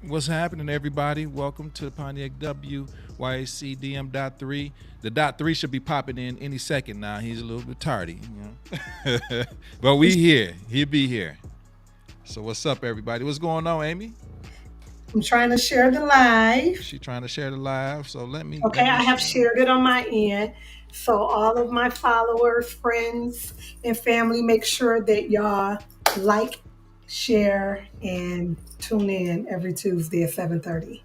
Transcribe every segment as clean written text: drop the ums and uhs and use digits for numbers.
What's happening, everybody? Welcome to Pontiac WYAC DM.3. The dot three should be popping in any second now. He's a little bit tardy, but we here. He'll be here. So what's up, everybody? What's going on, Amy? I'm trying to share the live. She trying to share the live. So let me Okay, let me I have share. shared it on my end. So all of my followers, friends, and family, make sure that y'all like, share, and tune in every Tuesday at 7:30.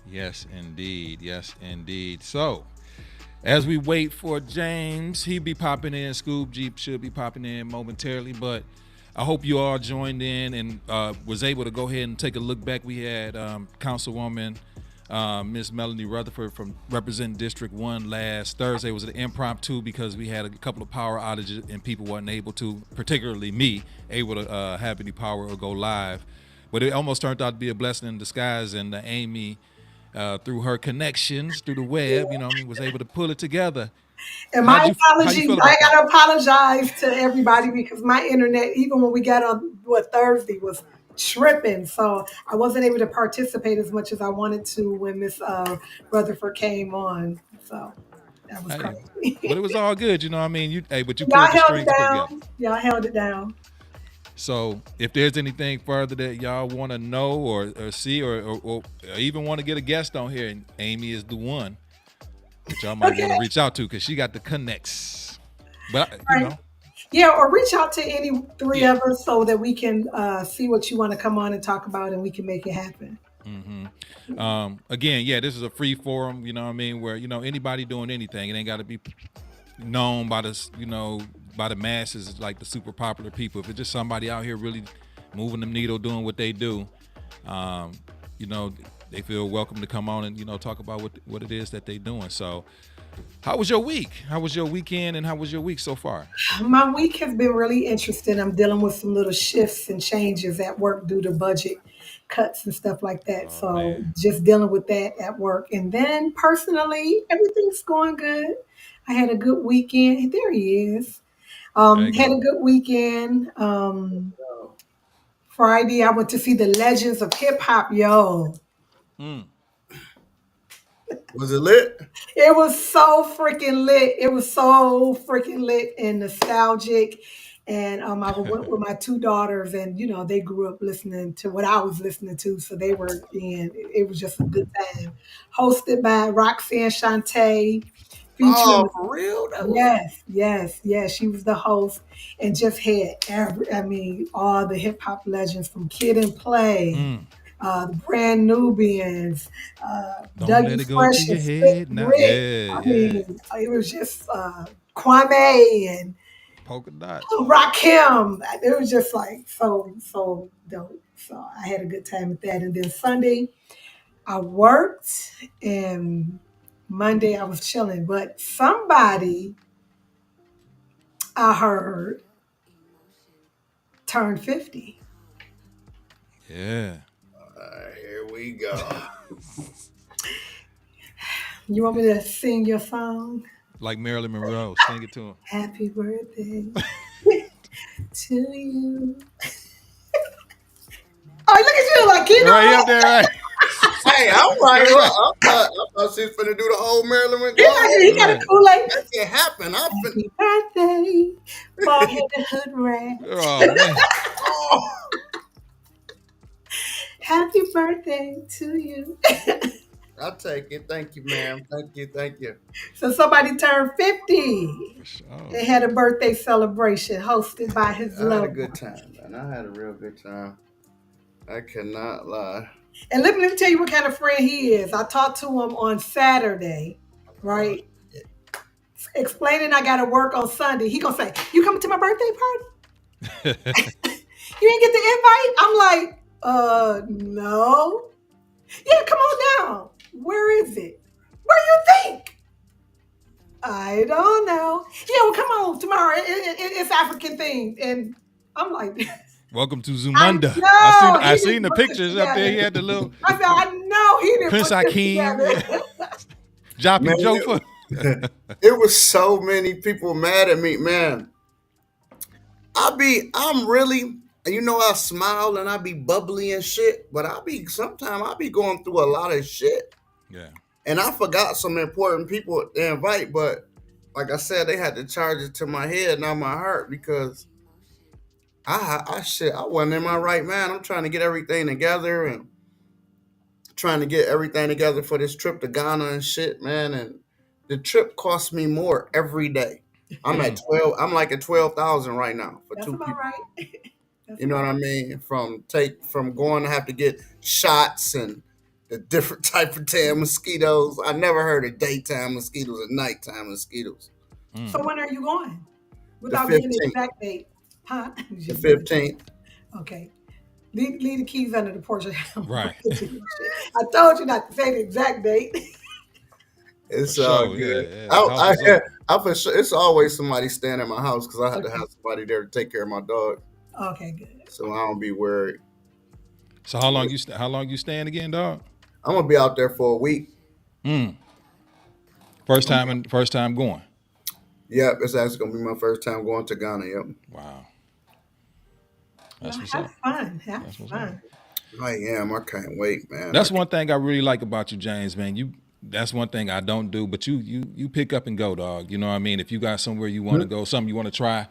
Yes, indeed. Yes, indeed. So as we wait for James, he be popping in. Scoob Jeep should be popping in momentarily, but I hope you all joined in and was able to go ahead and take a look back. We had Councilwoman Miss Melanie Rutherford from representing District 1 last Thursday. It was an impromptu because we had a couple of power outages and people weren't able to, particularly me, able to have any power or go live. But it almost turned out to be a blessing in disguise, and Amy, through her connections, through the web, was able to pull it together. And How'd my you how you apologies, feel I about that? gotta apologize to everybody because my internet, even when we got on Thursday, was tripping. So I wasn't able to participate as much as I wanted to when Miss Rutherford came on. So that was Hey, but it crazy. was all good, but you Y'all pulled the held it strings to put it together. down. Y'all held it down. So if there's anything further that y'all want to know or see or even want to get a guest on here, and Amy is the one that y'all might want to Okay. reach out to because she got the connects. But All right. Yeah, or reach out to any three yeah. of us so that we can see what you want to come on and talk about, and we can make it happen. Again, yeah, this is a free forum, where anybody doing anything, it ain't got to be known by by the masses like the super popular people. If it's just somebody out here really moving the needle, doing what they do, um, you know, they feel welcome to come on and talk about what it is that they doing. So, how was your week? How was your weekend? And how was your week so far? My week has been really interesting. I'm dealing with some little shifts and changes at work due to budget cuts and stuff like that. Oh So man, just dealing with that at work. And then personally, everything's going good. I had a good weekend. There he is. there you Had go. a good weekend. Friday, I went to see the Legends of Hip Hop. Yo, Mm. Was it lit? it was so freaking lit. It was so freaking lit and nostalgic. And I went with my two daughters, and they grew up listening to what I was listening to, so they were in. It was just a good time. Hosted by Roxanne Shante, Oh, featuring for real? That was yes. She was the host, and just had all the hip hop legends from Kid and Play, Mm. the Brand Nubians, Don't let Dougie it go to Fresh your and Slick head now. Rick. Yeah, I yeah. mean, it was just Kwame and Polka dots. Rakim. It was just like so dope. So I had a good time with that. And then Sunday I worked, and Monday I was chilling. But somebody I heard turned 50. Yeah. here we go. You want me to sing your song? Like Marilyn Monroe. Sing it to him. Happy birthday to you. Oh, look at you, like you Right up know. there, right. Hey, I'm like, look, I thought she was finna do the whole Marilyn He Monroe. like he got a Right. Kool-Aid. That can happen. I'm finna. Happy birthday, bald headed hood rat. Oh man. Oh, Happy birthday to you. I'll take it. Thank you, ma'am. Thank you. Thank you. So somebody turned 50. For sure. They had a birthday celebration hosted by his I had a loved good one. time, man. I had a real good time. I cannot lie. And let me tell you what kind of friend he is. I talked to him on Saturday, Uh, right? Explaining I gotta work on Sunday. He gonna say, "You coming to my birthday party? You didn't get the invite?" I'm like, no. Yeah, come on down. Where is it? Where you think? I don't know. Yeah, well, come on tomorrow. It's African themed, and I'm like, Welcome to I Zumunda. know I he seen didn't the put this pictures up there. together. He had the little I said, I know he didn't Prince put this Hakeem, together. Joppy man, Jofa. it was so many people mad at me, man. I'm really And you know, I smile and I be bubbly and shit, but sometimes I be going through a lot of shit. Yeah. And I forgot some important people to invite, but like I said, they had to charge it to my head, not my heart, because I wasn't in my right mind. I'm trying to get everything together and trying to get everything together for this trip to Ghana and shit, man. And the trip costs me more every day. I'm at 12. I'm like at 12,000 right now for That's two about people. right. That's You know what I about mean? From going to have to get shots and the different type of damn mosquitoes. I never heard of daytime mosquitoes and nighttime mosquitoes. So when are you going? The Without getting the 15th. exact date. Huh? The 15th. Okay. Leave the keys under the porch. Right. I told you not to say the exact date. It's For all sure. good. Yeah. The house is I, up. I for sure. It's always somebody staying at my house because I have to Okay. have somebody there to take care of my dog, Okay, good. so I don't be worried. So how long you staying again, dog? I'm gonna be out there for a week. First time going. Yep, it's actually gonna be my first time going to Ghana. Yep. Wow. Well, That's what's have up. fun. Have That's what's up. fun. I am. I can't wait, man. That's one thing I really like about you, James, man. That's one thing I don't do, but you pick up and go, dog. You know what I mean? If you got somewhere you want to go, something you want to try,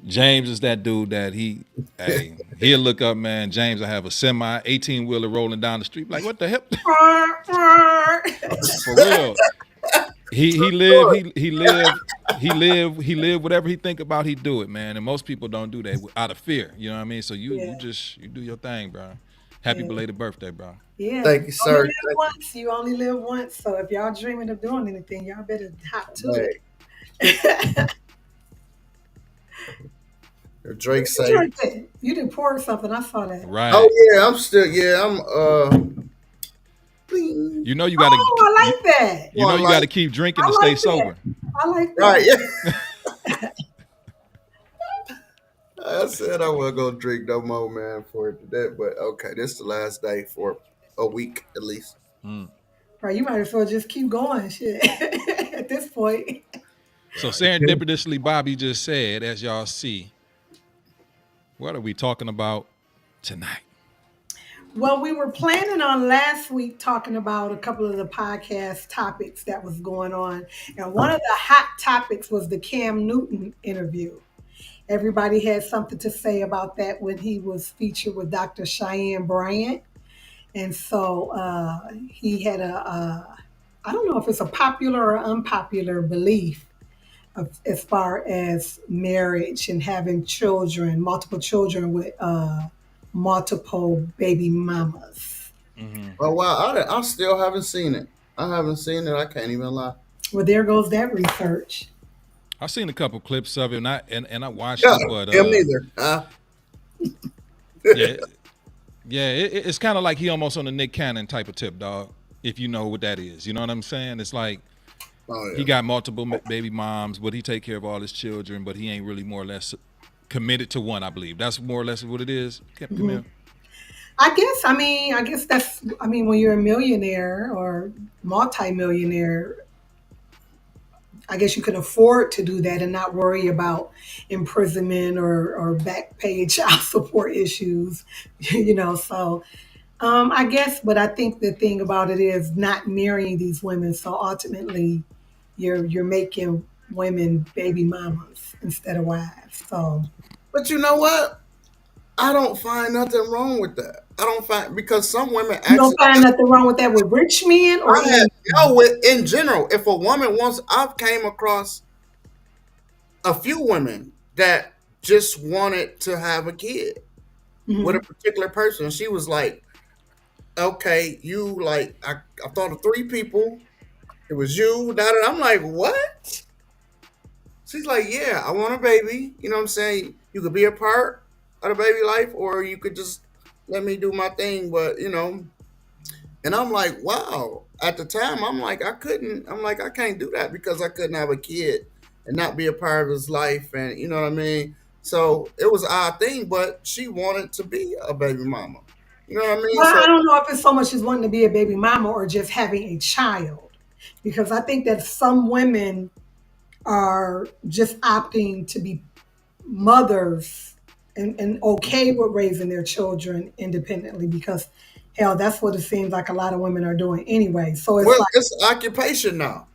James is that dude that he'll look up, man. James will have a semi 18-wheeler rolling down the street. Like, what the hell? For real. He live whatever he think about, he do it, man. And most people don't do that out of fear. You know what I mean? So you do your thing, bro. Happy belated birthday, bro. Yeah. Thank you, sir. You only live once. So if y'all dreaming of doing anything, y'all better hop to Hey, it. Drake say, You didn't pour something. I saw that. Right. "Oh yeah, I'm You know you gotta. Oh, I like that. You know you got to keep drinking I to stay like that. sober. I like that. right." Yeah. I said I wasn't gonna drink no more, man, for that. But okay, this is the last day for a week at least. Right, you might as well just keep going, shit. At this point. So serendipitously, Bobby just said, as y'all see, what are we talking about tonight? Well, we were planning on last week talking about a couple of the podcast topics that was going on. And one of the hot topics was the Cam Newton interview. Everybody had something to say about that when he was featured with Dr. Cheyenne Bryant. And so he had I don't know if it's a popular or unpopular belief as far as marriage and having children, multiple children with multiple baby mamas. Oh wow, I still haven't seen it. I haven't seen it. I can't even lie. Well, there goes that research. I've seen a couple clips of it, and I watched Yeah, it, but him neither. yeah, it's kind of like he almost on the Nick Cannon type of tip, dog. If you know what that is, you know what I'm saying? It's like he got multiple baby moms, but he take care of all his children, but he ain't really more or less committed to one. I believe that's more or less what it is. Camille. I guess that's when you're a millionaire or multi-millionaire, I guess you can afford to do that and not worry about imprisonment or back pay child support issues, so I guess, but I think the thing about it is not marrying these women. So ultimately you're making women baby mamas instead of wives. So, but you know what? I don't find nothing wrong with that. I don't find, because some women actually, you don't find nothing wrong with that with rich men or in general. If a woman wants, I've came across a few women that just wanted to have a kid with a particular person. She was like, "Okay, you like I thought of 3 people. It was you." I'm like, "What?" She's like, "Yeah, I want a baby. You know what I'm saying? You could be a part of the baby life, or you could just let me do my thing." But and I'm like, wow. At the time, I'm like, I can't do that because I couldn't have a kid and not be a part of his life, and you know what I mean. So it was an odd thing, but she wanted to be a baby mama. You know what I mean? Well, So I don't know if it's so much as wanting to be a baby mama or just having a child, because I think that some women are just opting to be mothers and okay with raising their children independently because hell, that's what it seems like a lot of women are doing anyway. So it's Well, like, it's occupation now.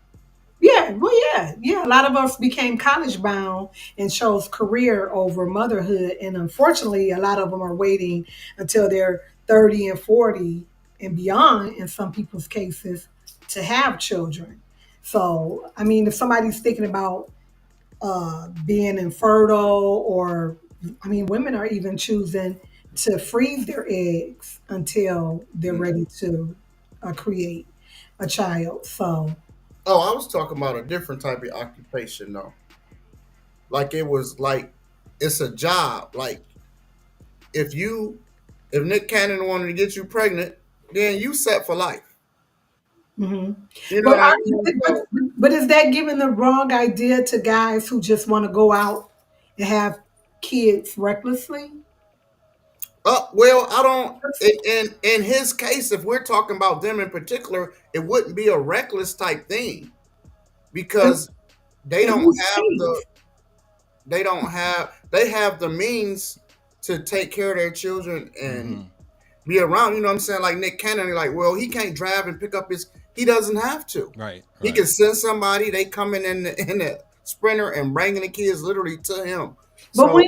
yeah, well, yeah. A lot of us became college bound and chose career over motherhood, and unfortunately, a lot of them are waiting until they're 30 and 40 and beyond, in some people's cases, to have children. So, I mean, if somebody's thinking about being infertile, or I mean, women are even choosing to freeze their eggs until they're ready to create a child. So, Oh, I was talking about a different type of occupation though. Like it was like it's a job. Like if you if Nick Cannon wanted to get you pregnant, then you set for life. mhm. You know But what I are, mean? So, but is that giving the wrong idea to guys who just want to go out and have kids recklessly? well, I don't. In his case, if we're talking about them in particular, it wouldn't be a reckless type thing In, because they in don't whose have the case? they have the means to take care of their children and Hmm. be around. You know what I'm saying? Like Nick Cannon, like, well, he can't drive and pick up his. He doesn't have to. Right, He right. can send somebody. They coming in the sprinter and bringing the kids literally to him. But So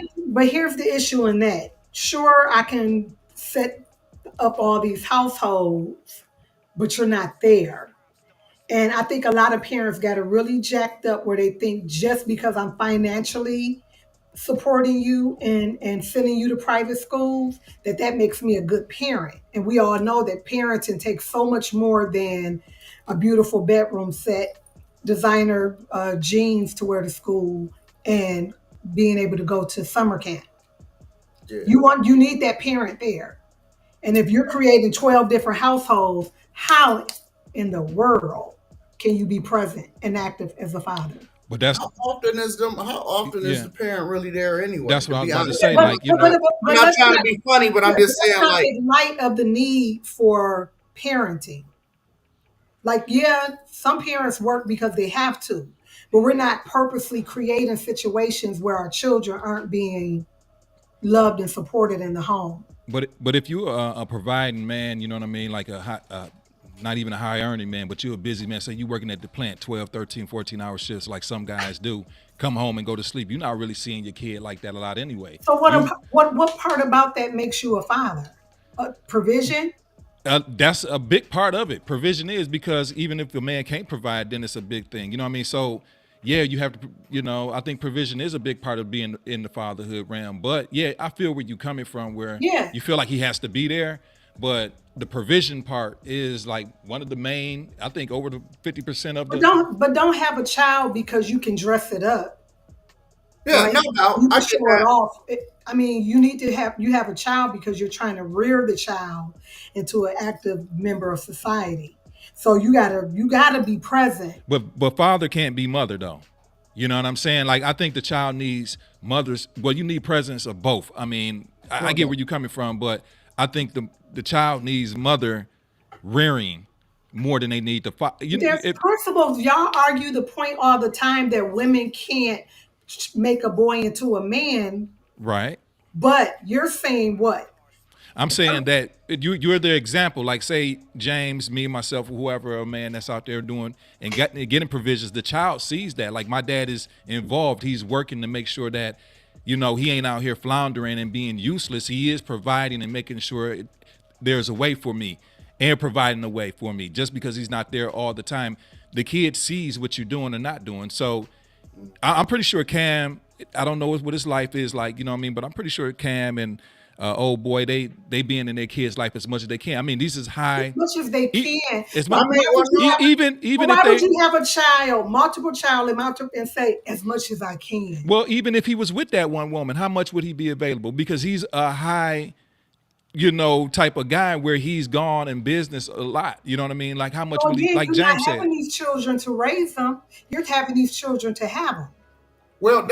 here's the issue in that. Sure, I can set up all these households, but you're not there. And I think a lot of parents got it really jacked up where they think just because I'm financially supporting you and sending you to private schools, that makes me a good parent. And we all know that parenting takes so much more than a beautiful bedroom set, designer jeans to wear to school, and being able to go to summer camp. yeah. You need that parent there. And if you're creating 12 different households, how in the world can you be present and active as a father? But that's How often is them? How often is yeah. the parent really there anyway? That's To what I was be about to honest, say. But Like, but but, I'm but not let's trying to not, be funny, but I'm yeah, just but let's saying, not like, make light of the need for parenting. Like, yeah, some parents work because they have to, but we're not purposely creating situations where our children aren't being loved and supported in the home. but if you're a providing man, you know what I mean, like a high, not even a high earning man, but you're a busy man. Say you working at the plant 12, 13, 14 hour shifts like some guys do. Come home and go to sleep. You're not really seeing your kid like that a lot anyway. So You what part about that makes you a father? Provision? That's a big part of it. Provision is because even if a man can't provide, then it's a big thing. You know what I mean? So yeah, you have to. You know, I think provision is a big part of being in the fatherhood realm. But yeah, I feel where you coming from, where Yeah. you feel like he has to be there, but the provision part is like one of the main. I think over the 50% of But the. don't have a child because you can dress it up, yeah, right? no doubt, You I can get show it that. off. I mean, you have a child because you're trying to rear the child into an active member of society. So you gotta be present. But father can't be mother though. You know what I'm saying? Like I think the child needs mothers. Well, you need presence of both. I mean, I No get doubt. where you're coming from, but I think the child needs mother rearing more than they need the father. There's principles. Y'all argue the point all the time that women can't make a boy into a man, Right. but you're saying what? I'm saying that you're the example. Like say James, me, myself, or whoever a man that's out there doing and getting provisions. The child sees that. Like my dad is involved. He's working to make sure that he ain't out here floundering and being useless. He is providing and making sure there's a way for me and providing a way for me. Just because he's not there all the time, the kid sees what you're doing or not doing. So I'm pretty sure Cam. I don't know what his life is like, you know what I mean. But I'm pretty sure Cam and old boy, they being in their kids' life as much as they can. I mean, these is As high. much as they e- can. As But much, I mean, well, no, but even if why would they, you have a child, multiple child, and say as much as I can? well, even if he was with that one woman, how much would he be available? Because he's a high, type of guy where he's gone in business a lot. You know what I mean? Like how much So would he? again, Like you're not James said, having these children to raise them. You're having these children to have them. well,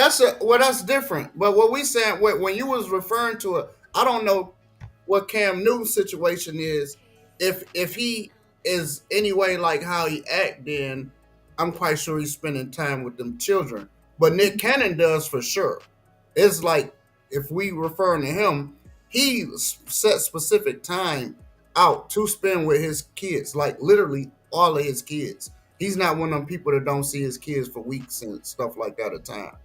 that's different. But what we said when you was referring to it, I don't know what Cam Newton's situation is. If he is anyway like how he act, then I'm quite sure he's spending time with them children. But Nick Cannon does for sure. It's like if we referring to him, he set specific time out to spend with his kids, like literally all of his kids. He's not one of them people that don't see his kids for weeks and stuff like that at a time.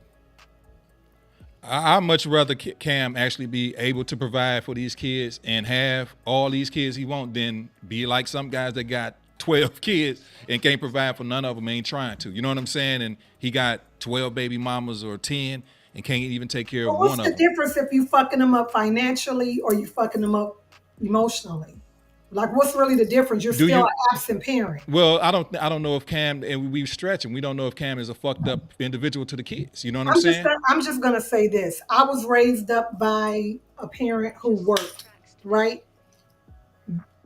I'd much rather Cam actually be able to provide for these kids and have all these kids he want than be like some guys that got 12 kids and can't provide for none of them, ain't trying to. You know what I'm saying? And he got 12 baby mamas or 10 and can't even take care of one of them. What's the difference if you fucking them up financially or you fucking them up emotionally? Like, what's really the difference? You're still an absent parent. Well, I don't know if Cam, and we stretching. We don't know if Cam is a fucked up individual to the kids. You know what I'm saying? I'm just gonna say this. I was raised up by a parent who worked, right,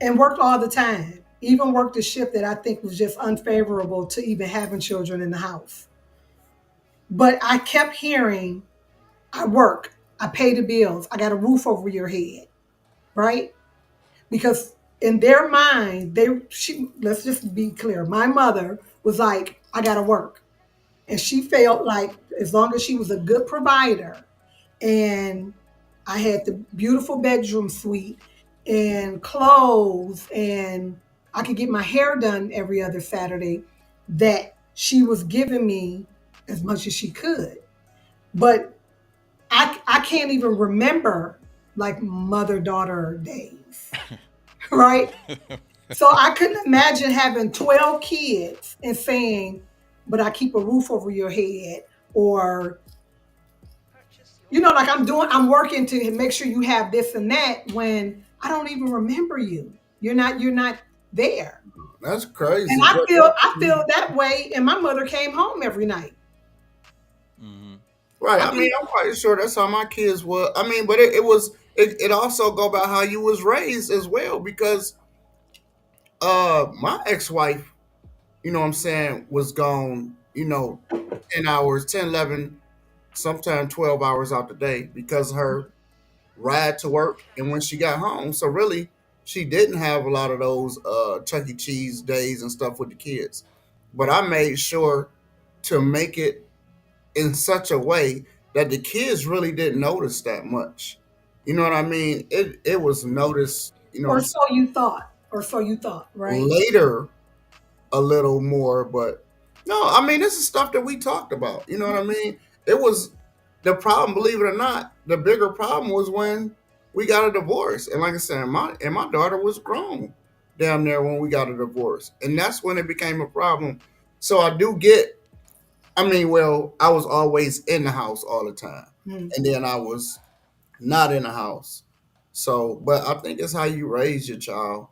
and worked all the time. Even worked a shift that I think was just unfavorable to even having children in the house. But I kept hearing, I work, I pay the bills, I got a roof over your head, right? Because in their mind, let's just be clear. My mother was like, I gotta work. And she felt like as long as she was a good provider and I had the beautiful bedroom suite and clothes and I could get my hair done every other Saturday, that she was giving me as much as she could. But I can't even remember like mother-daughter days. Right? So I couldn't imagine having 12 kids and saying, but I keep a roof over your head, or, you know, like I'm working to make sure you have this and that when I don't even remember you. You're not there. That's crazy. And I feel that way. And my mother came home every night. Mm-hmm. Right. I mean, I'm quite sure that's how my kids were. I mean, but it also go about how you was raised as well, because my ex-wife, you know what I'm saying, was gone, 10 hours, 10, 11, sometimes 12 hours out the day because of her ride to work and when she got home. So really, she didn't have a lot of those Chuck E. Cheese days and stuff with the kids. But I made sure to make it in such a way that the kids really didn't notice that much. You know what I mean? It was noticed, Or so you thought, right? Later a little more, but no, I mean, this is stuff that we talked about. You know what I mean? It was the problem, believe it or not, the bigger problem was when we got a divorce. And like I said, my daughter was grown down there when we got a divorce. And that's when it became a problem. So I do get, I was always in the house all the time. Mm-hmm. And then I was not in the house. So, but I think it's how you raise your child.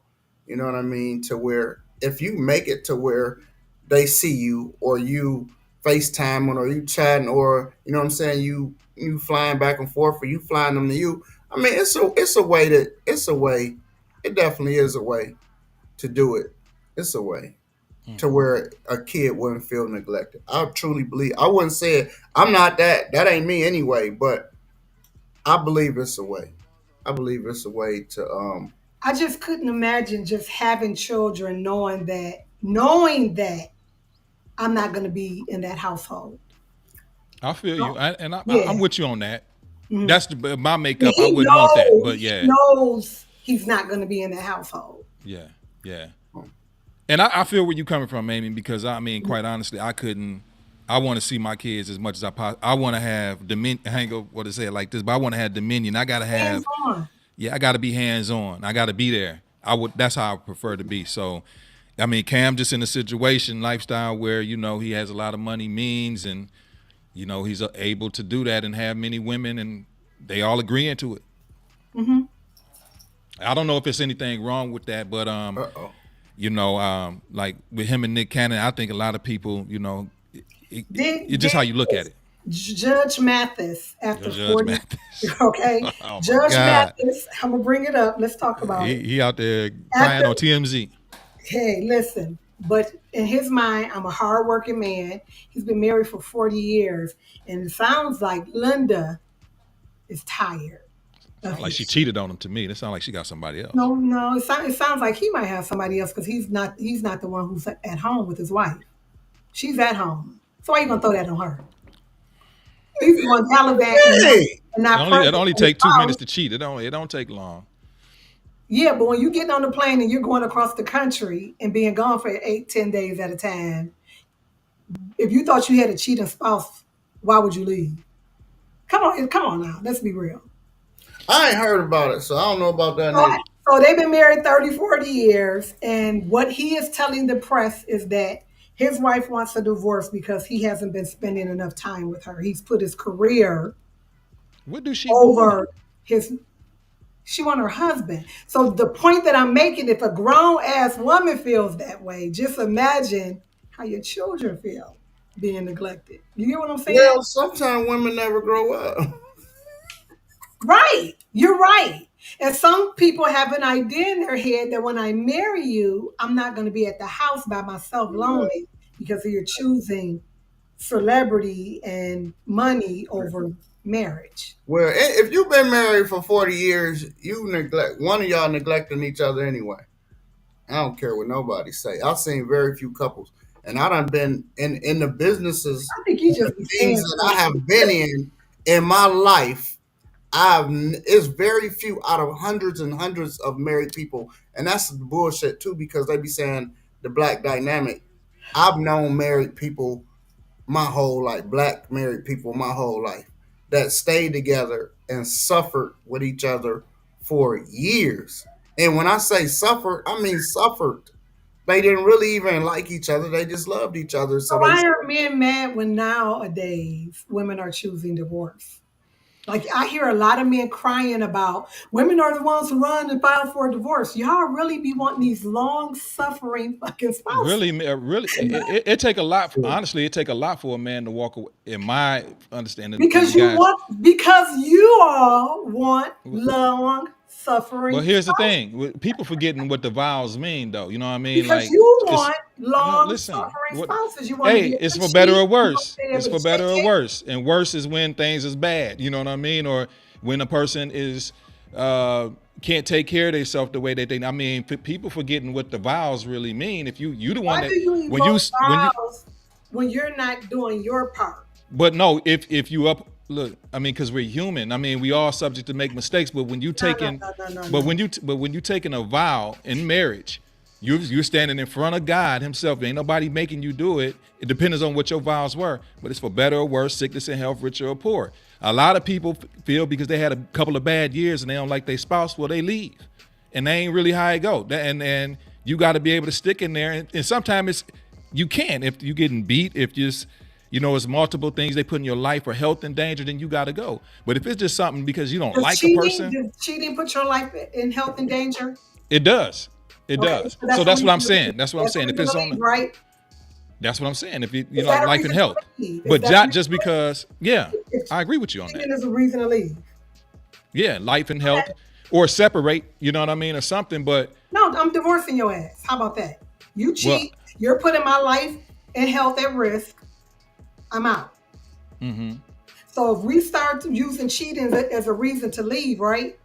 You know what I mean? To where if you make it to where they see you, or you FaceTime or you chatting, or you know what I'm saying, you flying back and forth, or you flying them to you. I mean, it's a way. It definitely is a way to do it. It's a way to where a kid wouldn't feel neglected. I truly believe. I wouldn't say it. I'm not that. That ain't me anyway. But I believe it's a way. I believe it's a way to. I just couldn't imagine just having children knowing that I'm not going to be in that household. I feel you, I'm with you on that. Mm-hmm. That's my makeup. I wouldn't want that, but yeah, he knows he's not going to be in that household. Yeah. And I feel where you're coming from, Amy, because I mean, quite honestly, I want to see my kids as much as I possibly. I want to have dominion. I ain't gonna what to say it like this, but I want to have dominion. I gotta have. Hands-on. Yeah, I gotta be hands on. I gotta be there. That's how I prefer to be. So, I mean, Cam just in a situation, lifestyle where he has a lot of money, means, and he's able to do that and have many women, and they all agreeing to it. Mm-hmm. I don't know if there's anything wrong with that, but like with him and Nick Cannon, I think a lot of people, it's just how you look at it. Judge Mathis after 40. Mathis. Okay. Oh Judge Mathis, I'm going to bring it up. Let's talk about it. He out there crying on TMZ. Hey, listen, but in his mind, I'm a hardworking man. He's been married for 40 years. And it sounds like Linda is tired. Sounds like she cheated on him to me. It sounds like she got somebody else. No. It sounds like he might have somebody else because he's not the one who's at home with his wife. She's at home. So why are you going to throw that on her? He's going to gallivant and not present It only for the take 2 minutes spouse. to cheat. It don't take long. Yeah, but when you get on the plane and you're going across the country and being gone for 8, 10 days at a time, if you thought you had a cheating spouse, why would you leave? Come on now. Let's be real. I ain't heard about it, so I don't know about that So, neither. so they've been married 30, 40 years. And what he is telling the press is that his wife wants a divorce because he hasn't been spending enough time with her. He's put his career What do she want? over his, she want her husband. So the point that I'm making, if a grown ass woman feels that way, just imagine how your children feel being neglected. You get what I'm saying? Well, sometimes women never grow up. Right. You're right. And some people have an idea in their head that when I marry you, I'm not going to be at the house by myself lonely because you're choosing celebrity and money over marriage. Well, if you've been married for 40 years, you neglect one of y'all neglecting each other anyway. I don't care what nobody say. I've seen very few couples, and I done been in the businesses I think you and the just be things saying that I something. have been in my life. It's very few out of hundreds and hundreds of married people, and that's bullshit too because they be saying the black dynamic. I've known married people my whole life, black married people my whole life that stayed together and suffered with each other for years. And when I say suffered, I mean suffered. They didn't really even like each other. They just loved each other. So So they why are men mad when nowadays women are choosing divorce? Like I hear a lot of men crying about women are the ones who run and file for a divorce. Y'all really be wanting these long suffering fucking spouses. Really, it take a lot. Honestly, it take a lot for a man to walk away. In my understanding, and you guys. Because you all want long Well, suffering here's the spouses. thing: people forgetting what the vows mean, though. You know what I mean? Because Like, you it's want no. long Listen, suffering what? spouses. You want to Hey, be able it's to for better cheat. or You want worse. to be It's able for to cheat better or it. worse, and worse is when things is bad. You know what I mean? Or when a person is can't take care of themselves the way they think. I mean, people forgetting what the vows really mean. If you the one Why that do you when you evoke when you vows when you're not doing your part? But no, if you up look, I mean, because we're human. I mean, we all subject to make mistakes. But when you No, no, taking, no, no, no, but no. when you taking a vow in marriage, you're standing in front of God Himself. Ain't nobody making you do it. It depends on what your vows were. But it's for better or worse, sickness and health, rich or poor. A lot of people feel because they had a couple of bad years and they don't like their spouse, well, they leave, and they ain't really how it go. And you got to be able to stick in there. And sometimes you can if you getting beat, if just it's multiple things they put in your life or health in danger, then you got to go. But if it's just something because you don't like a person, Does cheating put your life in health and danger? it does. It Okay, does. so So that's a that's what reason I'm to leave. saying. That's what I'm That's a saying. If reason to it's on, leave, right? that's what I'm saying. If Is that a life reason and to health, leave? Is but that a not reason just because, yeah, if I agree with you on that. cheating is a reason to leave? Yeah, life and health, Okay. or separate. You know what I mean, or something. But No, I'm divorcing your ass. How about that? You well, cheat. You're putting my life and health at risk. I'm out. mm-hmm. So if we start using cheating as a reason to leave, right?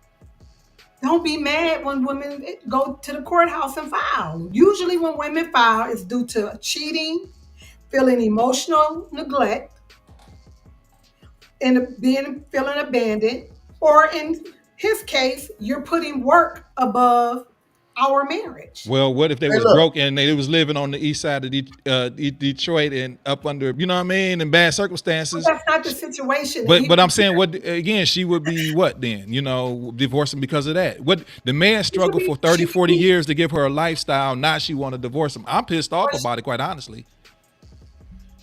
Don't be mad when women go to the courthouse and file. Usually, when women file, it's due to cheating, feeling emotional neglect, and feeling abandoned, or in his case, you're putting work above our marriage. Well, what if they Hey, was look, broke and they was living on the east side of Detroit and up under, you know what I mean, in bad But circumstances? that's not the situation. And But even I'm saying, what again? She would be what then? Divorcing because of that. What the man struggled for 30, she could 40 be, years to give her a lifestyle. Now she want to divorce him. I'm pissed off about it, quite honestly,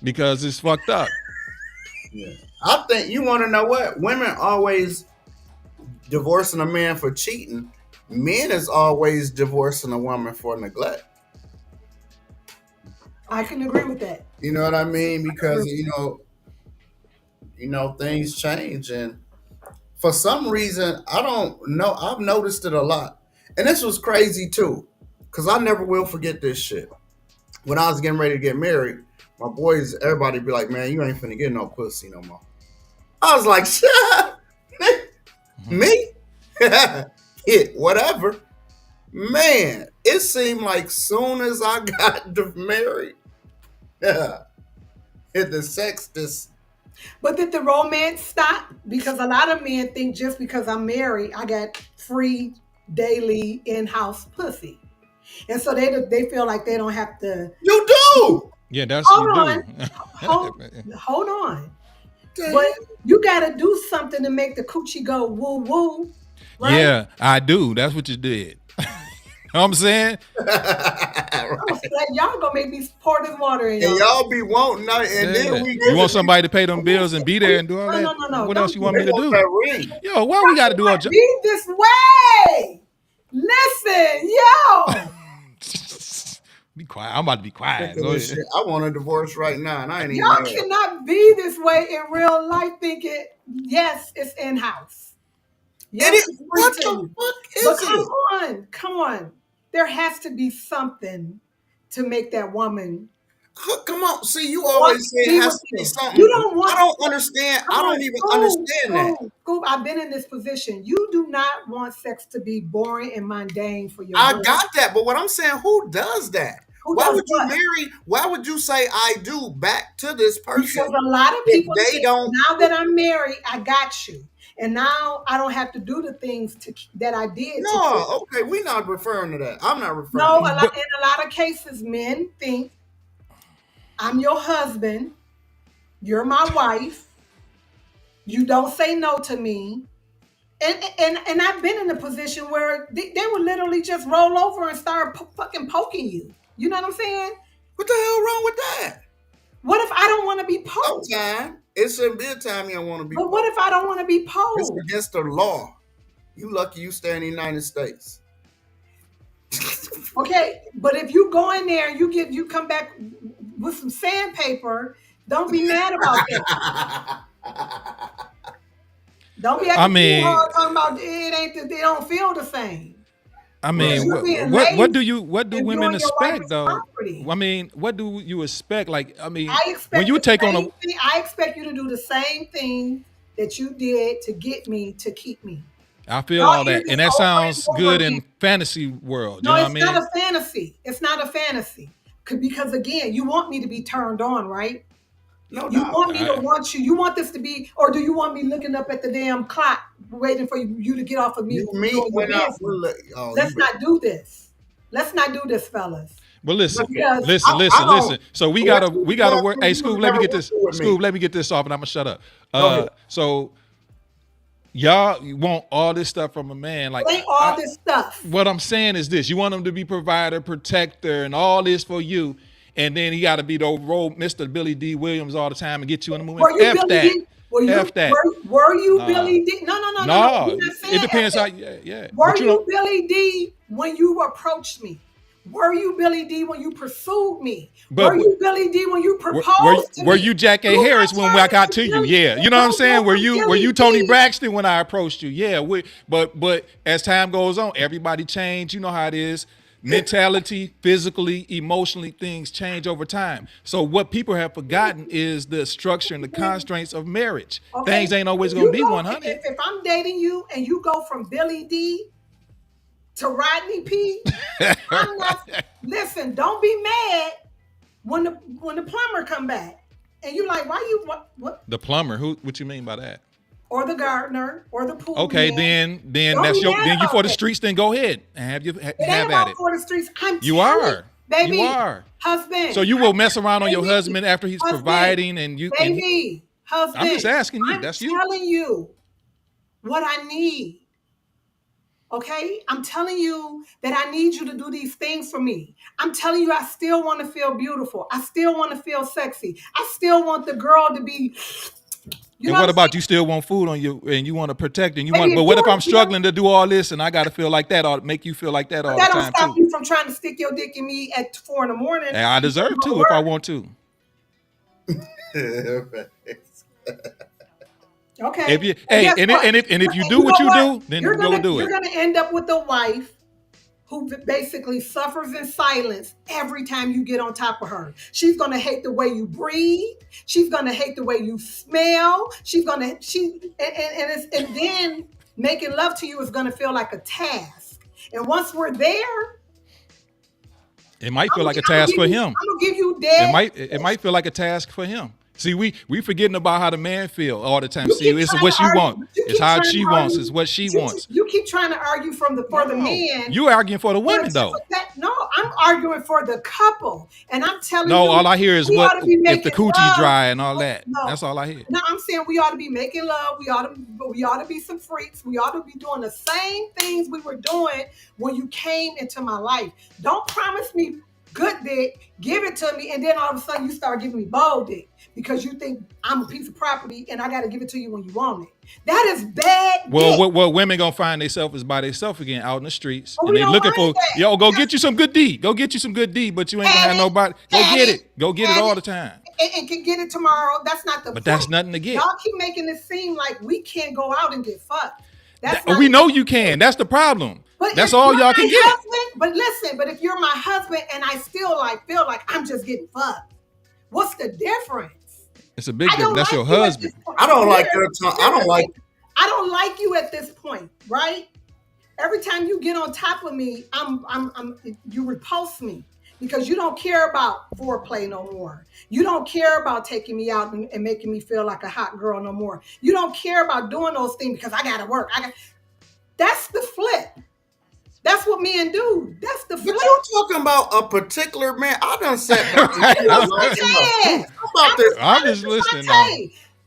because it's fucked up. yeah. I think you want to know what women always divorcing a man for cheating. Men is always divorcing a woman for neglect. I can agree with that. You know what I mean? I can agree Because with things change, and for some reason, I don't know. I've noticed it a lot, and this was crazy too, because I never will forget this shit. When I was getting ready to get married, my boys, everybody be like, "Man, you ain't finna get no pussy no more." I was like, "Shut up, Mhm. me, hit whatever." Man, it seemed like soon as I got married, hit the sex, this. But did the romance stop? Because a lot of men think just because I'm married, I got free daily in-house pussy. And so they feel like they don't have to. You do. Yeah, that's you Hold on. do. Hold on. Damn. But you got to do something to make the coochie go woo woo. Right? Yeah, I do. That's what you did. Know what I'm saying? Y'all gonna make me pour this water in And y'all. y'all be wanting that, and then we You want somebody to pay them bills and be there and do all that? No. What Don't else you want me to do? that ring. Yo, why we got to do our job? Be this way. Listen, yo. Be quiet. I'm about to be quiet. Go ahead. Shit, I want a divorce right now, and I ain't even Y'all married. cannot be this way in real life thinking, yes, it's in-house. Yes, It is, it's what free the to you. fuck But is it? come on. There has to be something to make that woman. Come on, see, you always say be it has with to be you. something. You don't want. I don't understand. I don't even understand that. Scoop, I've been in this position. You do not want sex to be boring and mundane for your. I girl. got that, but what I'm saying, who does that? Who Why does would you what? marry? Why would you say I do back to this person? Because a lot of if people they think, don't. now that I'm married, I got you, and now I don't have to do the things that I did. No, okay, we're not referring to that. I'm not referring. No, to that. in a lot of cases, men think I'm your husband, you're my wife, you don't say no to me. And I've been in a position where they would literally just roll over and start fucking poking you. You know what I'm saying? What the hell wrong with that? What if I don't want to be poked? Sometimes it shouldn't be a time you don't want to be. But what if I don't want to be It's poked? against the law. You lucky you stay in the United States. Okay, but if you go in there and you come back with some sandpaper, don't be mad about that. Don't be acting too hard talking about they don't feel the same. I mean, what do women expect though? Property. I mean, what do you expect? Like, I mean, I expect when you take on a, I expect you to do the same thing that you did to get me to keep me. I feel all that, and that sounds good in fantasy world. You know what I mean? Not a fantasy. It's not a fantasy because again, you want me to be turned on, right? No, you want me to want you. You want this to be, or do you want me looking up at the damn clock, waiting for you to get off of me? Let's not do this. Let's not do this, fellas. Well, listen. So we gotta work. Hey, Scoob, let me get this. Scoob, let me get this off, and I'm gonna shut up. So y'all want all this stuff from a man, like this stuff. What I'm saying is this: you want him to be provider, protector, and all this for you. And then he got to be the role, Mr. Billy D. Williams all the time and get you in the movie. F that. F that. Were you Billy D? No. It depends how. Yeah. Were you Billy D when you approached me? Were you Billy D when you pursued me? Were you Billy D when you proposed to me? Were you Jack A. Harris when I got to you? Yeah. You know what I'm saying? Were you Tony Braxton when I approached you? Yeah. But as time goes on, everybody changed. You know how it is. Mentality, physically, emotionally, things change over time. So what people have forgotten is the structure and the constraints of marriage. Okay. Things ain't always going to be 100. If I'm dating you and you go from Billy D to Rodney P, I'm not. Listen, don't be mad when the plumber come back and you're like, why you what? The plumber? What you mean by that? Or the gardener, or the pool. Okay, man. then that's your. Then you for the streets. Then go ahead and have at it. For the streets, you are, baby. You are, husband. So you will mess around on your husband after he's providing, and you, baby, husband. I'm just asking you. That's you. I'm telling you what I need. Okay, I'm telling you that I need you to do these things for me. I'm telling you, I still want to feel beautiful. I still want to feel sexy. I still want the girl to be. And what about you still want food on you and you want to protect and you want, but what if I'm struggling to do all this and I got to feel like that or make you feel like that all the time too? That don't stop you from trying to stick your dick in me at 4 a.m. And I deserve to if I want to. Okay. If you, if you do what you do, then go do it. You're gonna end up with a wife who basically suffers in silence every time you get on top of her. She's gonna hate the way you breathe. She's gonna hate the way you smell. And then making love to you is gonna feel like a task. And once we're there, it might feel like a task for him. I'm gonna give you dead. It might feel like a task for him. See, we forgetting about how the man feel all the time. You See, keep it's trying what to she want. argue. You It's keep how trying she to wants. argue. It's what she You, wants. you keep trying to argue for the man. You arguing for the women though. No, I'm arguing for the couple, and I'm telling No, you, all I hear is we what ought to be if the making coochie love. dry and all that. No, That's all I hear. no, I'm saying we ought to be making love. We ought to be some freaks. We ought to be doing the same things we were doing when you came into my life. Don't promise me good dick, give it to me, and then all of a sudden you start giving me bold dick because you think I'm a piece of property and I got to give it to you when you want it. That is bad. Well, dick. what women gonna find themselves is by themselves again out in the streets, But and we they don't looking want for that. go get you some good D, go get you some good D, but you ain't gonna have nobody. Go get it all the time. And can get it tomorrow. That's not the But point. that's nothing to get. Y'all keep making it seem like we can't go out and get fucked. We know you can. That's the problem. But that's all y'all can get. But listen, but if you're my husband and I still feel like I'm just getting fucked, what's the difference? It's a big difference. That's your husband. I don't like your tongue. I don't like you at this point, right? Every time you get on top of me, you repulse me because you don't care about foreplay no more. You don't care about taking me out and making me feel like a hot girl no more. You don't care about doing those things because I gotta work. That's the flip. That's what men do. That's the flip. But you talking about a particular man? I done sat back. I'm just listening.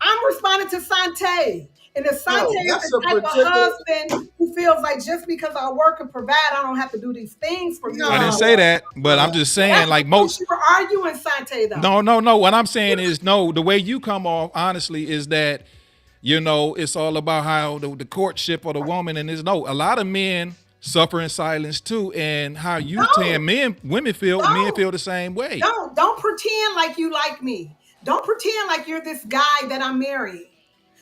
I'm responding to Sante. And if Sante is the type of husband who feels like just because I work and provide, I don't have to do these things for you. I didn't say that, but I'm just saying like most. You were arguing Sante though. No. What I'm saying is no. The way you come off, honestly, is that it's all about how the courtship of the woman, and a lot of men suffer in silence too, and how you women feel the same way. Don't pretend like you like me. Don't pretend like you're this guy that I'm marrying.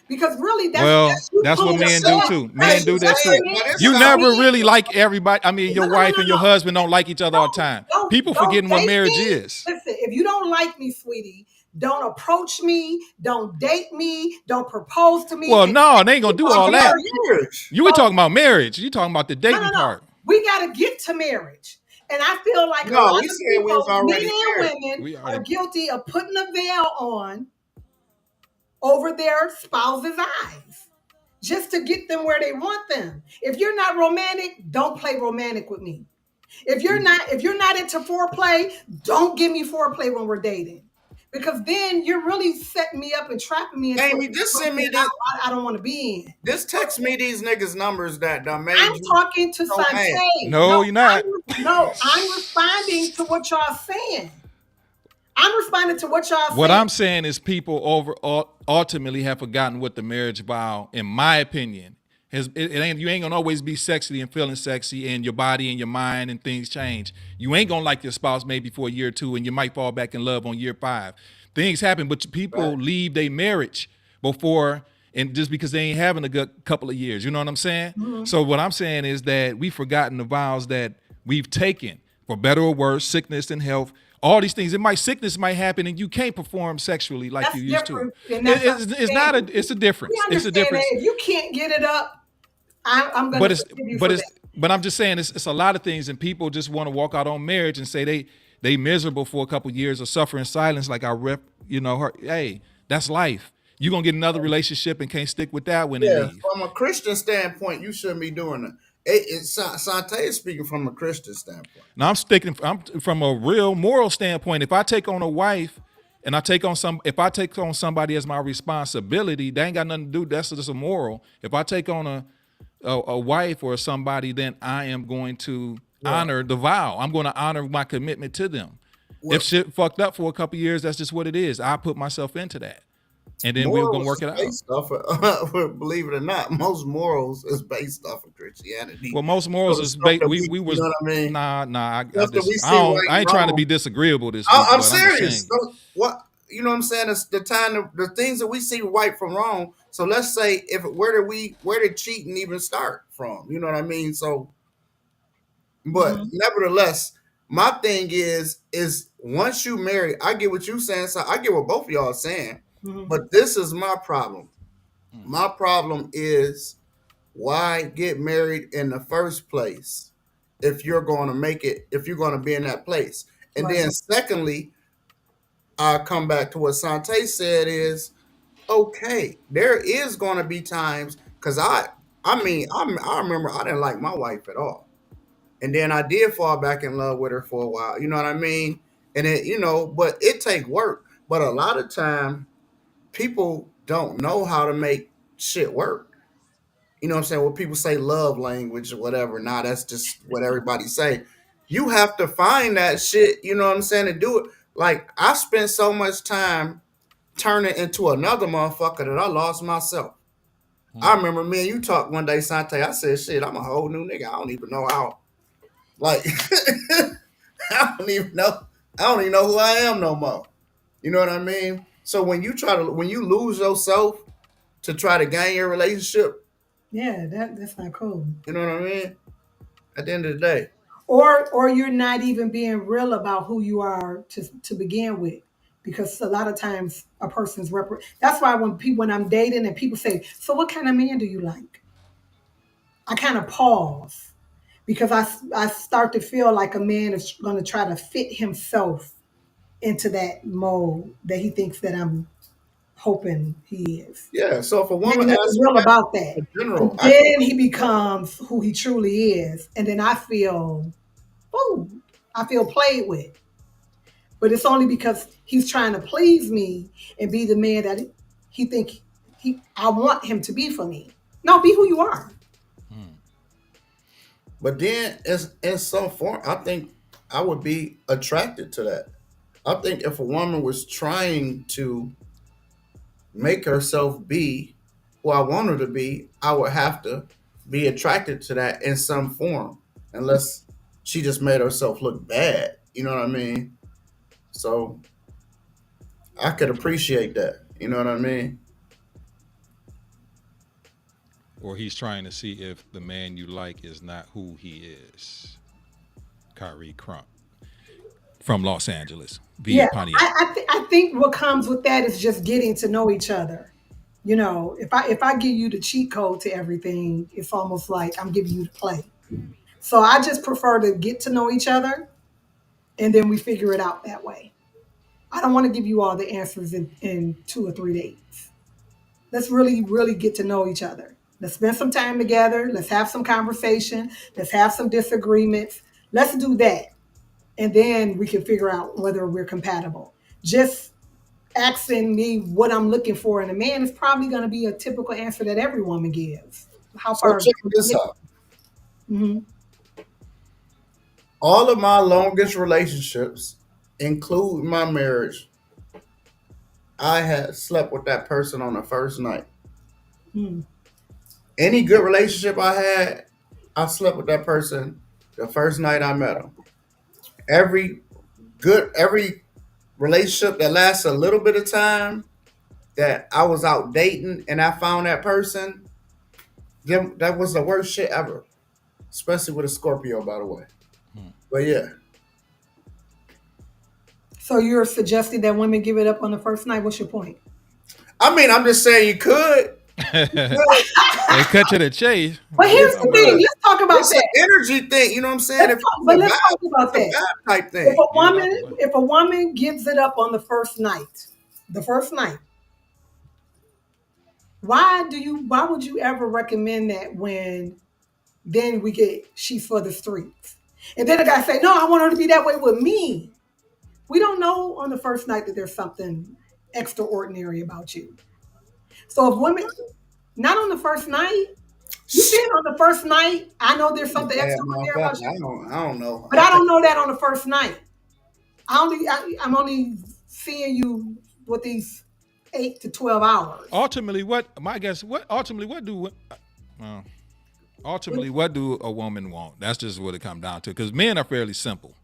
Because really, that's what men do too. Men do that too. You never really like everybody. I mean, your wife and your husband don't like each other all the time. People forgetting what marriage is. Listen, if you don't like me, sweetie, don't approach me, don't date me, don't propose to me. Well, no, they ain't gonna do all that. You were talking about marriage. You talking about the dating part. We gotta get to marriage. And I feel like a lot of people, men and women, are guilty of putting a veil on over their spouse's eyes just to get them where they want them. If you're not romantic, don't play romantic with me. If you're not into foreplay, don't give me foreplay when we're dating. Because then you're really setting me up and trapping me into Amy, just send me this. I don't want to be in. Just text me these niggas' numbers that made I'm talking to Sante. No, you're not. I'm responding to what y'all saying. I'm responding to what y'all saying. What I'm saying is people ultimately have forgotten what the marriage vow, in my opinion, you ain't gonna always be sexy and feeling sexy, and your body and your mind and things change. You ain't gonna like your spouse maybe for a year or two, and you might fall back in love on year 5. Things happen, but people leave their marriage before, and just because they ain't having a good couple of years. You know what I'm saying? Mm-hmm. So what I'm saying is that we've forgotten the vows that we've taken, for better or worse, sickness and health. All these things. Sickness might happen, and you can't perform sexually like you used to. It's a difference. It's a difference. If you can't get it up, I'm going to forgive you for that. But I'm just saying it's a lot of things, and people just want to walk out on marriage and say they miserable for a couple of years or suffer in silence. Like hey, that's life. You're going to get another relationship and can't stick with that when it leaves. From a Christian standpoint, you shouldn't be doing it. Sante is speaking from a Christian standpoint. Now I'm from a real moral standpoint. If I take on a wife and if I take on somebody as my responsibility, they ain't got nothing to do. That's just a moral. If I take on a wife or somebody, then I am going to honor the vow. I'm going to honor my commitment to them. If shit fucked up for a couple of years, that's just what it is. I put myself into that. And then we're going to work it out. Believe it or not, most morals is based off of Christianity. Well, most morals is based. We was, you know what I mean? Nah. I ain't trying to be disagreeable this week. I'm serious. So, what you know what I'm saying? It's the time, the things that we see right from wrong. So let's say where did cheating even start from? You know what I mean? So, but nevertheless, my thing is once you marry, I get what you're saying. So I get what both of y'all are saying. But this is my problem. My problem is, why get married in the first place if you're going to make it, if you're going to be in that place? And then secondly, I come back to what Sante said is okay. There is going to be times because I remember I didn't like my wife at all, and then I did fall back in love with her for a while. You know what I mean? And it, but it take work. But a lot of time, people don't know how to make shit work. You know what I'm saying? When people say love language or whatever, nah, that's just what everybody say. You have to find that shit, you know what I'm saying, to do it. Like I spent so much time turning into another motherfucker that I lost myself. I remember me and you talked one day, Sante. I said, shit, I'm a whole new nigga. I don't even know how. Like I don't even know. I don't even know who I am no more. You know what I mean? So when you lose yourself to try to gain your relationship, Yeah, that's not cool. you know what I mean? At the end of the day. Or you're not even being real about who you are to begin with. Because a lot of times a person's that's why when I'm dating and people say, so what kind of man do you like? I kind of pause because I start to feel like a man is going to try to fit himself into that mold that he thinks that I'm hoping he is. Yeah. So if a Ain't woman nothing asks me real that about that. in general, And then he becomes who he truly is. And then I feel, oh, I feel played with. But it's only because he's trying to please me and be the man that he think I want him to be for me. No, be who you are. but then it's in some form, I think I would be attracted to that. I think if a woman was trying to make herself be who I want her to be, I would have to be attracted to that in some form, unless she just made herself look bad. You know what I mean? So I could appreciate that. You know what I mean? Or he's trying to see if the man you like is not who he is. Kyrie Crump from Los Angeles via Yeah, Pontiac. I think what comes with that is just getting to know each other. You know, if I give you the cheat code to everything, it's almost like I'm giving you the play. So I just prefer to get to know each other and then we figure it out that way. I don't want to give you all the answers in 2 or 3 days. Let's really, really get to know each other. Let's spend some time together. Let's have some conversation. Let's have some disagreements. Let's do that. And then we can figure out whether we're compatible. Just asking me what I'm looking for in a man is probably going to be a typical answer that every woman gives. How So far? check this out. Mm-hmm. All of my longest relationships, include my marriage, I had slept with that person on the first night. Mm-hmm. Any good relationship I had, I slept with that person the first night I met him. Every relationship that lasts a little bit of time that I was out dating and I found that person, that was the worst shit ever. Especially with a Scorpio, by the way. But yeah. So you're suggesting that women give it up on the first night? What's your point? I mean, I'm just saying you could. And cut to the chase. But here's the thing. Let's talk about It's an that. energy thing, you know what I'm saying? Let's talk about that. Vibe type thing. If a woman gives it up on the first night, why would you ever recommend that when then we get she's for the streets? And then the guy say, no, I want her to be that way with me. We don't know on the first night that there's something extraordinary about you. So if women, not on the first night, you said on the first night, I know there's something extraordinary about you. I don't know. But I don't know that on the first night. I'm only seeing you with these 8 to 12 hours. Ultimately, what do a woman want? That's just what it comes down to. Because men are fairly simple.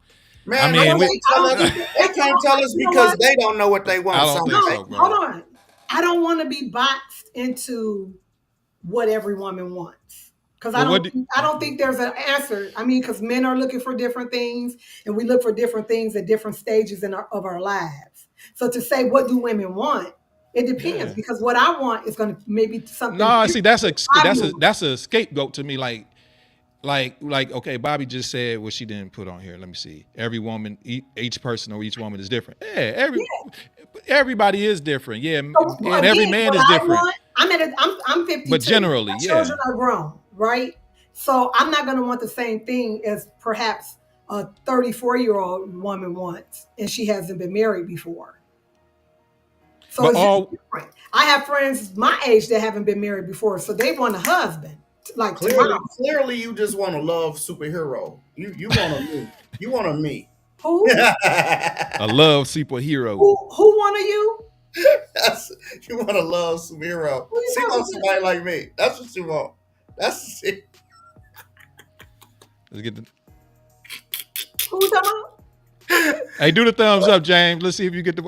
Man, they can't tell us because they don't know what they want. I don't think so, bro. Hold on. I don't want to be boxed into what every woman wants. Because I don't think there's an answer. I mean, because men are looking for different things, and we look for different things at different stages of our lives. So to say what do women want, it depends. Yeah. Because what I want is going to maybe something. No, see, that's a scapegoat to me. Like like okay, Bobby just said what she didn't put on here. Let me see. Every woman, each person or each woman is different. Yeah, everybody is different. Yeah, So, and again, every man what is I different. want, I'm 52. But generally, my yeah. children are grown, right? So I'm not going to want the same thing as perhaps a 34-year-old woman wants, and she hasn't been married before. So But it's just different. I have friends my age that haven't been married before, so they want a husband like tomorrow. Clearly, you just want to love superhero. You want to me. You want to me. Who? a love superhero. Who one of you? You want to love superhero. Who you She talking wants somebody like me. That's what you want. That's it. Let's get the. Who you talking about? Hey, do the thumbs up, James. Let's see if you get the.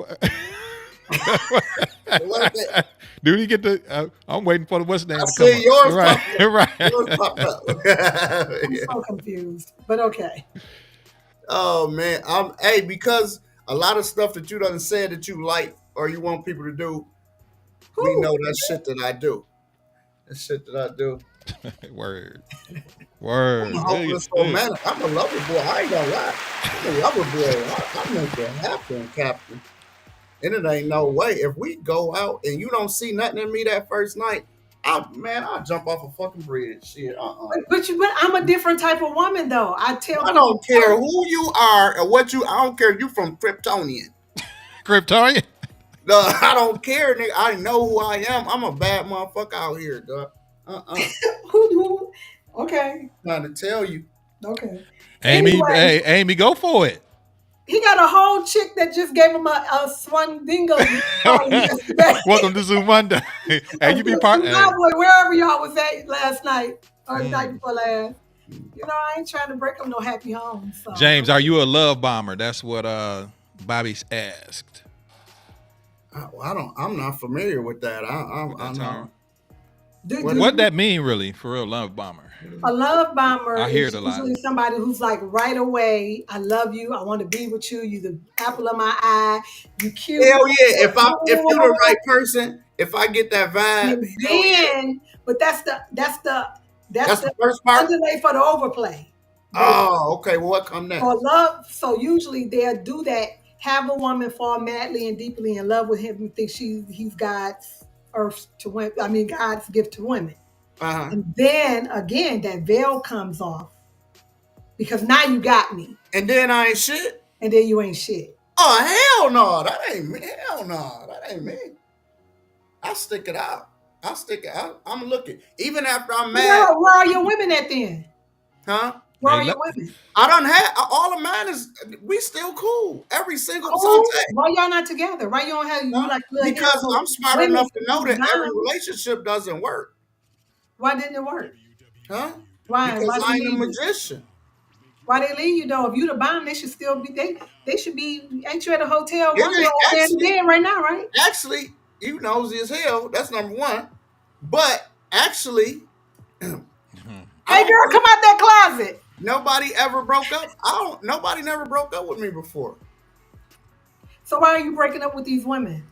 Dude, you get the. I'm waiting for the what's name to come See yours up. popped up. Right. Yours popped up. I'm so confused, but okay. Oh man, because a lot of stuff that you done said that you like or you want people to do, we know that shit that I do. That shit that I do. Word. I'm a hopeless romantic. I'm a lover boy. I ain't gonna lie. I'm a lover boy. I make it happen, Captain. And it ain't no way. If we go out and you don't see nothing in me that first night, I'll jump off a fucking bridge. Shit. But I'm a different type of woman, though. I don't care who you are or what you. I don't care if you from Kryptonian. Kryptonian. No, I don't care, nigga. I know who I am. I'm a bad motherfucker out here, dog. Who? Okay. Trying to tell you. Okay. Amy, Anyway, hey, Amy, go for it. He got a whole chick that just gave him a swung dingo. Welcome to Zoom Monday. And you be part. Wherever y'all was at last night or the night before last. You know, I ain't trying to break them no happy homes. So. James, are you a love bomber? That's what Bobby's asked. I'm not familiar with that. I know. What that mean, really, for real? Love bomber. A love bomber I hear it is a lot. usually somebody who's like right away, I love you, I want to be with you, you the apple of my eye, you cute. Hell yeah! If you're the right person, if I get that vibe, then but that's the first part. Underlay for the overplay. Oh, okay. Well, what come next? For love, so usually they'll do that. Have a woman fall madly and deeply in love with him and think he's God's earth to women. I mean, God's gift to women. Uh-huh. And then again, that veil comes off because now you got me. And then I ain't shit. And then you ain't shit. Oh hell no, that ain't me. Hell no, that ain't me. I'll stick it out. I'm looking. Even after I'm mad. Where are your women at then? Huh? Where are your women? I don't have all of mine is we still cool. Every single Why y'all not together? Why you don't have you like because I'm smart enough to know that every relationship doesn't work. Why didn't it work? Huh? Why? Because I'm a magician. Why they leave you though? If you the bomb, they should still be they should be. Ain't you at a hotel? Dead right now, right? Actually, you nosy as hell. That's number one. But actually, hey girl, come out that closet. Nobody ever broke up. Nobody never broke up with me before. So why are you breaking up with these women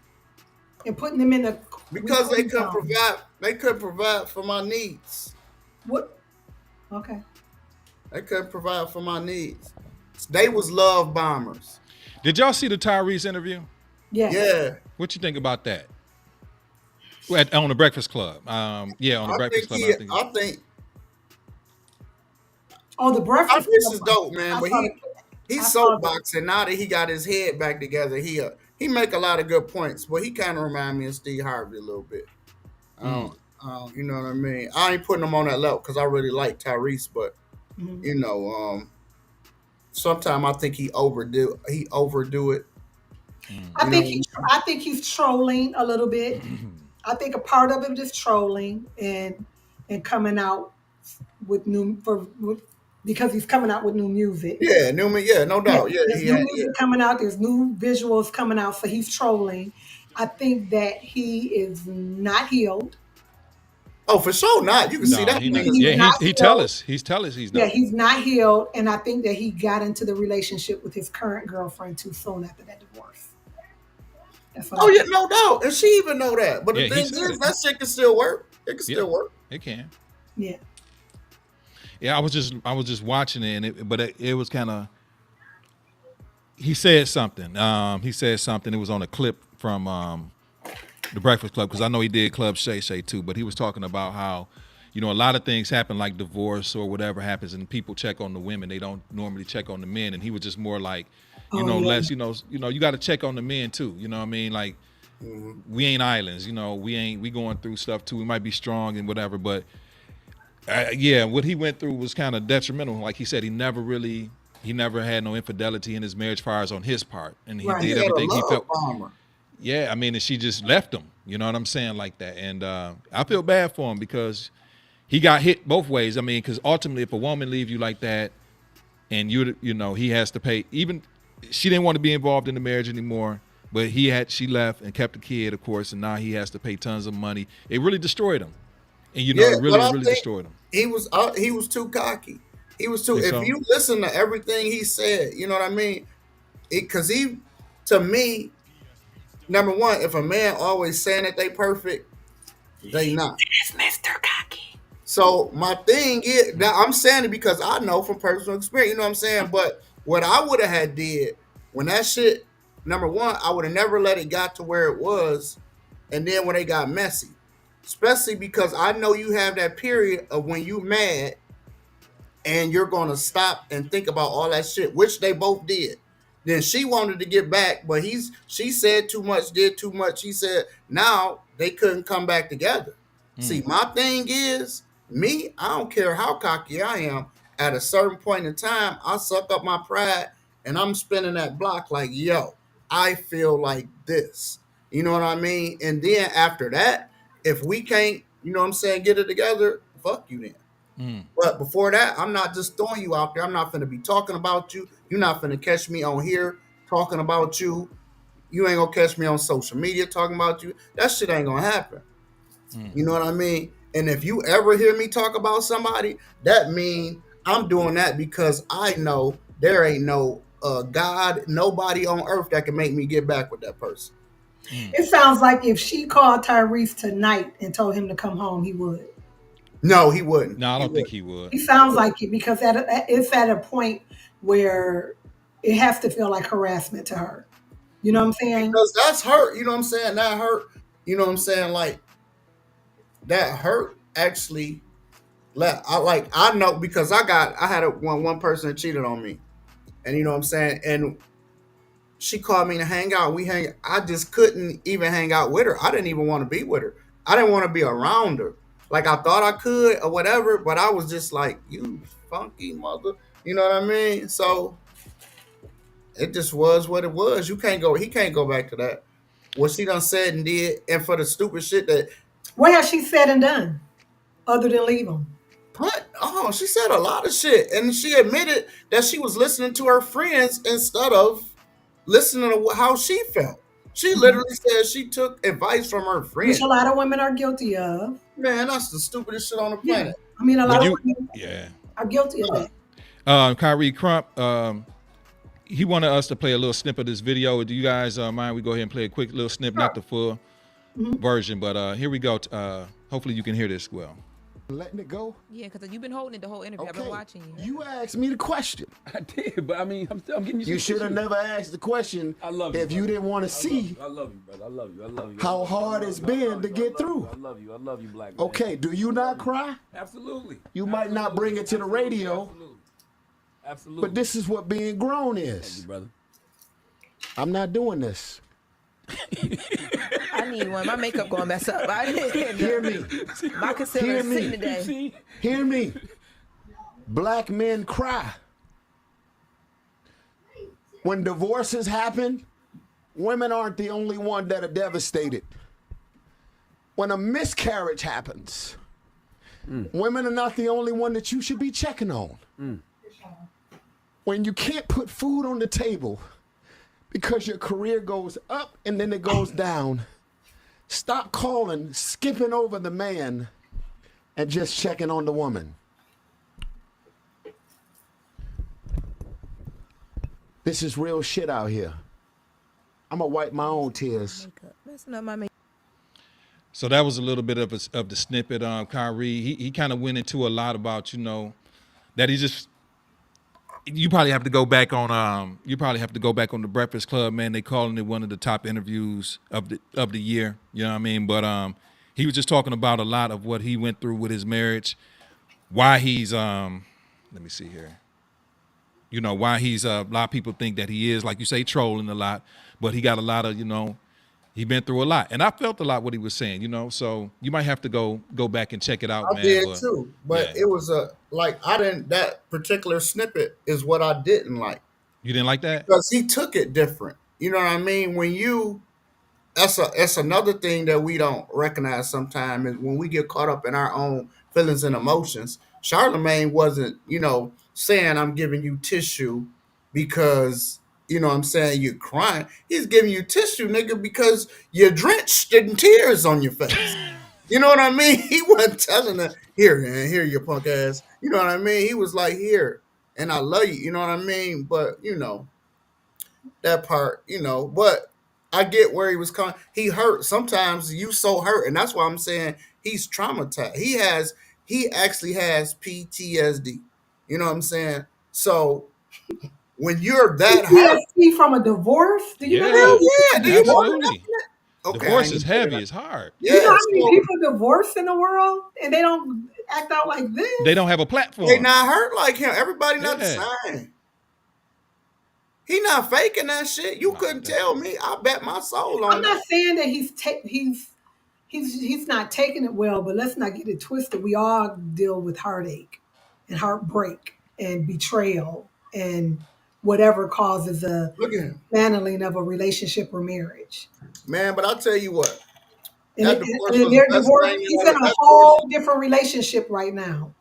and putting them in the? Because they couldn't provide. They couldn't provide for my needs. What? Okay. They couldn't provide for my needs. They was love bombers. Did y'all see the Tyrese interview? Yeah. What you think about that? On the Breakfast Club. On the Breakfast Club. I think. Oh, the Breakfast Club is dope, man. But he's soapboxing now that he got his head back together. He make a lot of good points, but he kind of remind me of Steve Harvey a little bit. You know what I mean? I ain't putting him on that level because I really like Tyrese, but you know, sometimes I think he overdo it. I think he's trolling a little bit. I think a part of it is trolling and coming out with because he's coming out with new music. Yeah, no doubt. Yeah, there's new music coming out. There's new visuals coming out, so he's trolling. I think that he is not healed. Oh, for sure not. You can see that. He tell us he's not. Yeah, he's not healed, and I think that he got into the relationship with his current girlfriend too soon after that divorce. Yeah, no doubt. And she even know that. But the thing is, that shit can still work. It can still work. It can. Yeah. Yeah, I was just watching it, but it was kind of. He said something. It was on a clip from the Breakfast Club, because I know he did Club Shay Shay too. But he was talking about how, a lot of things happen, like divorce or whatever happens, and people check on the women. They don't normally check on the men. And he was just more like, less. You got to check on the men too. You know what I mean? Like, we ain't islands. We going through stuff too. We might be strong and whatever, but what he went through was kind of detrimental. Like he said, he never had no infidelity in his marriage, fires on his part, and he did everything he felt. Bomber. Yeah, I mean, and she just left him. You know what I'm saying, like that. And I feel bad for him because he got hit both ways. I mean, because ultimately, if a woman leaves you like that, and he has to pay. Even she didn't want to be involved in the marriage anymore, but she left and kept the kid, of course, and now he has to pay tons of money. It really destroyed him, and it really destroyed him. He was too cocky. He was too. If you listen to everything he said, you know what I mean? Because to me, number one, if a man always saying that they perfect, they not. It's Mr. Cocky. So my thing is, now I'm saying it because I know from personal experience. You know what I'm saying? But what I would have had did when that shit, number one, I would have never let it got to where it was, and then when they got messy, especially because I know you have that period of when you mad. And you're going to stop and think about all that shit, which they both did. Then she wanted to get back, but she said too much, did too much. He said now they couldn't come back together. See, my thing is, me, I don't care how cocky I am. At a certain point in time, I suck up my pride and I'm spinning that block like, yo, I feel like this. You know what I mean? And then after that, if we can't, get it together, fuck you then. But before that, I'm not just throwing you out there. I'm not finna be talking about you. You're not finna catch me on here talking about you. You ain't gonna catch me on social media talking about you. That shit ain't gonna happen. You know what I mean? And if you ever hear me talk about somebody, that mean I'm doing that because I know there ain't no God, nobody on earth that can make me get back with that person. It sounds like if she called Tyrese tonight and told him to come home, he would. No, he wouldn't. No, I don't think he would. He sounds like it because it's at a point where it has to feel like harassment to her. You know what I'm saying? Because that's hurt. You know what I'm saying? That hurt. You know what I'm saying? Like, that hurt actually. I know because I had one person that cheated on me. And you know what I'm saying? And she called me to hang out. I just couldn't even hang out with her. I didn't even want to be with her. I didn't want to be around her. Like I thought I could or whatever, but I was just like, you funky mother. You know what I mean? So it just was what it was. He can't go back to that. What she done said and did, and for the stupid shit that. What has she said and done other than leave him? She said a lot of shit. And she admitted that she was listening to her friends instead of listening to how she felt. She literally said she took advice from her friends. Which a lot of women are guilty of. Man, that's the stupidest shit on the planet. Yeah. I mean, a lot of women are guilty of that. Kyrie Crump, he wanted us to play a little snippet of this video. Do you guys mind we go ahead and play a quick little snippet, not the full version, but here we go. Hopefully you can hear this well. Letting it go? Yeah, because you've been holding it the whole interview. Okay. I've been watching you. You asked me the question. I did, but I mean, I'm getting you. You should have never asked the question. I love you, if you didn't want to see. I love you, brother. I love you. I love you. How hard it's been to get through. I love you. I love you, black man. Okay, do you not cry? Absolutely. You might not bring it to the radio. Absolutely. But this is what being grown Thank is. you, brother. I'm not doing this. I need one. My makeup going to mess up. Hear me. My concealer is sitting today. Hear me. Black men cry. When divorces happen, women aren't the only one that are devastated. When a miscarriage happens, women are not the only one that you should be checking on. When you can't put food on the table because your career goes up and then it goes down, stop calling, skipping over the man, and just checking on the woman. This is real shit out here. I'm gonna wipe my own tears. So that was a little bit of the snippet. Kyrie, he kind of went into a lot about, that he just. You probably have to go back on. You probably have to go back on the Breakfast Club, man. They calling it one of the top interviews of the year. You know what I mean? But he was just talking about a lot of what he went through with his marriage, why he's let me see here. You know, why he's a lot of people think that he is, like you say, trolling a lot, but he got a lot of, he been through a lot. And I felt a lot what he was saying, so you might have to go back and check it out, I man. did too, but yeah. it was I didn't. That particular snippet is what I didn't like. You didn't like that? Because he took it different. You know what I mean? That's another thing that we don't recognize sometimes is when we get caught up in our own feelings and emotions. Charlemagne wasn't, saying I'm giving you tissue because I'm saying you're crying. He's giving you tissue, nigga, because you're drenched in tears on your face. You know what I mean? He wasn't telling her, here, man, here, you punk ass. You know what I mean? He was like, here, and I love you. You know what I mean? But, that part, but I get where he was coming. He hurt. Sometimes you so hurt. And that's why I'm saying he's traumatized. He actually has PTSD. You know what I'm saying? So when you're that hurt. PTSD from a divorce? Do you know Hell that? yeah. Do you Absolutely. Okay, Divorce is heavy. It's hard. Yeah, You know how many people divorce in the world and they don't act out like this? They don't have a platform. They not hurt like him. Everybody not the same. He not faking that shit. You couldn't tell me. I bet my soul on I'm not saying that he's not taking it well, but let's not get it twisted. We all deal with heartache and heartbreak and betrayal and whatever causes a dismantling of a relationship or marriage. Man, but I'll tell you what. And they're divorced. He's in a whole different relationship right now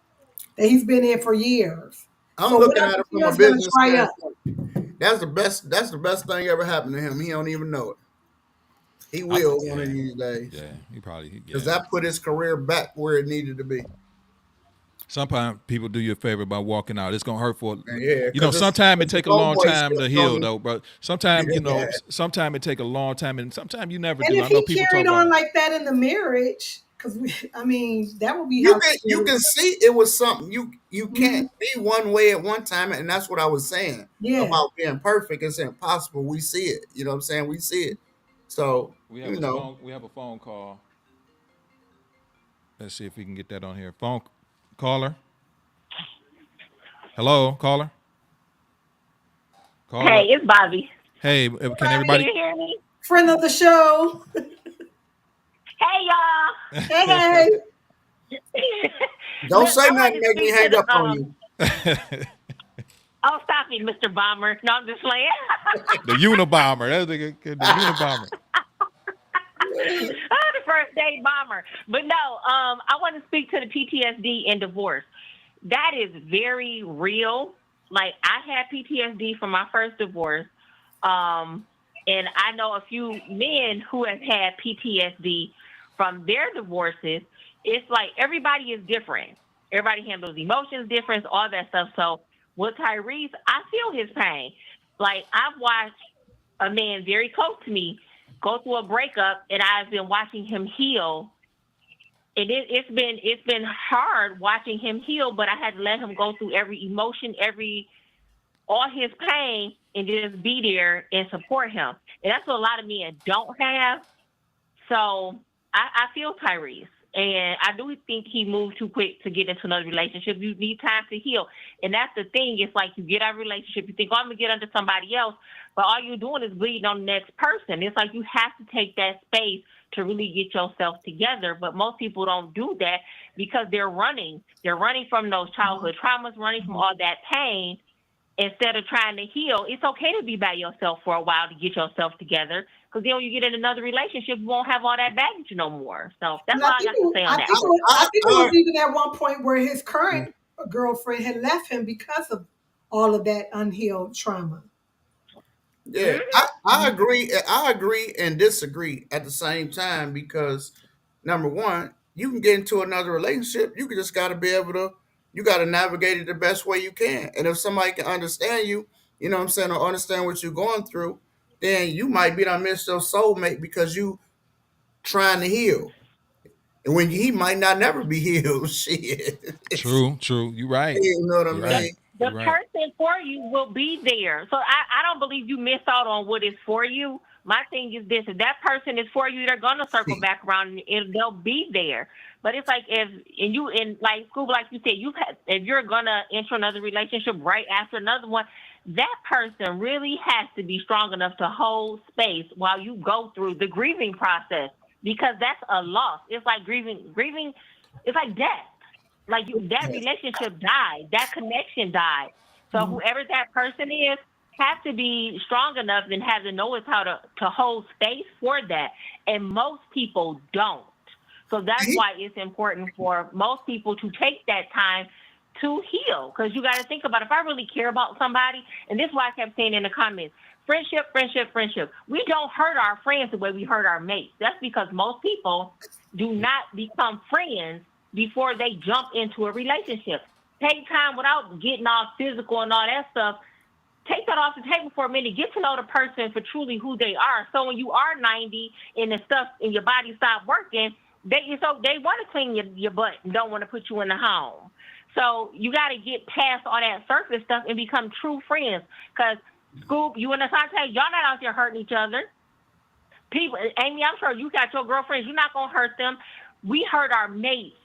that he's been in for years. I'm looking at it from a business standpoint. That's the best thing ever happened to him. He don't even know it. He will one of these days. Yeah, he probably. Because that put his career back where it needed to be. Sometimes people do you a favor by walking out. It's gonna hurt for sometimes it take a long time to heal though, bro. Sometimes sometimes it take a long time, and sometimes you never do. And if he carried on like that in the marriage, because that would be you can see it was something you can't be one way at one time, and that's what I was saying about being perfect. It's impossible. We see it. You know what I'm saying? We see it. So we have we have a phone call. Let's see if we can get that on here. Phone caller. Hello, caller. Hey, it's Bobby. Hey, can everybody hear me? Friend of the show. Hey, y'all. Hey. Don't say nothing, make me hang up on you. Oh, stop it, Mr. Bomber. No, I'm just playing. The Unabomber. That's the Unabomber. The first day bomber. But no, I want to speak to the PTSD and divorce. That is very real. Like, I had PTSD from my first divorce. And I know a few men who have had PTSD from their divorces. It's like everybody is different. Everybody handles emotions different, all that stuff. So with Tyrese, I feel his pain. Like, I've watched a man very close to me go through a breakup, and I've been watching him heal. And it's been hard watching him heal, but I had to let him go through every emotion, all his pain, and just be there and support him. And that's what a lot of men don't have. So I feel Tyrese. And I do think he moved too quick to get into another relationship. You need time to heal. And that's the thing. It's like you get out of a relationship, you think, I'm going to get under somebody else. But all you're doing is bleeding on the next person. It's like you have to take that space to really get yourself together. But most people don't do that because they're running. They're running from those childhood traumas, running from all that pain. Instead of trying to heal, it's okay to be by yourself for a while to get yourself together. Because then when you get in another relationship, you won't have all that baggage no more. So that's all I got to say on that. I think it was even at one point where his current girlfriend had left him because of all of that unhealed trauma. Yeah, I agree. I agree and disagree at the same time because, number one, you can get into another relationship. You just got to be able to, you got to navigate it the best way you can. And if somebody can understand you, you know what I'm saying, or understand what you're going through, then you might be done miss your soulmate because you trying to heal. and when he might not never be healed. Shit, True, true. You right. you know what I You the mean? right. the You right. person for you will be there. So I don't believe you miss out on what is for you. My thing is this: if that person is for you, they're gonna circle See, back around and they'll be there. But it's like if and you in like school, like you said, if you're gonna enter another relationship right after another one, that person really has to be strong enough to hold space while you go through the grieving process because that's a loss. It's like grieving. It's like death. Like that yes. relationship died, that connection died. So whoever that person is has to be strong enough and have the knowledge how to hold space for that. And most people don't. So that's See? why it's important for most people to take that time to heal. Because you got to think about if I really care about somebody, and this is why I kept saying in the comments, friendship, friendship, friendship. We don't hurt our friends the way we hurt our mates. That's because most people do not become friends before they jump into a relationship. Take time without getting all physical and all that stuff. Take that off the table for a minute. Get to know the person for truly who they are. So when you are 90 and the stuff in your body stop working, they want to clean your butt and don't want to put you in the home. So you got to get past all that surface stuff and become true friends. Because Scoop, you and Asante, y'all not out there hurting each other. People, Amy, I'm sure you got your girlfriends. You're not gonna hurt them. We hurt our mates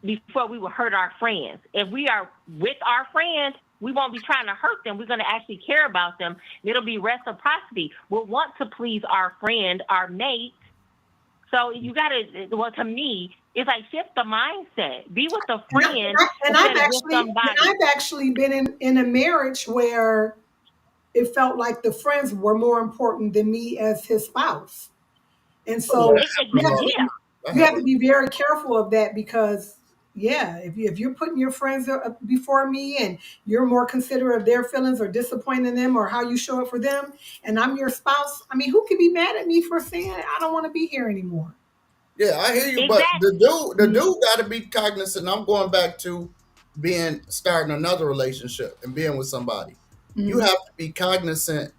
before we will hurt our friends. If we are with our friends, we won't be trying to hurt them. We're going to actually care about them. It'll be reciprocity. We'll want to please our friend, our mate. So you got to, well, to me, it's like shift the mindset. Be with a friend And instead of with somebody. I've actually been in a marriage where it felt like the friends were more important than me as his spouse. And Oh, so yeah, you have to Yeah. you have to be very careful of that because yeah, if you're putting your friends before me and you're more considerate of their feelings or disappointing them or how you show up for them, and I'm your spouse, I mean, who can be mad at me for saying I don't want to be here anymore? Yeah, I hear you, but Exactly. the dude got to be cognizant. I'm going back to being starting another relationship and being with somebody. You Mhm. have to be cognizant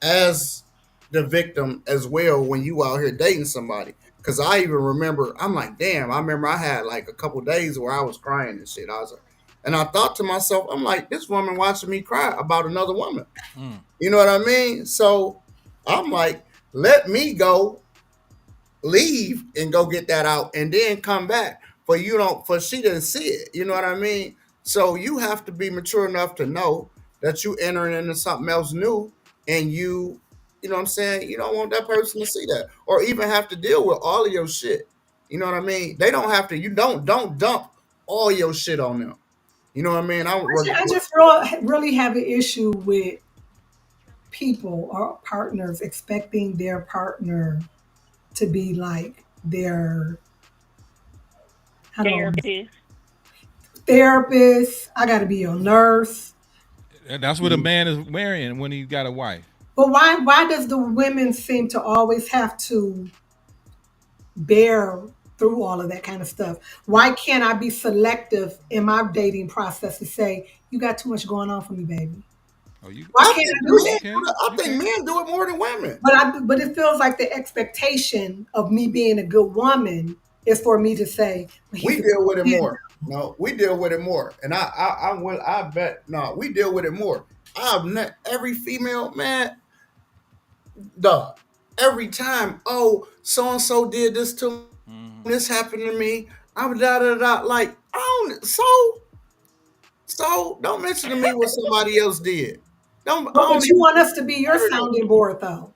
as the victim as well when you out here dating somebody. Cause I even remember, I'm like, damn, I remember I had like a couple days where I was crying and shit. I was like, and I thought to myself, I'm like, this woman watching me cry about another woman. Mm. You know what I mean? So I'm like, let me go leave and go get that out and then come back. For you don't for she didn't see it. You know what I mean? So you have to be mature enough to know that you entering into something else new and you know what I'm saying, you don't want that person to see that. Or even have to deal with all of your shit. You know what I mean? They don't have to, you don't dump all your shit on them. You know what I mean? I just really have an issue with people or partners expecting their partner to be like their, I don't know, Therapist. therapist. I got to be your nurse. And that's what a man is wearing when he got a wife. But why does the women seem to always have to bear through all of that kind of stuff? Why can't I be selective in my dating process to say, you got too much going on for me, baby? Oh, you Why I can't think I do you that? men do can. that. I You think can. men do it more than women. But it feels like the expectation of me being a good woman is for me to say, well, We he's a deal with it good more. No, we deal with it more. And I bet no, we deal with it more. I've met every female man, dog. Every time, oh, so and so did this to me, Hmm. this happened to me. I'm da da da. Like, I don't. So don't mention to me what somebody else did. Don't. I don't But you even want us to be your hear that. sounding board, though.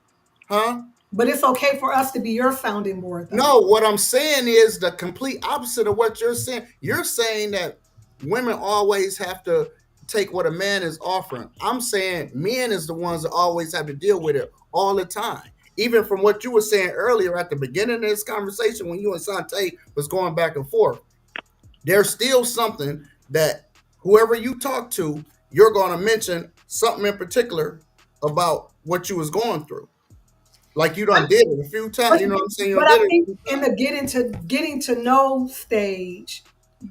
Huh? But it's okay for us to be your sounding board, though. No, what I'm saying is the complete opposite of what you're saying. You're saying that women always have to take what a man is offering. I'm saying men is the ones that always have to deal with it all the time. Even from what you were saying earlier at the beginning of this conversation when you and Sante was going back and forth, there's still something that whoever you talk to, you're going to mention something in particular about what you was going through. Like you done did it a few times. You know what I'm saying? You done But I did it a think few in times. the getting to know stage,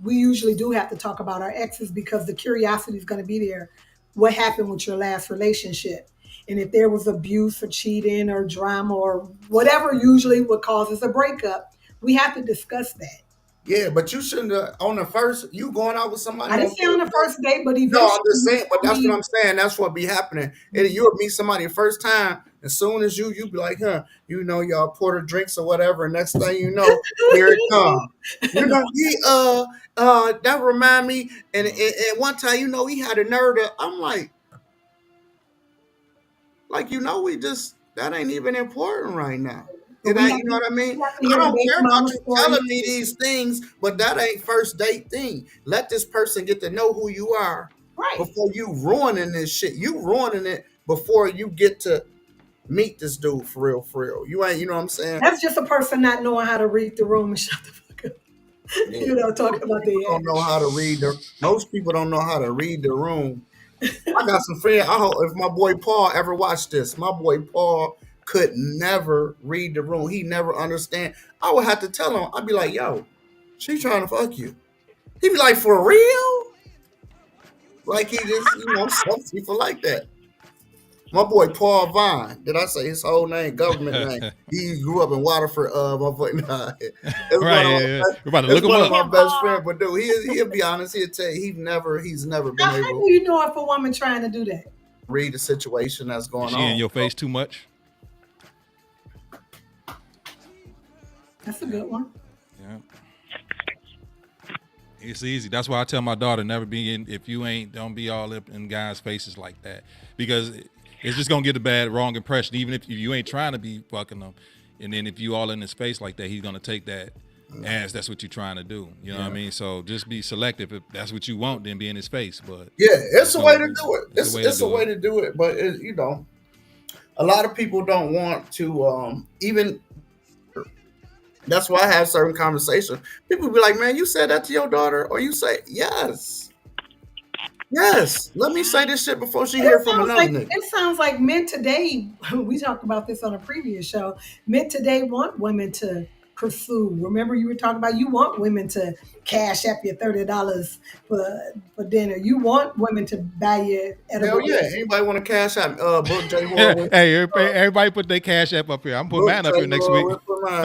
we usually do have to talk about our exes because the curiosity is going to be there. What happened with your last relationship? And if there was abuse or cheating or drama or whatever usually what causes a breakup, We have to discuss that. Yeah, but you shouldn't have, on the first, you going out with somebody. I didn't say on the first date, but eventually. No, I'm just saying, but that's what I'm saying. That's what be happening. And you'll meet somebody the first time, as soon as you be like, huh, you know, y'all pour the drinks or whatever, and next thing you know, here it comes. You know, that remind me, and one time, you know, he had a nerve to, I'm like, you know, that ain't even important right now. You know what I mean? I don't care about you telling me these things, but that ain't first date thing. Let this person get to know who you are before you ruining this shit. You ruining it before you get to meet this dude for real, for real. You ain't, you know what I'm saying? That's just a person not knowing how to read the room and shut the fuck up. Yeah. You know, talking about the don't know how to read most people don't know how to read the room. I got some friends. I hope if my boy Paul ever watched this, my boy Paul could never read the room. He never understand. I would have to tell him. I'd be like, yo, she trying to fuck you. He'd be like, for real? Like he just, you know, some people like that. My boy Paul Vine. Did I say his whole name? Government name. He grew up in Waterford. Right. We're about to look him up. My best friend, but dude, he'll be honest. He'll tell you he's never been able. How do you know if a woman trying to do that? Read the situation that's going on. She in your face too much. That's a good one. Yeah. It's easy. That's why I tell my daughter never be in. If you ain't, don't be all up in guys' faces like that, because it's just gonna get a wrong impression. Even if you ain't trying to be fucking them, and then if you all in his face like that, he's gonna take that as that's what you're trying to do. You know what I mean? So just be selective. If that's what you want, then be in his face. But yeah, it's a way to do it. It's a way to do it. But you know, a lot of people don't want to even. That's why I have certain conversations. People be like, man, you said that to your daughter? Or you say, yes. Yes. Let me say this shit before she hear from another nigga. It sounds like men today, we talked about this on a previous show, men today want women to pursue. Remember you were talking about you want women to cash up your $30 for dinner. You want women to buy you edible. Hell yeah. Anybody want to cash out book J. Horowitz? Hey, everybody put their cash app up here. I'm putting mine up here next week.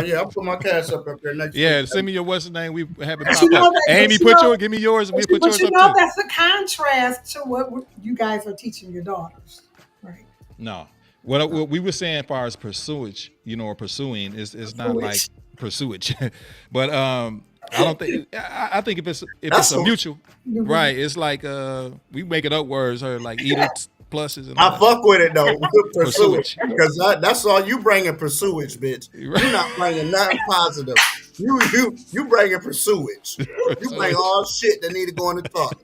Yeah, I'll put my cash up here next week. Yeah, send me your what's the name. We have it pop up. Amy, give me yours. We put yours up too. But that's a contrast to what you guys are teaching your daughters. Right. No. What we were saying as far as pursuage, you know, or pursuing is not like pursuage. But I don't think I think if it's a mutual, right? It's like we make it up words or like either pluses. And I fuck with it though. Pursuage, because that's all you bringing pursuage, bitch. Right. You're not bringing nothing positive. You bringing pursuage. You bring all shit that need to go in the toilet.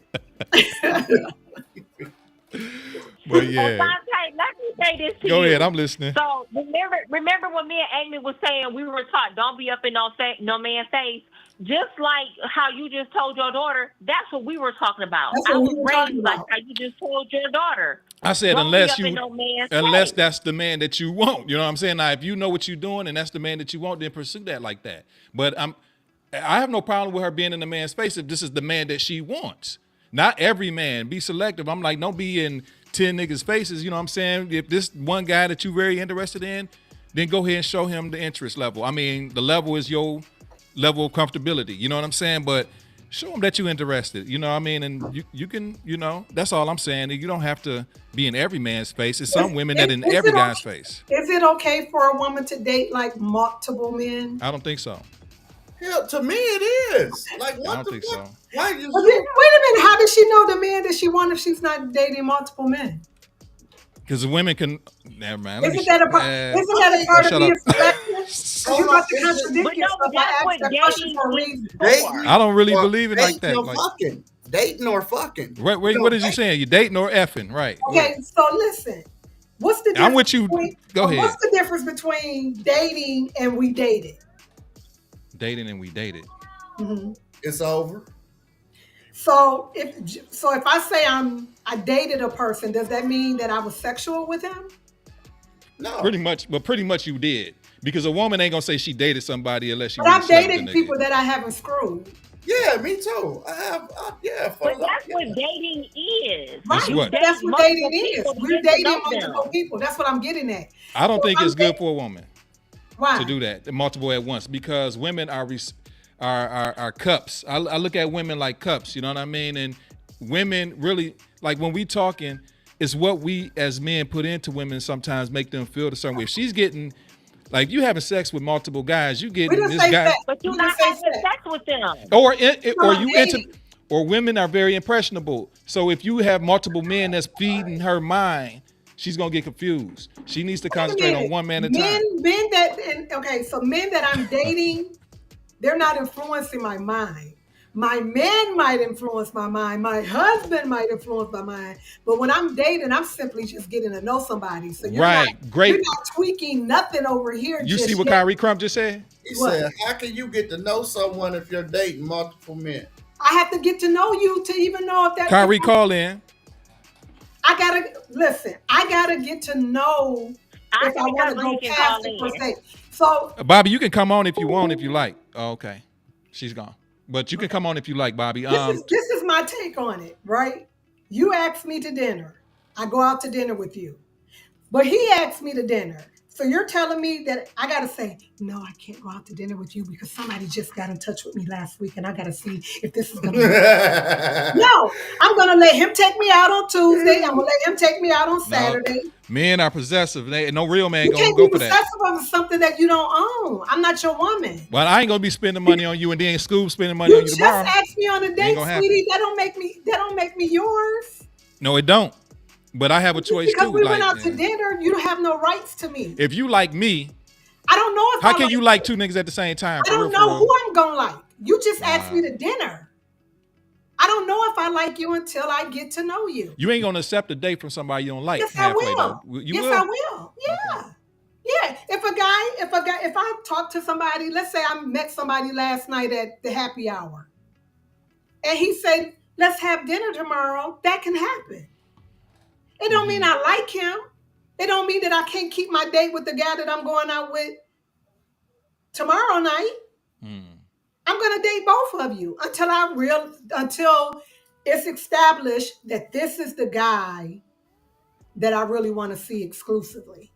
But yeah. Let me say this to you. Go ahead, I'm listening. So remember when me and Amy was saying we were taught don't be up in no man's face. Just like how you just told your daughter, that's what we were talking about. I was raised like how you just told your daughter. I said unless that's the man that you want. You know what I'm saying? Now, if you know what you're doing and that's the man that you want, then pursue that like that. But I have no problem with her being in the man's face if this is the man that she wants. Not every man. Be selective. I'm like, don't be in 10 niggas' faces. You know what I'm saying? If this one guy that you're very interested in, then go ahead and show him the interest level. I mean, the level is your level of comfortability. You know what I'm saying? But show him that you're interested. You know what I mean? And you can, you know, that's all I'm saying. You don't have to be in every man's face. It's some women that in every guy's face. Is it okay for a woman to date like multiple men? I don't think so. Hell, to me it is. Like, what I don't think so. Why wait a minute. How does she know the man that she wants if she's not dating multiple men? Because the women can. Never mind. Isn't that a part of being selective? You're about to contradict yourself. I asked that question for a reason. I don't really believe it like that. Dating or fucking. Wait, what is you saying? You dating or effing, right? Okay, so listen. What's the difference? I'm with you. Go ahead. What's the difference between dating and we dated? Dating and we dated. Mm-hmm. It's over. So if I say I dated a person, does that mean that I was sexual with him? No. Pretty much you did. Because a woman ain't gonna say she dated somebody unless she. But I've dated people that I haven't screwed. Yeah, me too. I have. But that's what dating is. Right. That's what dating is. We're dating multiple people. That's what I'm getting at. I don't think it's good for a woman. Why? to do that, multiple at once, because women are cups. I look at women like cups, you know what I mean? And women really, like when we talking, it's what we as men put into women sometimes make them feel the certain way. If she's getting, like you having sex with multiple guys, you We getting didn't this say guy, sex. But you're We not didn't say having sex. sex with them. or No, you dating. into, or women are very impressionable. So if you have multiple men that's feeding her mind, she's gonna get confused. She needs to Wait a concentrate on minute. one man at a time. Men so men that I'm dating, they're not influencing my mind. My man might influence my mind. My husband might influence my mind. But when I'm dating, I'm simply just getting to know somebody. So Right. Great. You're not tweaking nothing over here. You just see what yet. Kyrie Crump just said? He What? said, "How can you get to know someone if you're dating multiple men?" I have to get to know you to even know if that. Kyrie, call in. I gotta get to know I if I think want to that's go when you can past call it per in. se. So Bobby, you can come on if you want, if you like. Oh, okay. She's gone. But you can come on if you like, Bobby. this is my take on it, right? You asked me to dinner. I go out to dinner with you. But he asked me to dinner. So you're telling me that I got to say, no, I can't go out to dinner with you because somebody just got in touch with me last week and I got to see if this is going to be. No, I'm going to let him take me out on Tuesday. I'm going to let him take me out on Saturday. Men are possessive. No real man You gonna can't go be for that. possessive over something that you don't own. I'm not your woman. Well, I ain't gonna be spending money on you and then Scoob spending money on You you just tomorrow. asked me on a date, gonna sweetie. That don't make me yours. No, it don't. But I have a choice Because too. we Like, went out to dinner, you don't have no rights to me. if you like me, I don't know if how can you like two niggas at the same time? I don't know who I'm gonna like. You just asked me to dinner. I don't know if I like you until I get to know you. You ain't gonna accept a date from somebody you don't like. Yes, halfway, I will. Though. You yes, will? I will. Yeah. Okay. Yeah. If I talk to somebody, let's say I met somebody last night at the happy hour, and he said, "Let's have dinner tomorrow." That can happen. It don't mean I like him. It don't mean that I can't keep my date with the guy that I'm going out with tomorrow night. I'm gonna date both of you until it's established that this is the guy that I really want to see exclusively.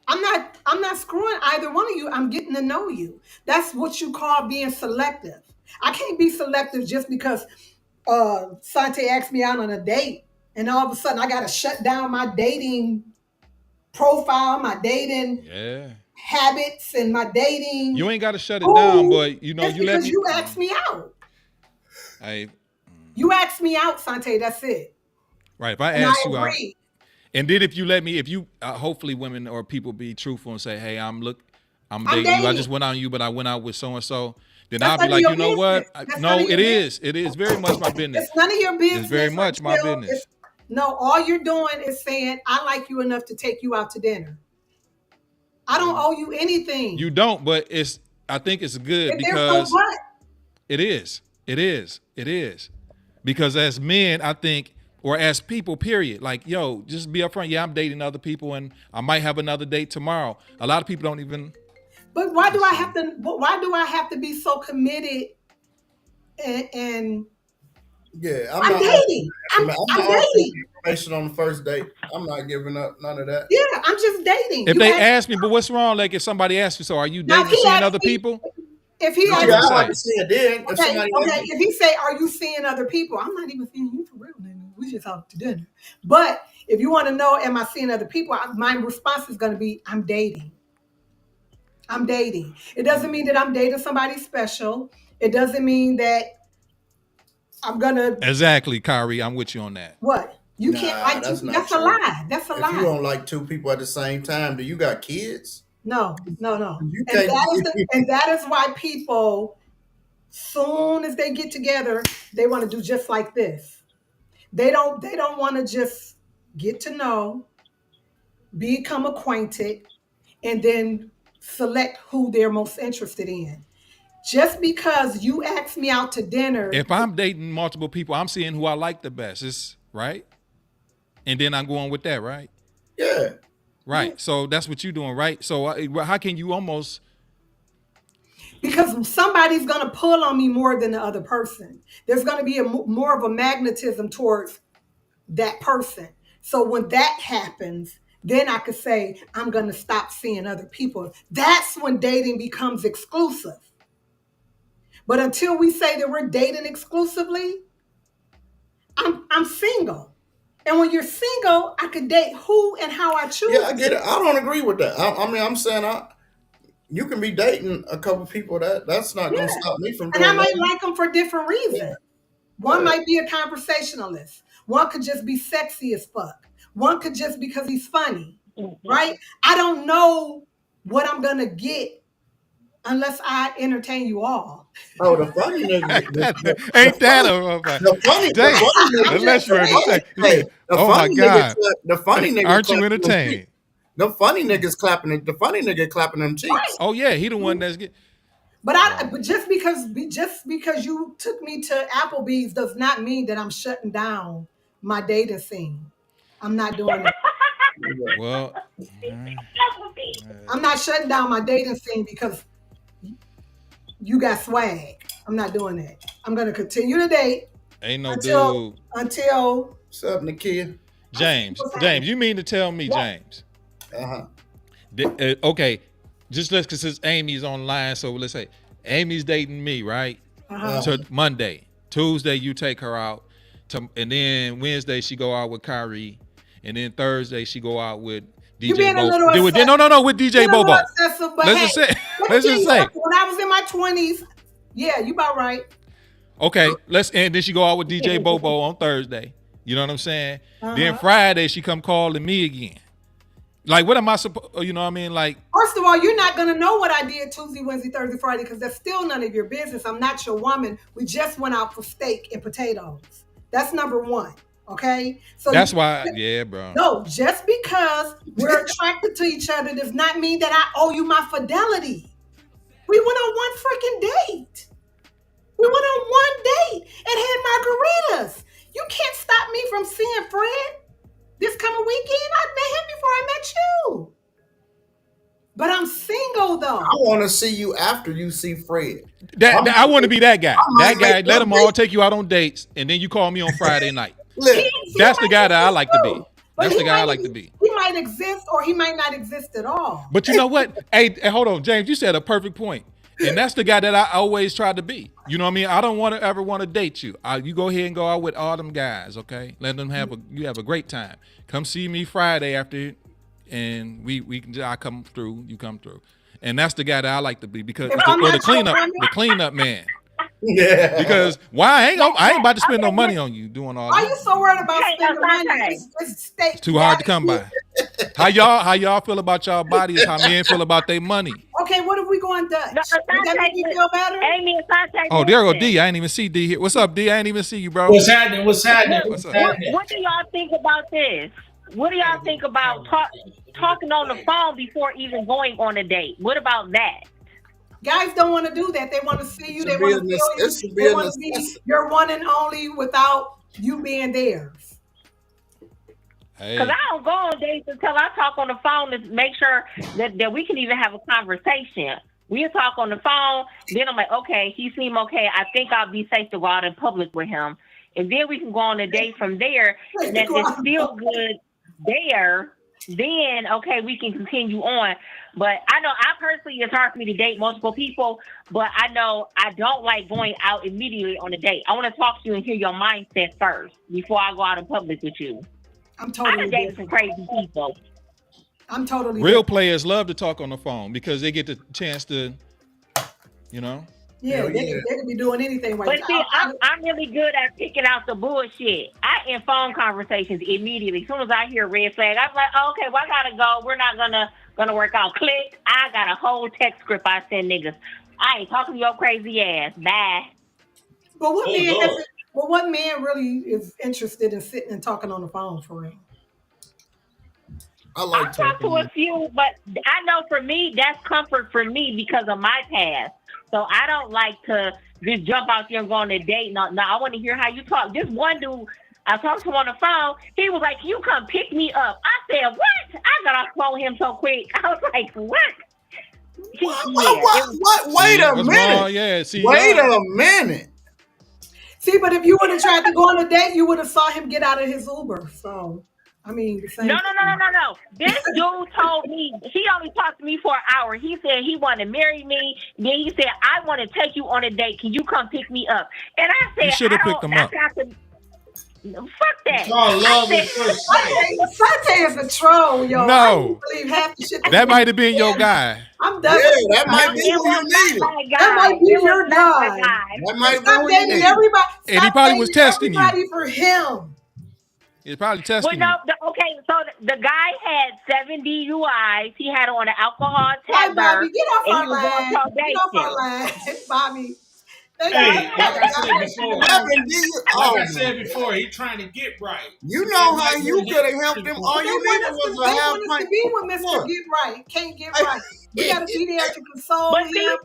I'm not screwing either one of you. I'm getting to know you. That's what you call being selective. I can't be selective just because Sante asked me out on a date and all of a sudden I gotta shut down my dating profile, my dating habits, and my dating. You ain't gotta shut it down, but you know, you let me. You asked me out. Hey. You asked me out, Sante. That's it. Right. If I ask you out, and then if you let me, hopefully women or people be truthful and say, hey, I'm dating you. I just went out on you, but I went out with so and so. Then I'll be like, you know what? No, it is. It is very much my business. It's none of your business. It's very much my business. No, all you're doing is saying, I like you enough to take you out to dinner. I don't owe you anything. You don't, but I think it's good because it is. It is. It is. Because as men, I think, or as people, period, like, yo, just be upfront. Yeah, I'm dating other people and I might have another date tomorrow. A lot of people don't even. But why do I have to be so committed and yeah, I'm dating. I'm dating. Information on the first date. I'm not giving up none of that. Yeah, I'm just dating. If they ask me, but what's wrong? Like if somebody asks me, so are you dating or seeing other people? If he I like to see it then. If he say, are you seeing other people? I'm not even seeing you for real, nigga. We just out to dinner. But if you want to know, am I seeing other people? My response is going to be, I'm dating. I'm dating. It doesn't mean that I'm dating somebody special. It doesn't mean that I'm gonna. Exactly, Kyrie. I'm with you on that. What? You can't like that's two. That's a lie. That's a lie. If you don't like two people at the same time, do you got kids? No. And that is why people, soon as they get together, they want to do just like this. They don't want to just get to know, become acquainted, and then select who they're most interested in. Just because you asked me out to dinner. If I'm dating multiple people, I'm seeing who I like the best. It's right. And then I'm going with that, right? Yeah. Right. Yeah. So that's what you're doing, right? So how can you almost? Because somebody's going to pull on me more than the other person. There's going to be more of a magnetism towards that person. So when that happens, then I could say, I'm going to stop seeing other people. That's when dating becomes exclusive. But until we say that we're dating exclusively, I'm single. And when you're single, I could date who and how I choose. Yeah, I get it. I don't agree with that. I mean, I'm saying you can be dating a couple people that's not going to stop me from And doing I might that. like them for different reasons. One might be a conversationalist. One could just be sexy as fuck. One could just because he's funny, right? I don't know what I'm going to get unless I entertain you all. Oh, the funny nigga. Ain't that a The funny nigga. unless you're entertained. Hey, Oh my God. The funny nigga. Aren't you entertained? The funny niggas clapping it. The funny nigga clapping them cheeks. Oh yeah, he the one that's get. But just because you took me to Applebee's does not mean that I'm shutting down my dating scene. I'm not doing it. Well, I'm not shutting down my dating scene because you got swag. I'm not doing that. I'm gonna continue to date ain't no until dude. What's up, Nakia? James, you mean to tell me, James? Uh-huh. Okay, just because since Amy's online, so let's say Amy's dating me, right? So Monday, Tuesday you take her out, and then Wednesday she go out with Kyrie, and then Thursday she go out with DJ Bobo. No, with DJ Bobo. Let's just say. When I was in my 20s, yeah, you about right. Okay, and then she go out with DJ Bobo on Thursday. You know what I'm saying? Then Friday she come calling me again. Like, what am I supposed? You know what I mean? Like, first of all, you're not gonna know what I did Tuesday, Wednesday, Thursday, Friday because that's still none of your business. I'm not your woman. We just went out for steak and potatoes. That's number one. Okay, so that's why, yeah, bro. No, just because we're attracted to each other does not mean that I owe you my fidelity. We went on one freaking date. We went on one date and had margaritas. You can't stop me from seeing Fred this coming weekend. I met him before I met you. But I'm single though. I want to see you after you see Fred. I want to be that guy. That guy, let them all take you out on dates, and then you call me on Friday night. That's the guy that I like to be. That's the guy I like to be. He might exist or he might not exist at all. But you know what? Hey, hold on, James. You said a perfect point. And that's the guy that I always try to be. You know what I mean? I don't ever want to date you. You go ahead and go out with all them guys, okay? Let them have a great time. Come see me Friday after, and I come through. You come through, and that's the guy that I like to be because the cleanup man. Yeah. Because I ain't about to spend no money on you doing all that. Why are you so worried about spending money? It's too hard to come by. How y'all feel about y'all bodies? How men feel about their money? Okay, what if we going Dutch? Does that make you feel better? Amy and Sante. Oh, there go D. I ain't even see D here. What's up, D? I ain't even see you, bro. What's happening? What's happening? What do y'all think about this? What do y'all think about talking on the phone before even going on a date? What about that? Guys don't want to do that. They want to see you. They want to feel you. They want to be your one and only without you being theirs. Because I don't go on dates until I talk on the phone to make sure that we can even have a conversation. We'll talk on the phone. Then I'm like, okay, he seemed okay. I think I'll be safe to go out in public with him. And then we can go on a date from there. And if it's still good there, then, okay, we can continue on. But I know personally, it's hard for me to date multiple people, but I know I don't like going out immediately on a date. I want to talk to you and hear your mindset first before I go out in public with you. I'm totally dating some crazy people. I'm totally real players love to talk on the phone because they get the chance to, you know. Yeah, they can be doing anything right now. But see, I'm really good at picking out the bullshit. I end phone conversations immediately. As soon as I hear a red flag, I'm like, oh, okay, well, I gotta go. We're not gonna work out. Click. I got a whole text script I send niggas. I ain't talking to your crazy ass. Bye. But what man really is interested in sitting and talking on the phone for real? I talk to a few, but I know for me, that's comfort for me because of my past. So I don't like to just jump out there and go on a date. No, I want to hear how you talk. This one dude, I talked to him on the phone. He was like, you come pick me up. I said, what? I got off the phone with him so quick. I was like, what? What? Wait a minute. Wait a minute. See, but if you would have tried to go on a date, you would have saw him get out of his Uber. So I mean, the same. No. This dude told me he only talked to me for an hour. He said he wanted to marry me. Then he said, I want to take you on a date. Can you come pick me up? And I said, You should have picked him up. Fuck that. Y'all love at first sight. Sante is a troll, yo. No. I don't believe half the shit. That might have been your guy. I'm done. Yeah, with that might be It who you was not needed. my guy. That might be It was your not my guy. That might be Stop who you dating needed. everybody. And he probably was testing you. everybody for him. He's probably Well, testing no, you. okay, so the guy had 7 DUIs. He had on an alcohol Hey, tether. Bobby, get off and our he was line. going Get off our probation. line, Bobby. Thank Hey, you. like I said before, Happened, do you? like Oh, I said before, he trying to get right. you know how you could have helped him. All They you want needed us to, was they a half want us pint. to be with Mr. Look. Get Right. Can't get right. We got to be there to console But see- him,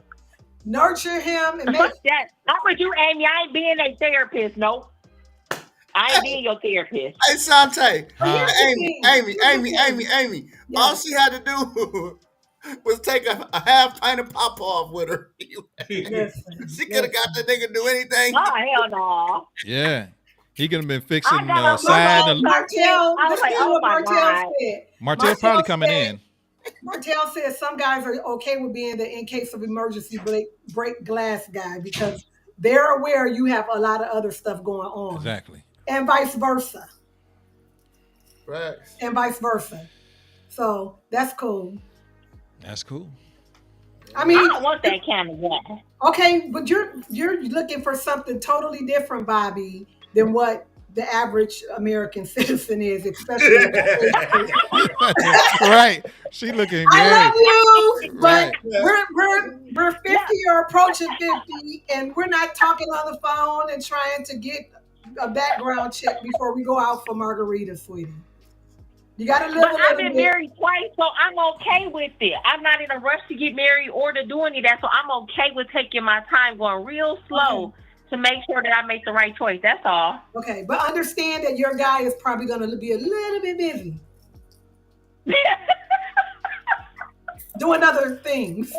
nurture him, and make Fuck that. I'm with you, Amy. I ain't being a therapist, no. I ain't being your therapist. Hey, Sante. Here's the Amy. thing. Yeah. All she had to do was take a half pint of pop off with her. Listen, She could have got the nigga to do anything. Oh, hell no. Yeah. He could have been fixing I got a side. phone Martell, I was listen like, to oh what my Martell God. said. Martell's probably Martell coming said- in. Martell says some guys are okay with being the in case of emergency break glass guy because they're aware you have a lot of other stuff going on. Exactly. And vice versa. Right. And vice versa. So that's cool. That's cool. I I mean, don't want that kind of guy. okay, but you're looking for something totally different, Bobby, than what the average American citizen is, especially. Right. She looking I great. love you, but Right. we're 50 or approaching 50, and we're not talking on the phone and trying to get a background check before we go out for margaritas, sweetie. You got to live But a I've little been bit. married twice, so I'm okay with it. I'm not in a rush to get married or to do any of that, so I'm okay with taking my time, going real slow to make sure that I make the right choice. That's all. Okay, but understand that your guy is probably going to be a little bit busy doing other things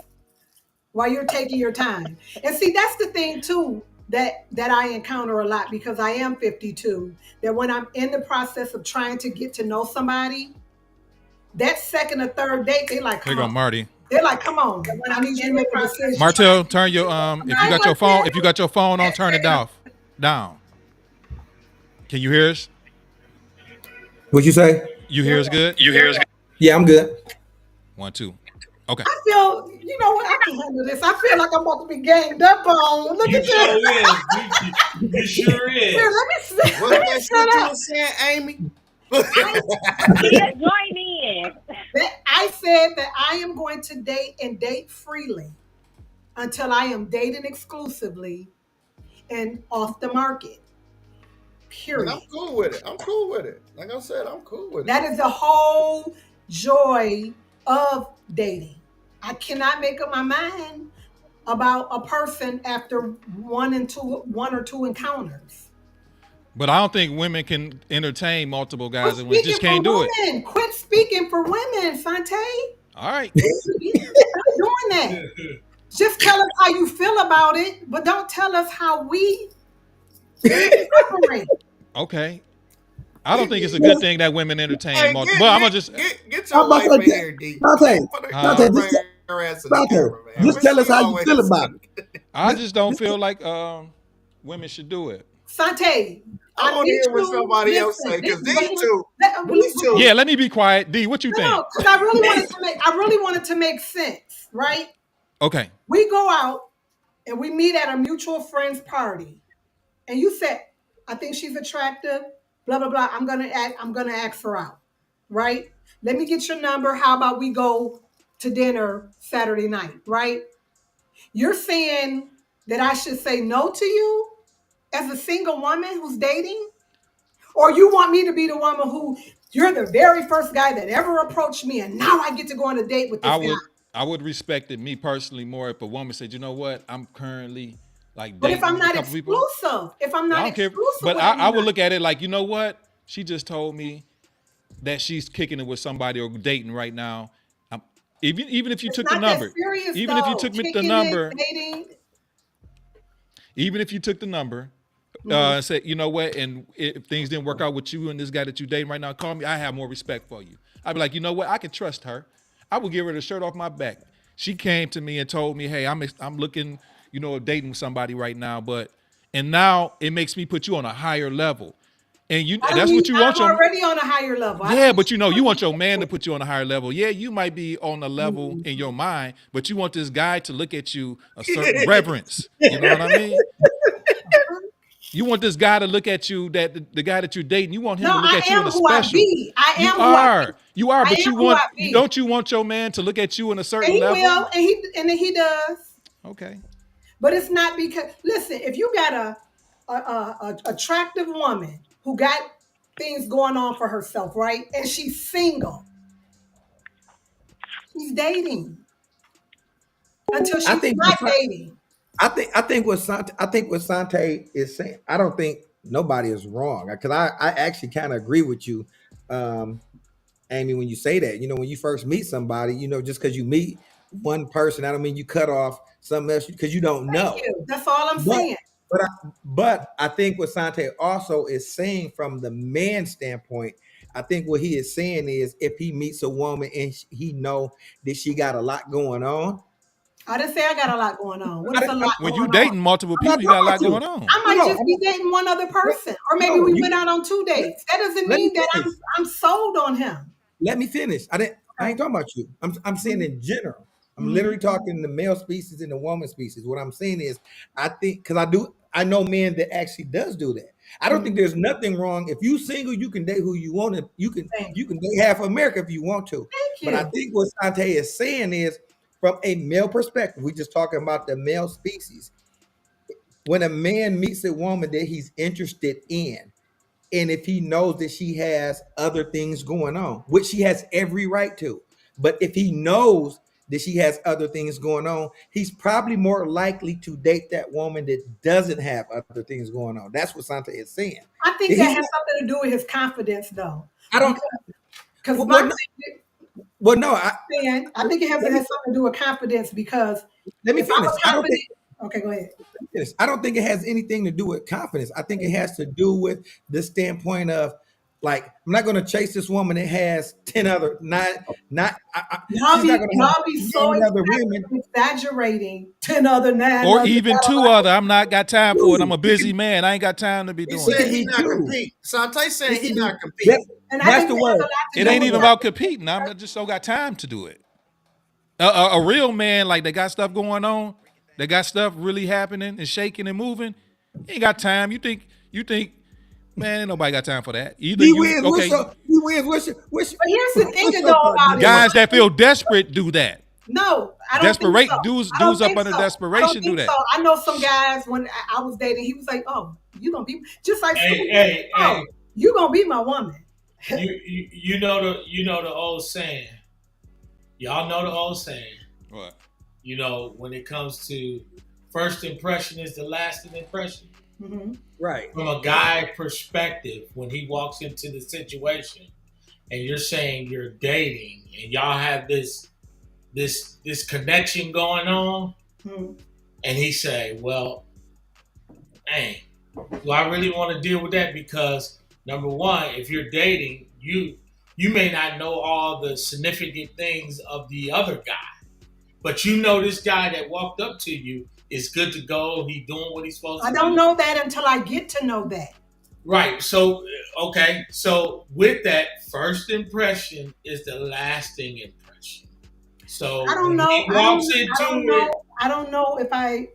while you're taking your time. And see, that's the thing too that I encounter a lot because I am 52. That when I'm in the process of trying to get to know somebody, that second or third date, they like, Here come go on. Marty. They're like, come on. I need you to make a decision. Martell, turn your if you got your phone on, turn it down. Can you hear us? What'd you say? You hear us good? Yeah, I'm good. 1, 2. Okay. I feel, you know what? I can handle this. I feel like I'm about to be ganged up on. Look You at sure this. is. You sure Here, is. let me see. What Let me that shut shit you up. was saying, Amy? Yeah, join in. I said that I am going to date and date freely until I am dating exclusively and off the market. And Period. I'm cool with it. Like I said, I'm cool with it. That is the whole joy of dating. I cannot make up my mind about a person after one or two encounters. But I don't think women can entertain multiple guys Quit and we just speaking can't for do it. women. Quit speaking for women, Sante. All right. Stop doing that. Just tell us how you feel about it, but don't tell us how we operate. Okay. I don't think it's a good thing that women entertain Hey, multiple. But I'm gonna just get How your about wife in that? here, D. Dante, Dante, just- bring her ass to the Dante, camera, man. just What tell us she how you always feel about it. I just don't feel like women should do it. Sante, I want to hear what somebody else say because these two. Yeah, let me be quiet. D, what you think? No, because I really wanted to make sense, right? Okay. We go out and we meet at a mutual friend's party, and you said, "I think she's attractive." Blah blah blah. I'm gonna ask her out, right? Let me get your number. How about we go to dinner Saturday night, right? You're saying that I should say no to you as a single woman who's dating? Or you want me to be the woman who you're the very first guy that ever approached me and now I get to go on a date with this guy? I would respect it, me personally, more if a woman said, you know what, I'm currently like But dating if I'm not a couple people. exclusive, I don't care. But I would look at it like, you know what? She just told me that she's kicking it with somebody or dating right now. Even if you took the number, even if you took the number, even if you took the number, say, you know what, and if things didn't work out with you and this guy that you dating right now, call me, I have more respect for you. I'd be like, you know what, I can trust her. I would give her the shirt off my back. She came to me and told me, hey, I'm looking, dating somebody right now, and now it makes me put you on a higher level. And that's what you want. I'm already on a higher level. Yeah, but you want your man to put you on a higher level. Yeah, you might be on a level in your mind, but you want this guy to look at you a certain reverence. You know what I mean? You want this guy to look at you, that the guy that you're dating, you want him to look at you in a special. I am who I be. You are, but don't you want your man to look at you in a certain level? And he does. Okay. But it's not because, listen, if you got a attractive woman who got things going on for herself, right? And she's single. She's dating until she's not dating. I think what Sante is saying, I don't think nobody is wrong, because I actually kind of agree with you, Amy, when you say that. When you first meet somebody, just because you meet one person, I don't mean you cut off something else because you don't know. Thank you. That's all I'm saying. But I think what Sante also is saying from the man's standpoint, I think what he is saying is if he meets a woman and he know that she got a lot going on. I didn't say I got a lot going on. What is a lot when going you dating on? multiple people, you got a lot going on. I might just be dating one other person. Or maybe we went out on 2 dates. That doesn't mean that I'm sold on him. Let me finish. I ain't talking about you. I'm saying in general. I'm literally talking the male species and the woman species. What I'm saying is, I think, because I know men that actually does do that. I don't think there's nothing wrong. If you single, you can date who you want to. You can date half of America if you want to. But I think what Sante is saying is, from a male perspective, we just talking about the male species. When a man meets a woman that he's interested in, and if he knows that she has other things going on, which she has every right to, but if he knows that she has other things going on, he's probably more likely to date that woman that doesn't have other things going on. That's what Sante is saying. I think that has something to do with his confidence, though. I don't. Because I think it has something to do with confidence, because let me finish. Okay, go ahead. I don't think it has anything to do with confidence. I think it has to do with the standpoint of, like, I'm not going to chase this woman that has 10 other, Y'all be so exaggerating 10 other, 9 or even 2 other. I'm not got time for it. I'm a busy man. I ain't got time to be doing it. He not compete. Sante saying he not competing. That's the word. It ain't even about competing. I just don't got time to do it. A real man, like, they got stuff going on, they got stuff really happening and shaking and moving. He ain't got time. You think, man, ain't nobody got time for that. But here's the thing about guys that feel desperate do that. No, I don't think so. Dudes up under desperation do that. So. I know some guys, when I was dating, he was like, "Oh, you gonna be just like you gonna be my woman." You know the old saying. Y'all know the old saying. What? When it comes to first impression is the lasting impression. Mm-hmm. Right. From a guy perspective, when he walks into the situation and you're saying you're dating and y'all have this connection going on, and he say, well, dang, do I really want to deal with that? Because number one, if you're dating, you may not know all the significant things of the other guy, but this guy that walked up to you is good to go. He's doing what he's supposed to do. I don't know that until I get to know that. Right. So, okay. So with that, first impression is the lasting impression. So I don't know. I don't know if I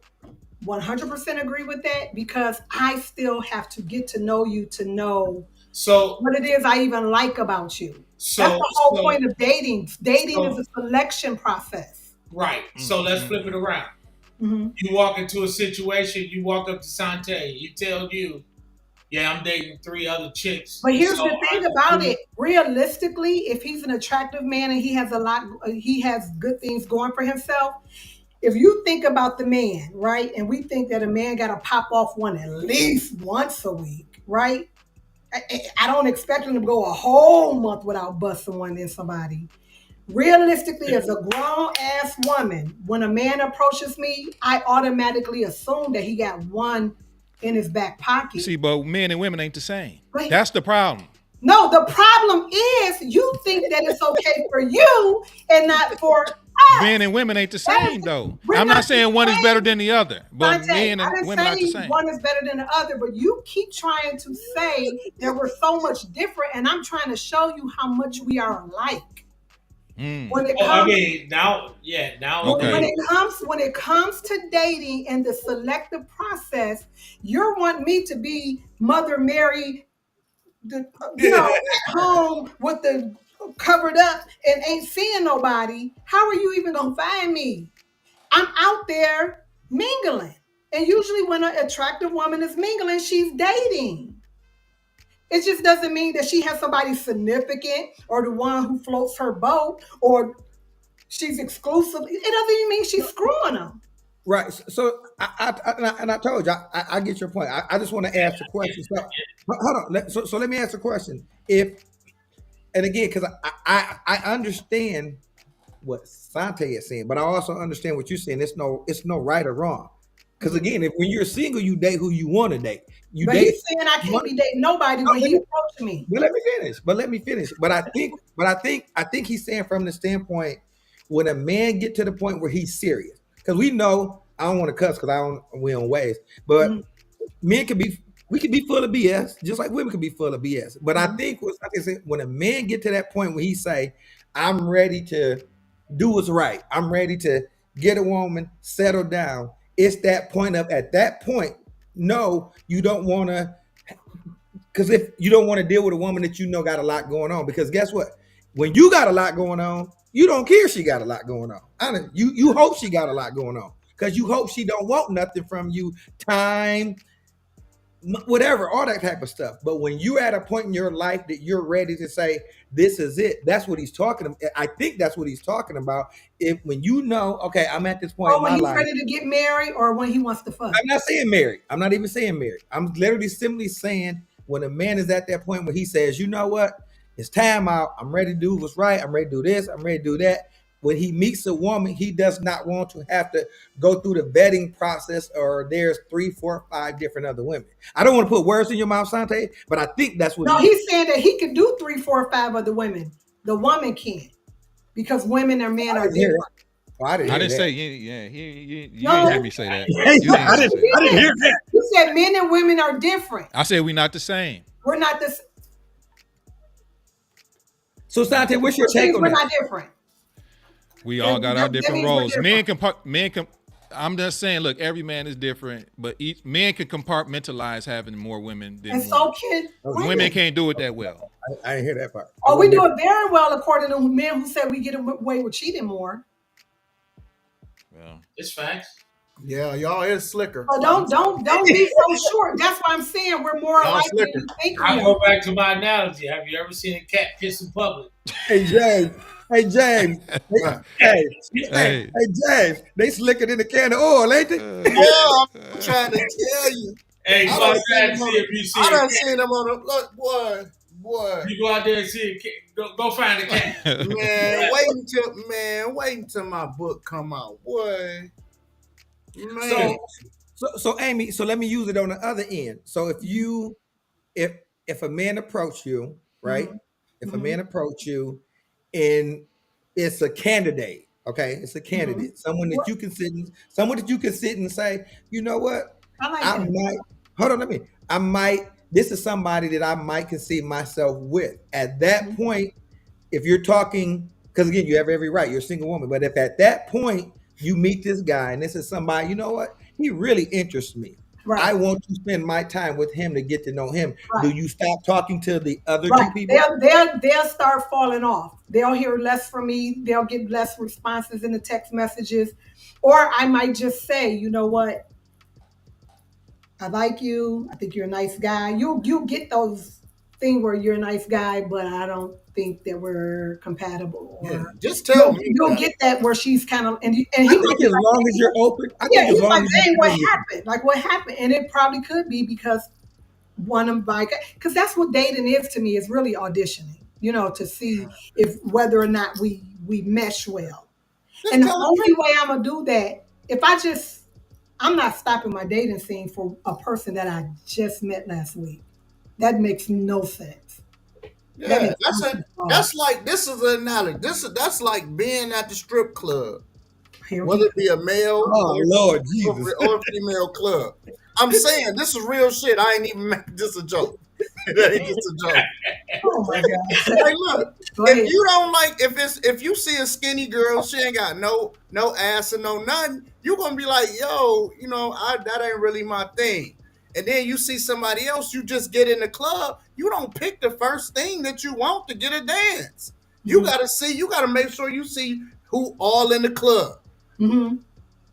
100% agree with that, because I still have to get to know you to know what it is I even like about you. That's the whole point of dating. Dating is a selection process. Right. So let's flip it around. Mm-hmm. You walk into a situation, you walk up to Sante, he tells you, yeah, I'm dating 3 other chicks. But here's the thing about it. Realistically, if he's an attractive man and he has good things going for himself, if you think about the man, right, and we think that a man got to pop off one at least once a week, right? I don't expect him to go a whole month without busting one in somebody. Realistically, as a grown-ass woman, when a man approaches me, I automatically assume that he got one in his back pocket. See, but men and women ain't the same. Right. That's the problem. No, the problem is you think that it's okay for you and not for us. Men and women ain't the same, though. I'm not saying one is better than the other, but men and women aren't the same. One is better than the other, but you keep trying to say that we're so much different, and I'm trying to show you how much we are alike. When it comes, Okay. When it comes to dating and the selective process, you want me to be Mother Mary, at home with the covered up and ain't seeing nobody. How are you even gonna find me? I'm out there mingling, and usually when an attractive woman is mingling, she's dating. It just doesn't mean that she has somebody significant or the one who floats her boat or she's exclusive. It doesn't even mean she's screwing them. Right. So I told you, I get your point. I just want to ask the question. So, hold on. So let me ask the question. And again, because I understand what Sante is saying, but I also understand what you're saying. It's no right or wrong. Because again, when you're single, you date who you want to date. He's saying I can't be dating nobody when he approached me. But let me finish. But I think he's saying from the standpoint when a man get to the point where he's serious. Because we know, I don't want to cuss because we on ways, but men we can be full of BS, just like women can be full of BS. But I think when a man get to that point where he say, I'm ready to do what's right, I'm ready to get a woman, settle down, it's that point at that point, no, you don't want to, because if you don't want to deal with a woman that you know got a lot going on, because guess what? When you got a lot going on, you don't care she got a lot going on. You hope she got a lot going on because you hope she don't want nothing from you, time, whatever, all that type of stuff. But when you're at a point in your life that you're ready to say, this is it, that's what he's talking about. I think that's what he's talking about. When you know, okay, I'm at this point in my life. When he's ready to get married or when he wants to fuck? I'm not saying married. I'm not even saying married. I'm literally simply saying when a man is at that point where he says, you know what? It's time out. I'm ready to do what's right. I'm ready to do this. I'm ready to do that. When he meets a woman, he does not want to have to go through the vetting process or there's 3, 4, 5 different other women. I don't want to put words in your mouth, Sante, but I think that's what he's saying that he can do 3, 4, 5 other women. The woman can't because women and men are different. I didn't say, you didn't hear me say that. I didn't hear that. You said men and women are different. I said we're not the same. We're not the same. So, Sante, what's your take on that? We're not different. We all got our different roles. Men can. I'm just saying. Look, every man is different, but each man can compartmentalize having more women than and so can women can't do it that well. I didn't hear that part. Oh, we do it very well according to men who say we get away with cheating more. Well, it's facts. Yeah, y'all is slicker. Oh, don't be so short. That's why I'm saying we're more alike than you think. I go back to my analogy. Have you ever seen a cat piss in public? Hey James. Hey, James. They slicker than a can of oil, ain't they? I'm trying to tell you. Hey, I done seen them on the look, boy. You go out there and see a cat. Go find a cat. Man, wait until my book come out, boy. Man. So Amy, so let me use it on the other end. So if a man approach you, right? If a man approach you and it's a candidate, okay? It's a candidate, someone that you can sit and say, you know what? This is somebody that I might can see myself with. At that point, if you're talking, because again, you have every right, you're a single woman, but if at that point you meet this guy and this is somebody, you know what? He really interests me. Right. I want to spend my time with him to get to know him. Right. Do you stop talking to the other two people? They'll start falling off. They'll hear less from me. They'll get less responses in the text messages. Or I might just say, you know what? I like you. I think you're a nice guy. You'll get those things where you're a nice guy, but I don't think that we're compatible. Or just tell me. You'll get that where she's kind of and he I think as long as you're open. He's like, hey, what happened? Like what happened? And it probably could be because because that's what dating is to me, is really auditioning, to see if whether or not we mesh well. And the only way I'm gonna do that, if I just I'm not stopping my dating scene for a person that I just met last week. That makes no sense. That Yeah, makes no sense at all. that's like, this is an analogy. That's like being at the strip club, Here we whether go. it be a male Oh Lord Jesus. or female club. I'm saying this is real shit. I ain't even making this a joke. It ain't just a joke. Oh my gosh. Hey, look, Go if ahead. you don't like, if you see a skinny girl, she ain't got no ass and no nothing, you gonna be like, yo, that ain't really my thing. And then you see somebody else, you just get in the club, you don't pick the first thing that you want to get a dance. You gotta make sure you see who all in the club. Mm-hmm.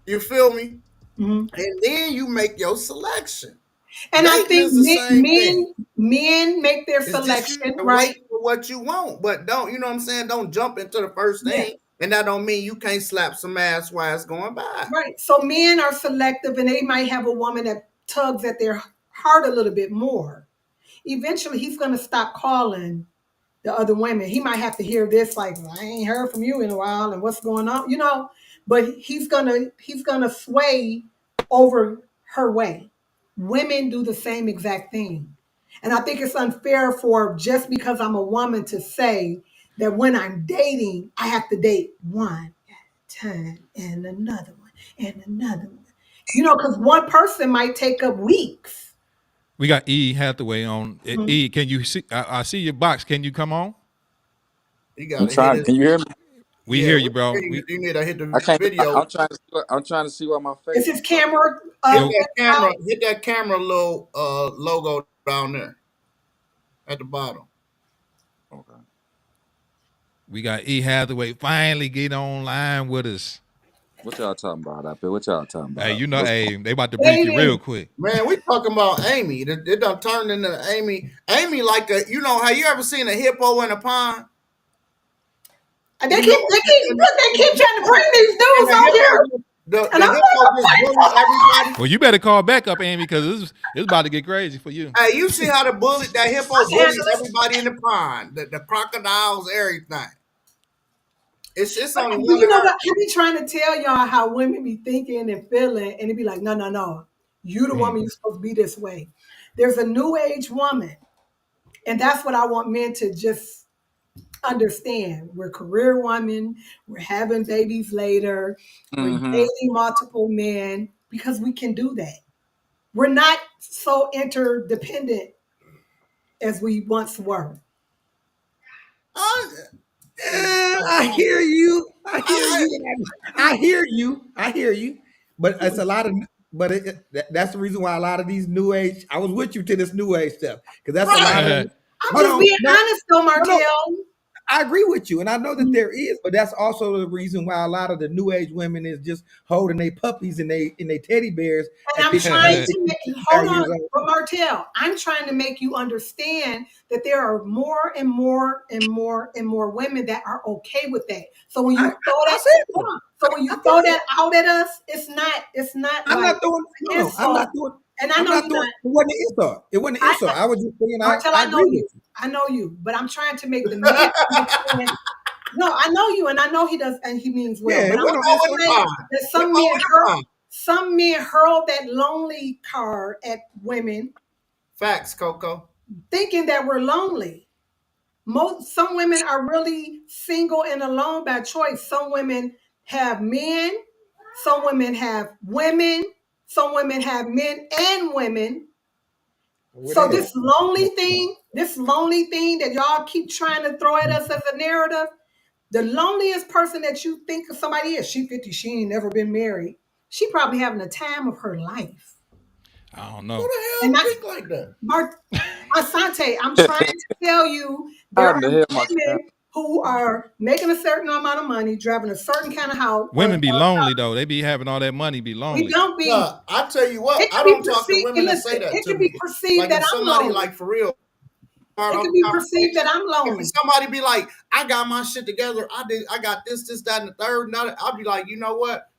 You feel me? Mm-hmm. And then you make your selection. And I Dating think is the same thing. men make their It's just you selection, gotta right? wait for what you want, but don't, you know what I'm saying? Don't jump into the first Yeah. thing, and that don't mean you can't slap some ass while it's going by. Right. So men are selective and they might have a woman that tugs at their heart a little bit more. Eventually he's gonna stop calling the other women. He might have to hear this, like, I ain't heard from you in a while and what's going on, but he's gonna sway over her way. Women do the same exact thing. And I think it's unfair for just because I'm a woman to say that when I'm dating, I have to date one at a time and another one and another one. Because one person might take up weeks. We got E Hathaway on. E, can you see? I see your box. Can you come on? You I'm gotta hit trying. it. Can you hear me? We Yeah, hear you, bro. you need to hit I the can't. video. I'm trying to see what my Is face. his camera Hit that camera little logo down there at the bottom. Okay. We got E Hathaway finally get online with us. What y'all talking about out there? What y'all talking about? Hey, they about to brief you real quick. Man, we talking about Amy. It done turned into Amy. Amy like have you ever seen a hippo in a pond? And they keep trying to bring these dudes on here. The hippo just bully everybody. Well, you better call back up, Amy, because it's about to get crazy for you. Hey, you see how that hippo bullies everybody in the pond, the crocodiles, everything. It's only one. You know what? I be trying to tell y'all how women be thinking and feeling, and it be like, no. You the woman, you're supposed to be this way. There's a new age woman, and that's what I want men to just understand. We're career women, we're having babies later, we're dating multiple men because we can do that. We're not so interdependent as we once were. I hear you. I hear you. But it's a lot of. But that's the reason why a lot of these new age. I was with you to this new age stuff because that's a lot of. I'm just being honest, though, Martell. I agree with you, and I know that there is, but that's also the reason why a lot of the new age women is just holding their puppies and they teddy bears. And I'm trying to hold on, but Martell, I'm trying to make you understand that there are more and more and more and more women that are okay with that. So when you throw that out at us, it's not. I'm not doing. No, I'm not doing. And I know it wasn't an insult. It wasn't an insult. I was just saying. Martell, I agree with you. I know you, but I'm trying to make the men understand. No, I know you, and I know he does, and he means well. Yeah, but I'm saying that some men hurl that lonely card at women. Facts, Coco. Thinking that we're lonely. Some women are really single and alone by choice. Some women have men. Some women have women. Some women have men and women. So this lonely thing that y'all keep trying to throw at us as a narrative, the loneliest person that you think of somebody is, she 50, she ain't never been married. She probably having the time of her life. I don't know. Who the hell think like that? Asante, I'm trying to tell you there are women who are making a certain amount of money, driving a certain kind of house. Women be lonely though. They be having all that money, be lonely. We don't be. I tell you what, I don't talk to women that say that. It could be perceived that I'm lonely. Like for real. It could be perceived that I'm lonely. If somebody be like, I got my shit together. I got this, that, and the third. I'll be like, you know what?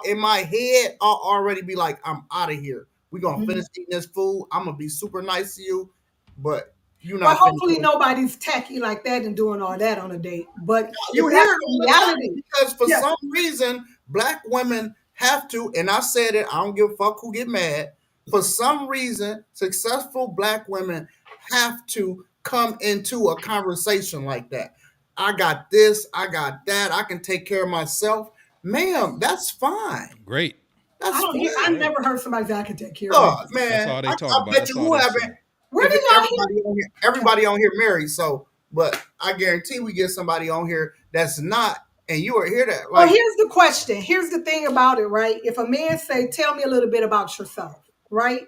In my head, I'll already be like, I'm out of here. We're gonna finish eating this food. I'm gonna be super nice to you, but you're not. Well, hopefully nobody's tacky like that and doing all that on a date. But you hear it reality because for some reason, black women have to, and I said it, I don't give a fuck who get mad. For some reason, successful black women have to come into a conversation like that. I got this, I got that, I can take care of myself. Ma'am, that's fine. Great. That's fine. I've never heard somebody say I can take care of Oh, myself. man. That's all they talk I about. bet That's you all who they haven't. say. Where do y'all hear? Everybody on here married, so, but I guarantee we get somebody on here that's not, and you will hear that. Well, here's the question. Here's the thing about it, right? If a man say, tell me a little bit about yourself, right?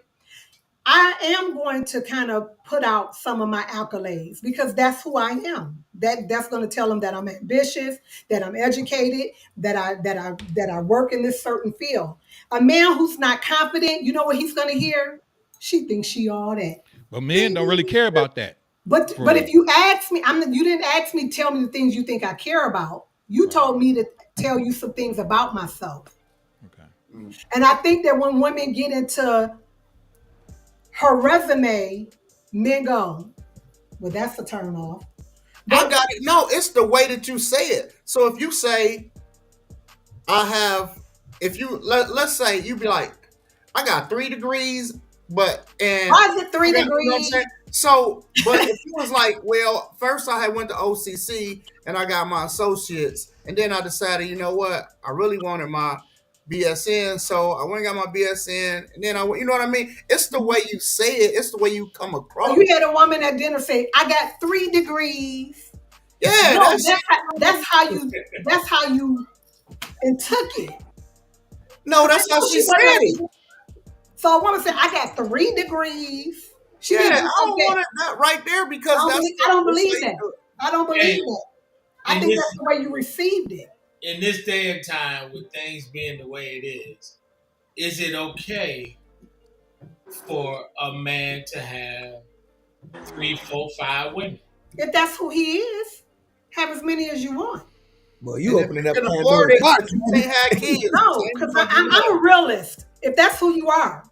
I am going to kind of put out some of my accolades because that's who I am. That's going to tell them that I'm ambitious, that I'm educated, that I work in this certain field. A man who's not confident, you know what he's going to hear? She thinks she all that. But men don't really care about that. But if you ask me, you didn't ask me, tell me the things you think I care about. You told me to tell you some things about myself. Okay. And I think that when women get into her resume, men go, well, that's a turn off. I got it. No, it's the way that you say it. So if you say, let's say you be like, I got 3 degrees, why is it 3 degrees? You know what I'm saying? So, but if you was like, well, first I had went to OCC and I got my associates, and then I decided, you know what, I really wanted my BSN, so I went and got my BSN, and then you know what I mean? It's the way you say it. It's the way you come across. You had a woman at dinner say, I got 3 degrees. Yeah, no, that's how you and took it. No, that's how she said it. So a woman said, I got 3 degrees. I don't want that right there because I don't believe that. I don't believe that. I think that's the way you received it. In this day and time, with things being the way it is it okay for a man to have 3, 4, 5 women? If that's who he is, have as many as you want. Well, you opening up Pandora's box. You can't have kids. No, because I'm a realist. If that's who you are,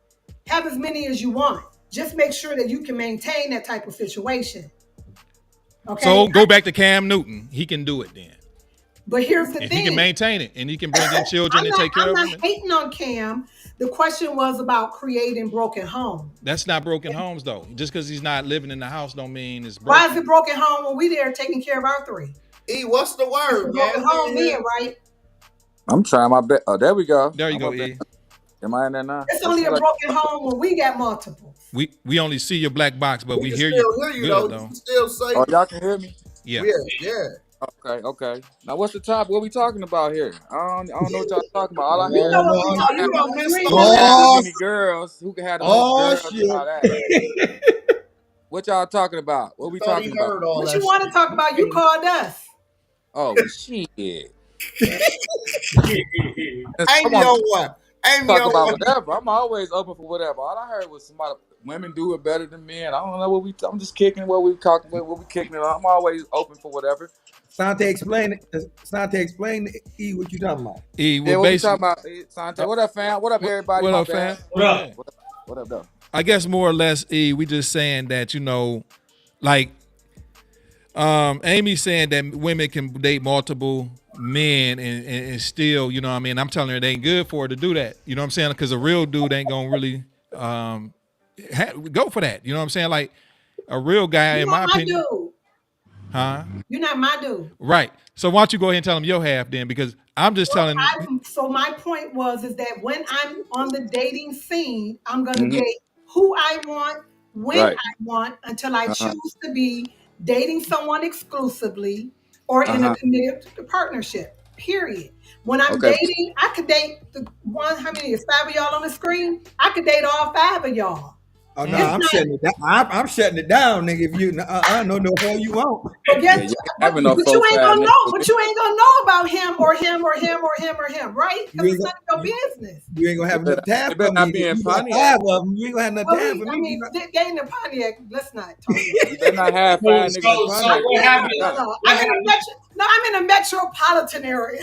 have as many as you want. Just make sure that you can maintain that type of situation. Okay. So go back to Cam Newton. He can do it then. But here's the thing. He can maintain it, and he can bring in children and take care of them. I'm not hating on Cam. The question was about creating broken homes. That's not broken homes, though. Just because he's not living in the house don't mean it's broken. Why is it broken home when we there taking care of our 3? What's the word, man? Broken home men, right? I'm trying my best. Oh, there we go. There you go, E. Am I in there now? It's only a broken home when we got multiple. We only see your black box, but we hear you. Hear you though. You still say. Oh, y'all can hear me? Yeah. Okay. Now, what's the topic? What we talking about here? I don't know what y'all talking about. All I hear is many girls who can have the most girls and all that. What y'all talking about? What we talking about? What you want to talk about? You called us. Oh, shit. Ain't no one. Talk about whatever. I'm always open for whatever. All I heard was women do it better than men. I don't know I'm just kicking what we talking about, what we kicking it on. I'm always open for whatever. Sante, explain E what you talking about. E, what you talking about? Sante, what up, fam? What up, everybody? What up, fam? What up, though? I guess more or less, E, we just saying that, like Amy's saying that women can date multiple men and still, you know what I mean? I'm telling her it ain't good for her to do that. You know what I'm saying? Because a real dude ain't gonna really go for that. You know what I'm saying? Like a real guy, in my opinion. Dude. Huh? You're not my dude. Right. So why don't you go ahead and tell him your half then? Because I'm just telling. So my point is that when I'm on the dating scene, I'm gonna date who I want, when I want, until I choose to be dating someone exclusively or in a committed partnership. Period. When I'm dating, I could date how many is 5 of y'all on the screen? I could date all 5 of y'all. Oh no, I'm shutting it down. I'm shutting it down, nigga. If you no hell you won't. But you ain't gonna know. But you ain't gonna know about him or him or him or him or him, right? Because it's none of your business. You ain't gonna have enough time for me. Not being funny. You ain't gonna have enough time for me. Getting the Pontiac. Let's not talk. They're not half fine niggas. So what happened? No, I'm in a metropolitan area.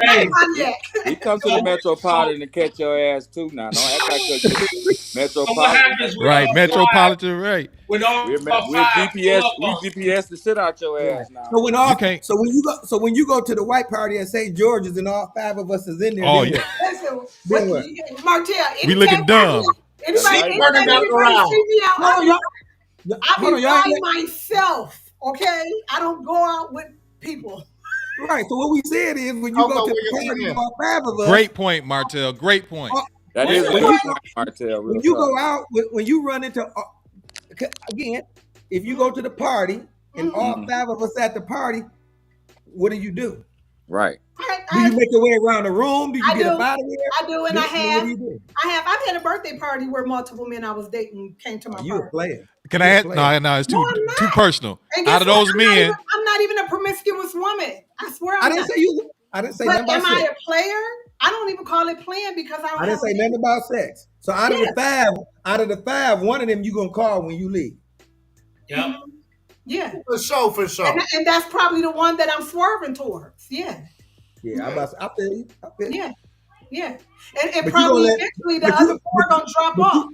Hey, Pontiac. We come to the metropolitan to catch your ass too. Now, don't act like because you so what metropolitan. happens with Right, all five? Metropolitan, right. When all We're five pull GPS. up We on GPS the shit out your Right. ass now. So when You all can't. so when you go to the white party at St. George's and all 5 of us is in there, Oh, then yeah. what? Listen, Then what? Martell, We anytime looking dumb. That's anybody right. Burning down the round. see me out, No, y'all, I hold on, be y'all ain't by myself. Okay, I don't go out with people. right. So what we said is when you go Coco, to where the your party, email? all 5 of us. Great point, Martell. Great point. That when, is a when good you, point, Martell. when Real you talk. go out, when you run into again, if you go to the party and all Mhm. 5 of us at the party, what do? Right. Do you make your way around the room? Do you I get do. up out of here? I do, and What I have. do you do? I've had a birthday party where multiple men I was dating came to my You a party. player. Can You I a add? player. No, it's No, too I'm too not. personal. And guess Out of what? those men, I'm not even a promiscuous woman. I swear I I'm didn't not. say you. I didn't say But nothing about am sex. I a player? I don't even call it playing because I don't I didn't have say nothing about sex. So out of the five, one of them you gonna call when you leave. Yep. Yeah. For sure. And that's probably the one that I'm swerving towards. Yeah. Yeah, I feel you. Yeah. Yeah. And But you probably gonna let, eventually the but other you, four are gonna drop but off.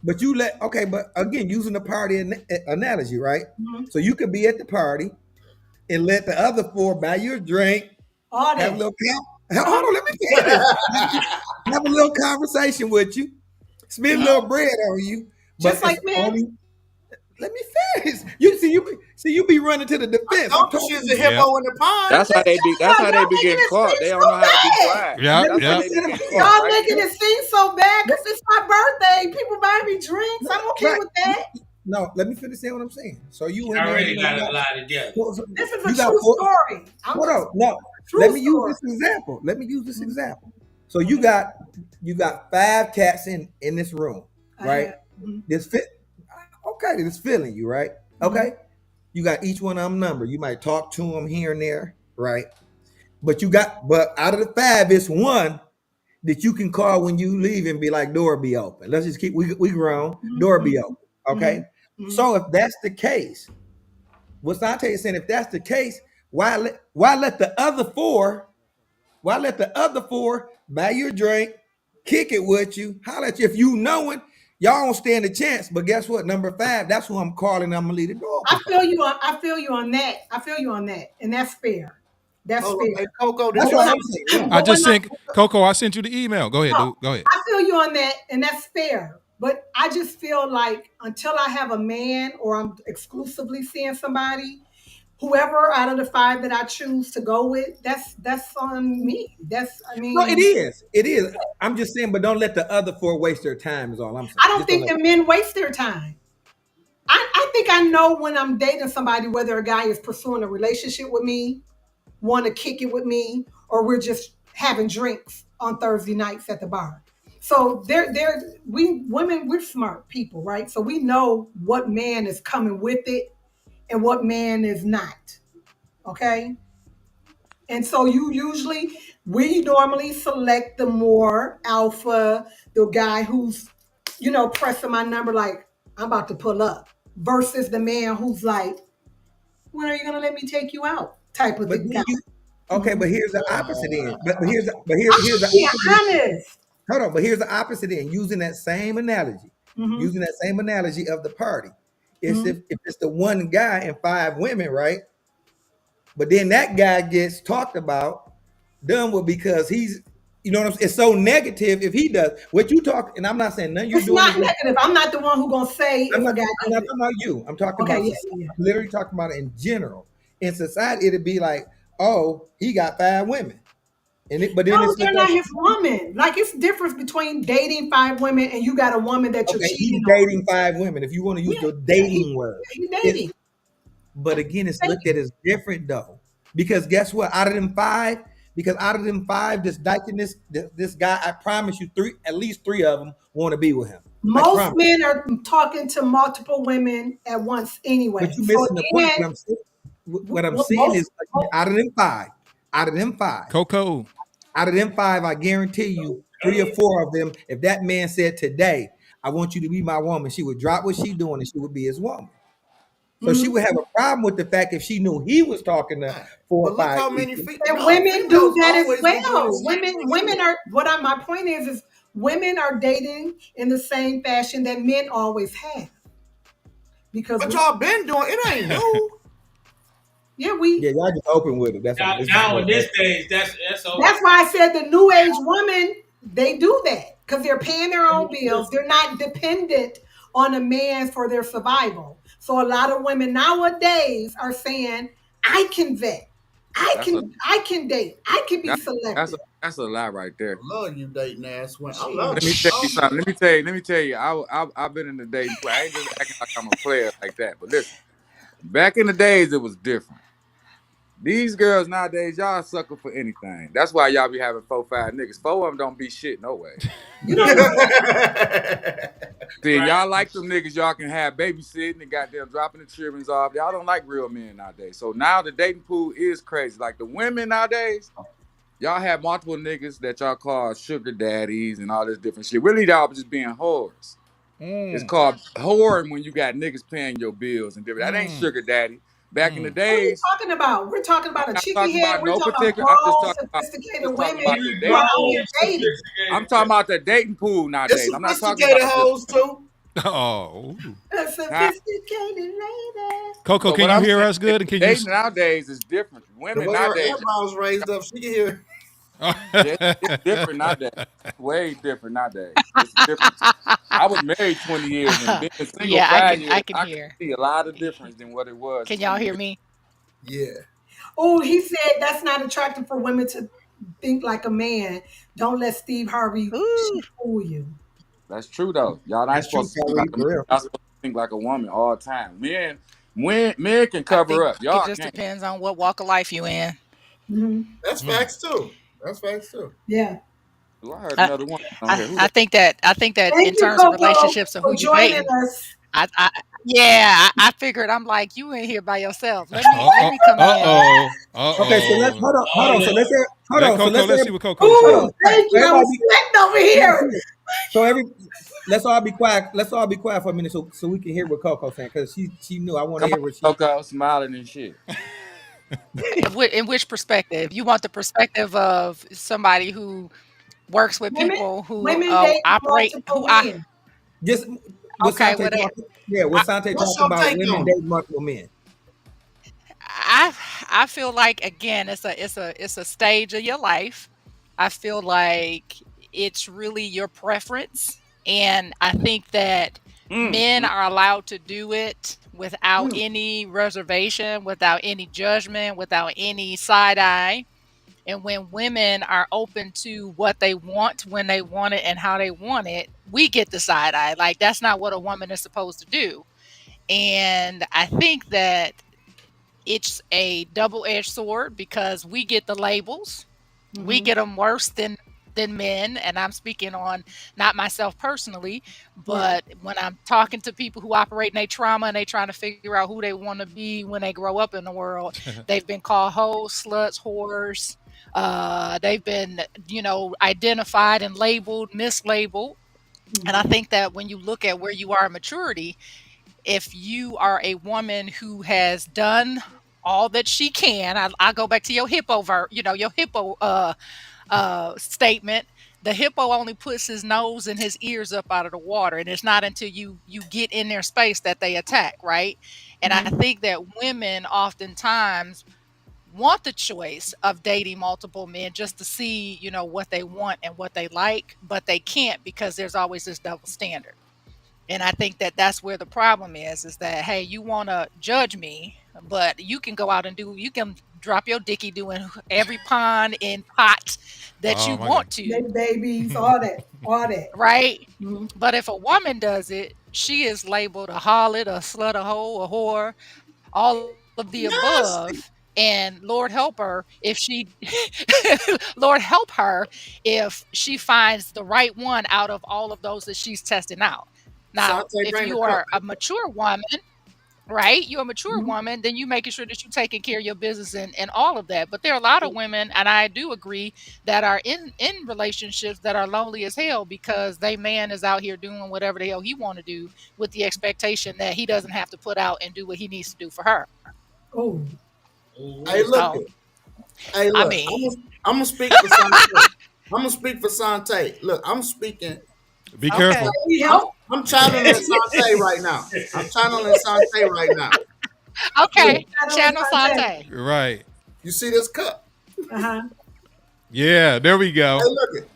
but you let okay. But again, using the party analogy, right? Mhm. So you could be at the party and let the other 4 buy you a drink, All have a that. little hold on, let me finish. Have a little conversation with you, spend a little bread on you, Just but like it's men. only. Let me finish. You be running to the defense. I'm Don't talking. she's a hippo in the pond. That's how they be. That's how they be getting caught. They don't know how to be quiet. Yep, That's how yep. they be getting caught. Y'all Right making there. it seem so bad because it's my birthday. People buy me drinks. I'm okay Right. with that. No, let me finish saying what I'm saying. So you You in there, already got it lie together. This is a you got true 4. story. Hold on, no. True Let me use story. this example. So you got 5 cats in this room, right? This fit. Okay, this feeling you, right? Okay. You got each one of them number. You might talk to them here and there, right? But out of the 5, it's one that you can call when you leave and be like, door be open. Let's just keep we grown, door be open. Okay. So if that's the case, what Sante is saying, if that's the case, why let the other 4 buy you a drink, kick it with you, holler at you if you knowing y'all don't stand a chance. But guess what? Number 5, that's who I'm calling. I'm gonna leave the door open. I feel you on that. And that's fair. That's Hold fair. on. Hey, Coco, did That's you what say I'm saying. I just sent Coco. I sent you the email. Go ahead, dude. Go ahead. I feel you on that, and that's fair. But I just feel like until I have a man or I'm exclusively seeing somebody, whoever out of the 5 that I choose to go with, that's on me. No, it is. It is. I'm just saying, but don't let the other 4 waste their time. Is all I'm saying. I don't think the men waste their time. I think I know when I'm dating somebody whether a guy is pursuing a relationship with me, want to kick it with me, or we're just having drinks on Thursday nights at the bar. So we're smart people, right? So we know what man is coming with it and what man is not. Okay. And so we normally select the more alpha, the guy who's, pressing my number like I'm about to pull up, versus the man who's like, when are you gonna let me take you out? Type of thing. Okay, but here's the opposite end. But here's the Be opposite. honest. Hold on, but here's the opposite end. Using that same analogy, of the party. It's if it's the one guy and 5 women, right? But then that guy gets talked about, done with because he's, you know what I'm saying? It's so negative if he does what you talk. And I'm not saying none you're It's doing. not negative. I'm not the one who's gonna say I'm if not a guy talking about you. I'm talking about society. I'm literally talking about it in general. In society, it'd be like, oh, he got 5 women. But then no, they're not his woman. Like it's difference between dating 5 women and you got a woman that you're cheating he's dating 5 women. If you want to use the dating word, he's dating. But again, it's looked at as different though, because guess what? Out of them 5, this dyking this guy, I promise you, at least 3 of them want to be with him. Most men are talking to multiple women at once anyway. But you're missing the point. What I'm saying is, out of them five, Coco. Out of them 5, I guarantee you 3 or 4 of them, if that man said today, I want you to be my woman, she would drop what she's doing and she would be his woman. So she would have a problem with the fact if she knew he was talking to Right. 4 But or look 5 how many people. And women do females that as always be doing the well. same Women thing. are my point is women are dating in the same fashion that men always have. Because But y'all been doing it ain't new. yeah, Yeah, y'all just open with it. That's Now, all. It's just now more in this days, that's over. that's why I said the new age woman, they do that because they're paying their own bills. They're not dependent on a man for their survival. So a lot of women nowadays are saying, I can vet. That's a I can date. I can be that, selective. that's a lie right there. I love you dating ass women. I Shit. love Let me it. tell you something. Let me tell you. I've been in the dating pool. I ain't just acting like I'm a player like that. But listen, back in the days, it was different. These girls nowadays, y'all sucker for anything. That's why y'all be having 4, 5 niggas. 4 of them don't be shit no way. You don't know. See, and Right. y'all like them niggas y'all can have babysitting and goddamn dropping the children's off. Y'all don't like real men nowadays. So now the dating pool is crazy. Like the women nowadays, y'all have multiple niggas that y'all call sugar daddies and all this different shit. Really, y'all just being whores. It's called whoring when you got niggas paying your bills and different. That ain't sugar daddy. Back in the What are you days, talking about? We're talking I'm about a not chicky talking head. about We're no talking about particular. grown, I'm sophisticated just talking women about the who are dating out pool. here Grown, dating. I'm sophisticated. talking about the dating pool It's nowadays. I'm not talking sophisticated about the hoes too. Oh, A huh? sophisticated lady. Coco, But can what you I'm hear saying us is good? And can you? dating nowadays is different. The Women way her nowadays, eyebrows raised up, she can hear. yeah, it's different nowadays. Way different nowadays. It's different. I was married 20 years and been single Yeah, I 5 years. can I can hear. see a lot of difference than what it was Can y'all 20 hear years. me? Yeah. Oh, he said that's not attractive for women to think like a man. Don't let Steve Harvey Ooh. fool you. That's true though. Y'all ain't That's true, supposed to think Kyrie, like a man. for real. Y'all supposed to think like a woman all the time. Men can I cover think up. it Y'all just can't. depends on what walk of life you in. Mhm. That's facts too. That's facts too. Yeah. Ooh, I heard I, another one on here. Who that? I think that Thank in you, terms of Coco, relationships and who for you joining dating, us. I yeah, I figured I'm like you in here by yourself. Let Uh me come in. oh. Okay, so let's Uh-oh. hold Oh on. So yeah. let's hear, hold Let on. So Coco, let's let's hear, see what Coco hold Ooh, on. said. Right. thank So you. I was everybody, sweating over be, here. so every, let's all be quiet. Let's all be quiet for a minute, so we can hear what Coco's saying, because she knew I want to Come hear on, what she. Coco, smiling and shit. In which perspective? You want the perspective of somebody who works with Women, people who women date operate multiple who I men. Just what okay, Sante well they, talking. Yeah, what I, Sante What's talking your about? take Women on it? dating multiple men. I I feel like again it's a stage of your life. I feel like it's really your preference, and I think that men Mm. are allowed to do it without Mm. any reservation, without any judgment, without any side eye. And when women are open to what they want, when they want it, and how they want it, we get the side eye. Like that's not what a woman is supposed to do. And I think that it's a double-edged sword because we get the labels. We Mm-hmm. get them worse than men, and I'm speaking on not myself personally, Right. but when I'm talking to people who operate in their trauma and they trying to figure out who they want to be when they grow up in the world, they've been called hoes, sluts, whores. They've been, identified and labeled, mislabeled. And I Mm-hmm. think that when you look at where you are in maturity, if you are a woman who has done all that she can, I go back to your your hippo statement. The hippo only puts his nose and his ears up out of the water, and it's not until you get in their space that they attack, right? And I Mm-hmm. think that women oftentimes want the choice of dating multiple men just to see, what they want and what they like, but they can't because there's always this double standard. And I think that that's where the problem is that, hey, you want to judge me, but you can drop your dicky doing every pond and pot that Oh you my God. want to, They babies, all that, all that. right? Mm-hmm. But if a woman does it, she is labeled a harlot, a slut, a hoe, a whore, all of the Nasty. above. And Lord help her if she, Lord help her if she finds the right one out of all of those that she's testing out. Now, Sante, if bring the you cup. are a mature woman, right? You're a mature woman, then you making sure that you're taking care of your business and all of that. But there are a lot of women, and I do agree, that are in relationships that are lonely as hell because they man is out here doing whatever the hell he want to do with the expectation that he doesn't have to put out and do what he needs to do for her. Oh, Hey, look So, it. Hey, I look. mean, I'm gonna speak for Sante. I'm gonna speak for Sante. Look, I'm speaking. Be okay. careful. need help? I'm channeling Sante right now. I'm channeling Sante right now. Okay. Channel Channel Sante. Sante. Right. You see this cup? Uh-huh. Yeah, there we go. Hey, look it.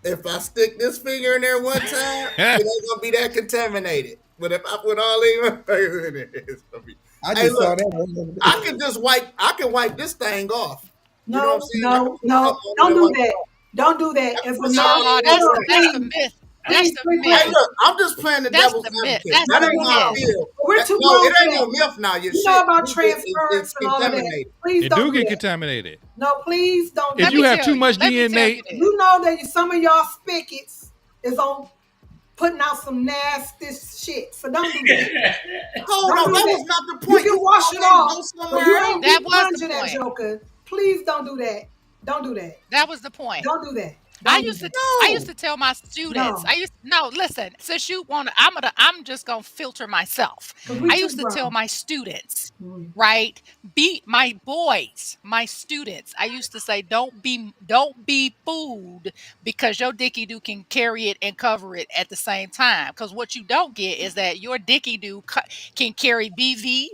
If I stick this finger in there one time, it ain't gonna be that contaminated. But if I put all these fingers in it, it's gonna be. I Hey, just saw look, that. I can just wipe. I can wipe this thing off. You know what I'm saying? I can No, put something on don't it and do wipe it that. off. Don't do that. I can As a put man, No, something on it that's and hold wipe on, it off. that's the please, myth. That's please, the please, Hey, myth. look, I'm just playing the That's devil's the myth. advocate. That's That the ain't how I myth. feel. we're too No, grown it for ain't no that. myth now. Your You know shit about it's transference and all of that. contaminated. Please It don't do do get that. contaminated. No, please don't do If Let you me that. have tell too you. much Let me tell you DNA, this. You know that some of y'all spigots is on putting out some nasty shit. So don't do that. Hold Don't on, do that that. was not the You point. can You wash it always go off, but somewhere you else. ain't That deep was the plunging that point. joker. Please don't do that. Don't do that. That was the point. Don't do that. I Don't do used to that. I used No. to tell my students. No, No, listen, since you want to I'm just going to filter myself. because I we too used to tell grown. my students, Mm. right? Be my boys, my students. I used to say don't be fooled because your dicky do can carry it and cover it at the same time. Cuz what you don't get is that your dicky do can carry BV.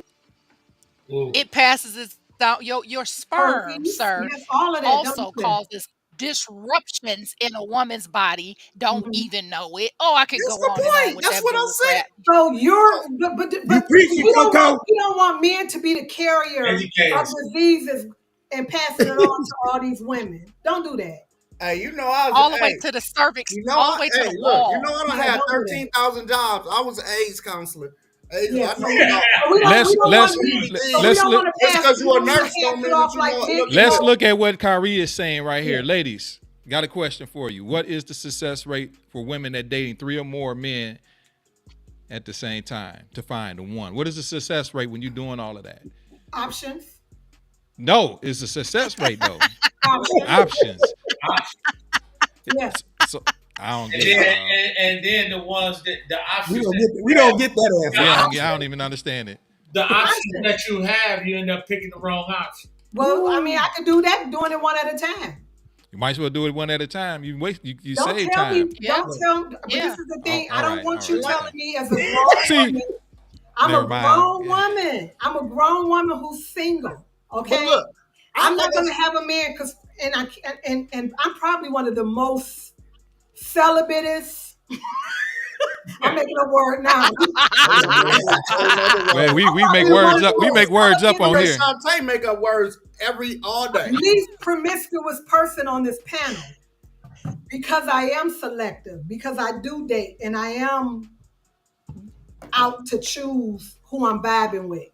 Ooh. It passes it down your sperm, Herpes, sir, yes, all of that. Don't also do that. causes disruptions in a woman's body. Don't Mhm. even know it. Oh, I could That's go the on and on point. with That's that what I bull said. crap. So you're, You but preaching, Coco. we don't want men to be the carrier of Educators. diseases and passing it on to all these women. Don't do that. Hey, you know I was. All the way Hey, to the cervix, you know all the I. way to Hey, the look. You know wall. I don't Yeah, have don't do that. 13,000 jobs. I was an AIDS counselor. AIDS, Yeah, I so know we, about. so we don't let's want let's men. So we let's don't look want to Just pass. because We you're a don't want nurse to don't pass it mean that off you like know. this. Look, let's look at what Kyrie is saying right here. Yeah. Ladies, got a question for you. What is the success rate for women that dating 3 or more men at the same time to find the one? What is the success rate when you're doing all of that? Options. No, it's a success rate though. Options. Options. Yes. So I don't And get it, then, dog. and then the ones that the We options don't that get we don't get that answer. Yeah, options, I don't even understand it. the options Options. that you have, you end up picking the wrong option. Well, I mean, I could do that doing it one at a time. You might as well do it one at a time. You waste you Don't save tell time. me. Yeah, Don't tell. But yeah. this is the thing. I All don't right, want all you right, telling okay. me as a grown See, woman. I'm never a mind. grown Yeah. woman. I'm a grown woman who's single. But Okay. look, I'm not going to have a man because, and I'm probably one of the most celibatist. I'm making a word now. Well, we make Probably the words most up. We make words up on here. Shantae make up words all day. least promiscuous person on this panel because I am selective, because I do date, and I am out to choose who I'm vibing with.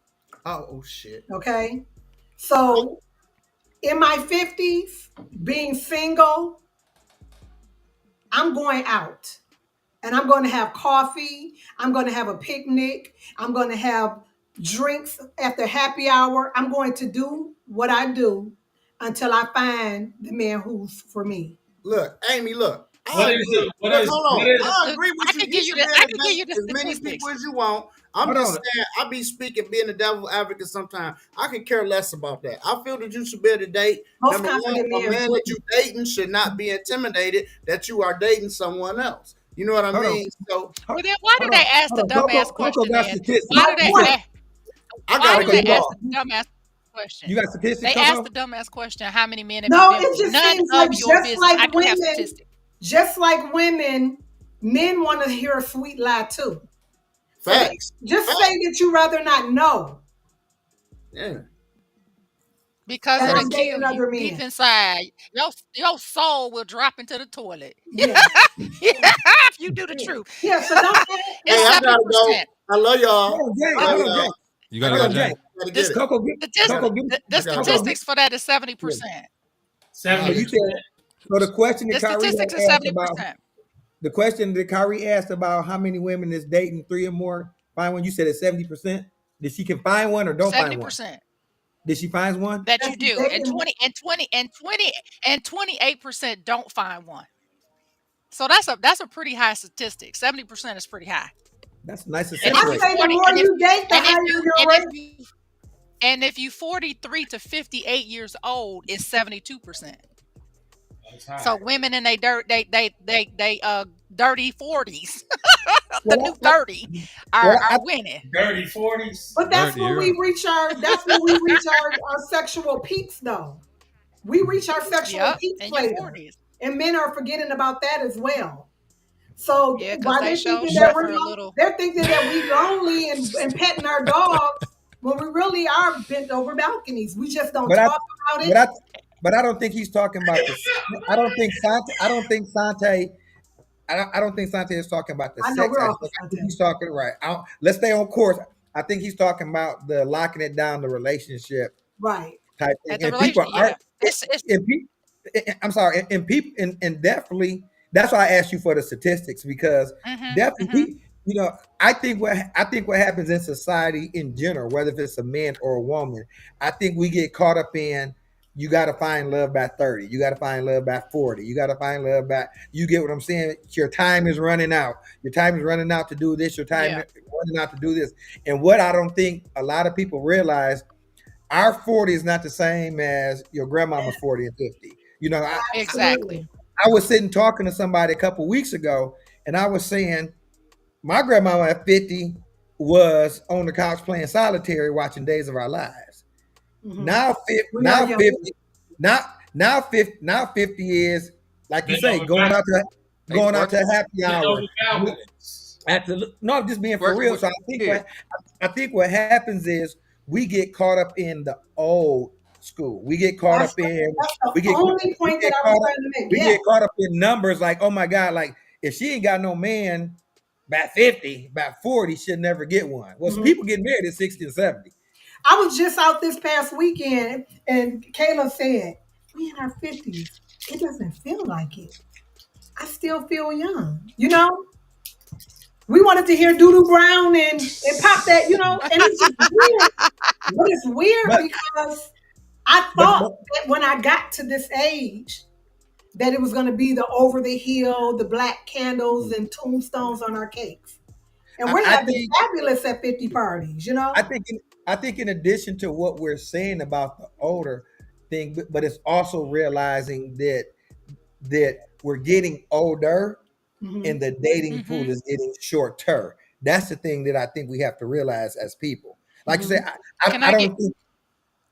Oh shit. Okay. So in my 50s, being single, I'm going out and I'm going to have coffee. I'm going to have a picnic. I'm going to have drinks after happy hour. I'm going to do what I do until I find the man who's for me. Look, Amy, look. What I is agree. the what Look, is hold what on. is I agree with I you. could You give you should the be I able to could give you date the as many statistics. people as you want. I'm Hold just on. saying, I be speaking, being the devil advocate sometimes. I can care less about that. I feel that you should be able to date. Most Number one, confident a men man that wouldn't. you dating should not be intimidated that you are dating someone else. You know what I Hold on. mean? So Well, then why do Hold they on. ask the Hold on. dumbass Coco question got then? statistics. Why My do they point. I why gotta do Okay, they go. you ask got the dumbass question? you got statistics, They ask Coco? the dumbass question, how many men have you No, been it with? just None seems of like your business. I do have statistics. just like women, men want to hear a sweet lie too. So Facts. just Facts. say that you rather not know Yeah. Because that it'll I'm dating kill you other deep men. inside. Your soul will drop into the toilet. Yeah. If you do the truth. Yeah, so don't Hey, It's I gotta go. 70%. I love y'all. Hold on, Jay. I love Hold on, y'all. Jay. You I gotta Hold go, on, gotta, Jay. Jay. gotta The, get it. Coco, get statis- I gotta, Coco, get the I gotta Coco, go. get. statistics for that is 70%. So you 70%? said so. The question The that Kyrie had statistics is asked about 70%. the question that Kyrie asked about how many women is dating 3 or more. Fine, when you said it's 70%. Did she can find one or don't find one? 70% Did she find one? that you That's do, and dating. 28% don't find one. So that's a pretty high statistic. 70% is pretty high. That's a nice And success if I you rate. say the 40, more and if you date, the and if higher you your and if rate. you and if you 43 to 58 years old, it's 72%. That's high. So women in they dirty 40s, the Well, new 30 well, are winning. Dirty 40s. But that's Dirty, when we reach our sexual peaks though. We reach our sexual Yep, peaks in your later. 40s. And men are forgetting about that as well. So Yeah, because while they they're show thinking that suffer a little. they're thinking that we lonely and petting our dogs when we really are bent over balconies. We just don't but I, talk about but it. but I don't think he's talking about this. I don't think Sante. I don't think Sante is talking about the I know sex we're off aspect. I of think something. he's talking right. Let's stay on course. I think he's talking about the locking it down, the relationship Right. type thing. At the And people relation, are, yeah. It's and people, I'm sorry, and people, and definitely that's why I asked you for the statistics because definitely, I think what happens in society in general, whether if it's a man or a woman, I think we get caught up in. You got to find love by 30. You got to find love by 40. You got to find love by, you get what I'm saying? Your time is running out. Your time is running out to do this. Your time yeah. is running out to do this. And what I don't think a lot of people realize, our 40 is not the same as your grandmama's 40 and 50. Exactly. I was sitting talking to somebody a couple weeks ago, and I was saying my grandmama at 50 was on the couch playing solitary, watching Days of Our Lives. Mhm. Now, We are young. 50, now 50 is like you say, going out to happy hour. Absolutely, no, I'm just being for real. So I think what happens is we get caught up in the old school. We get caught That's up in the only point that I was trying to make. we Yeah. get caught up in numbers like, oh my God, like if she ain't got no man by 50, by 40, she'll never get one. Well, people get married at 60 and 70. I was just out this past weekend and Kayla said, we in our 50s. It doesn't feel like it. I still feel young. We wanted to hear Doodoo Brown and pop that, and it's just weird. But it's weird But- because I But, thought that when I got to this age, that it was going to be the over the hill, the black candles and tombstones on our cakes. And we're having fabulous at 50 parties, I think in addition to what we're saying about the older thing, but it's also realizing that we're getting older and the dating pool is getting shorter. That's the thing that I think we have to realize as people. Like you said,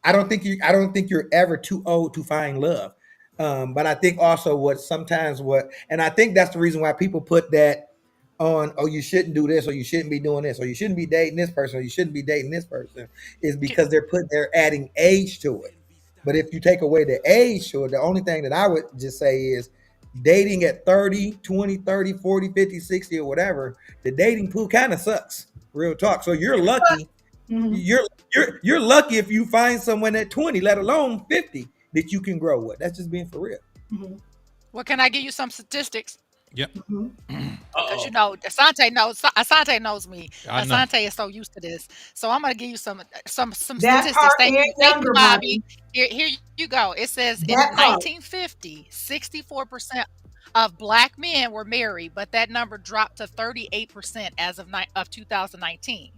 I don't think you're ever too old to find love. But I think also and I think that's the reason why people put that on, oh, you shouldn't do this, or you shouldn't be doing this, or you shouldn't be dating this person, or you shouldn't be dating this person, is because they're adding age to it. But if you take away the age to it, the only thing that I would just say is dating at 30, 20, 30, 40, 50, 60, or whatever, the dating pool kind of sucks. Real talk. So you're lucky. You're lucky if you find someone at 20, let alone 50, that you can grow with. That's just being for real. Well, can I give you some statistics? Yep. Because Asante knows me. I know. Asante is so used to this. So I'm gonna give you some That statistics. part Thank and you, younger, Bobby. Here you go. It says in That part. 1950, 64% of black men were married, but that number dropped to 38% as of 2019.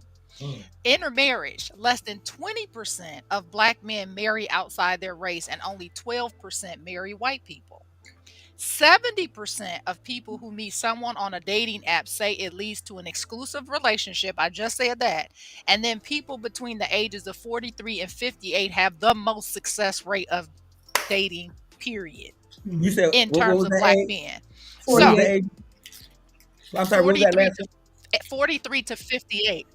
Intermarriage, less than 20% of black men marry outside their race, and only 12% marry white people. 70% of people who meet someone on a dating app say it leads to an exclusive relationship. I just said that. And then people between the ages of 43 and 58 have the most success rate of dating, period, You said in what terms was of the black age? men. What was So the age? I'm sorry, what was that 43 last? to 43 to 58.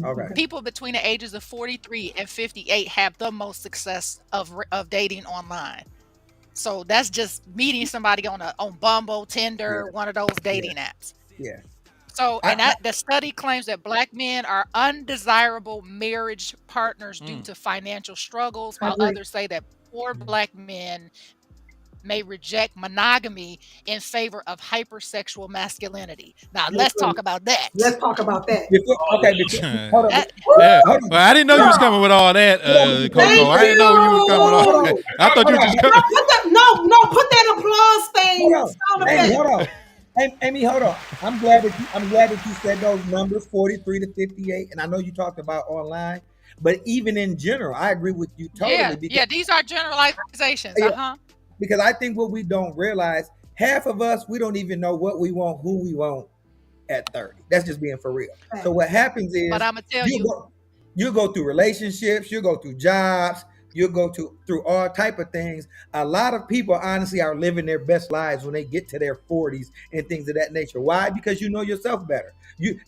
Okay. People between the ages of 43 and 58 have the most success of dating online. So that's just meeting somebody on Bumble, Tinder, one of those dating apps. Yeah. So, the study claims that black men are undesirable marriage partners due to financial struggles, while others say that poor black men may reject monogamy in favor of hypersexual masculinity. Now, Yes, let's sir. talk about that. Let's talk about that. Hold on, That Yeah. hold on, Well, I didn't know you was Girl. coming with all that, Thank Coco. I didn't know you was coming with all hold that. on, I thought you hold were on. just No, coming. put that applause thing Hold on. sound Amy, effect. hold on. Amy, hold on. I'm glad that you said those numbers 43 to 58. And I know you talked about online, but even in general, I agree with you totally yeah, these are generalizations. yeah, Uh-huh. because I think what we don't realize, half of us, we don't even know what we want, who we want at 30. That's just being for real. So what happens But is I'm gonna tell you you, go you go through relationships, you go through jobs, you go through all type of things. A lot of people honestly are living their best lives when they get to their 40s and things of that nature. Why? Because you know yourself better.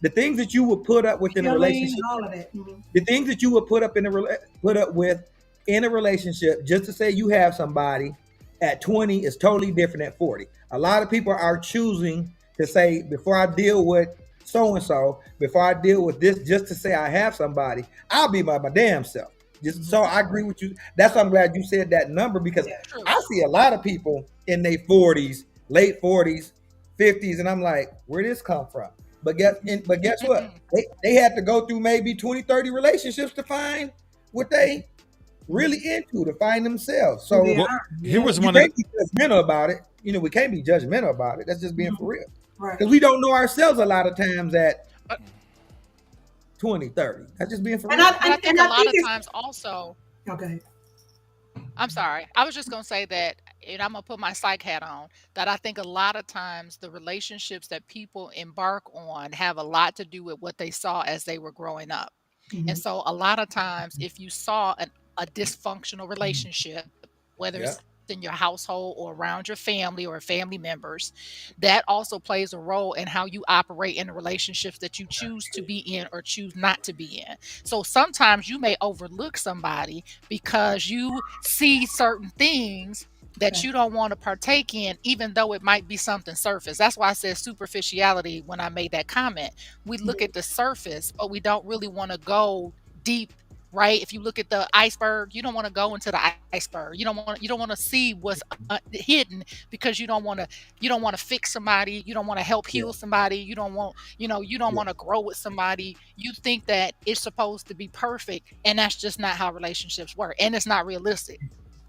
The things that you would put up with in a Healing and relationship, all of that. the things that you would put up put up with in a relationship, just to say you have somebody at 20 is totally different at 40. A lot of people are choosing to say, before I deal with so and so, before I deal with this, just to say I have somebody, I'll be by my damn self. Just so I agree with you. That's why I'm glad you said that number, because true. I see a lot of people in their 40s, late 40s, 50s, and I'm like, where this come from? But guess what? They had to go through maybe 20, 30 relationships to find what they really into, to find themselves. Who they So Well, are. here Yeah. was you one of can't be judgmental about it. We can't be judgmental about it. That's just being for real. Right. Because we don't know ourselves a lot of times at But 20, 30. That's just being for And real. but I think and a I lot think of it's times also, okay. I'm sorry. I was just gonna say that, and I'm gonna put my psych hat on, that I think a lot of times the relationships that people embark on have a lot to do with what they saw as they were growing up. And Mhm. so a lot of times, if you saw a dysfunctional relationship, whether Yeah. it's in your household or around your family or family members, that also plays a role in how you operate in the relationships that you choose to be in or choose not to be in. So sometimes you may overlook somebody because you see certain things that Okay. you don't want to partake in, even though it might be something surface. That's why I said superficiality when I made that comment. We look at the surface, but we don't really want to go deep, right? If you look at the iceberg, you don't want to go into the iceberg. You don't want to see what's hidden, because you don't want to fix somebody, you don't want to help Yeah. heal somebody, you don't Yeah. want to grow with somebody. You think that it's supposed to be perfect, and that's just not how relationships work, and it's not realistic.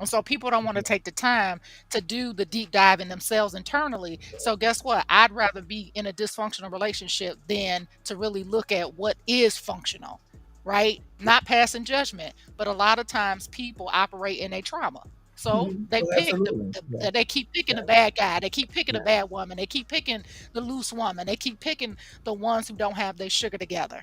And so people don't want to take the time to do the deep dive in themselves internally. So guess what? I'd rather be in a dysfunctional relationship than to really look at what is functional, right? Not passing judgment, but a lot of times people operate in a trauma. So Mhm. they Oh, pick absolutely. Yeah. they keep picking the bad guy, they keep picking the bad woman, they keep picking the loose woman, they keep picking the ones who don't have their sugar together.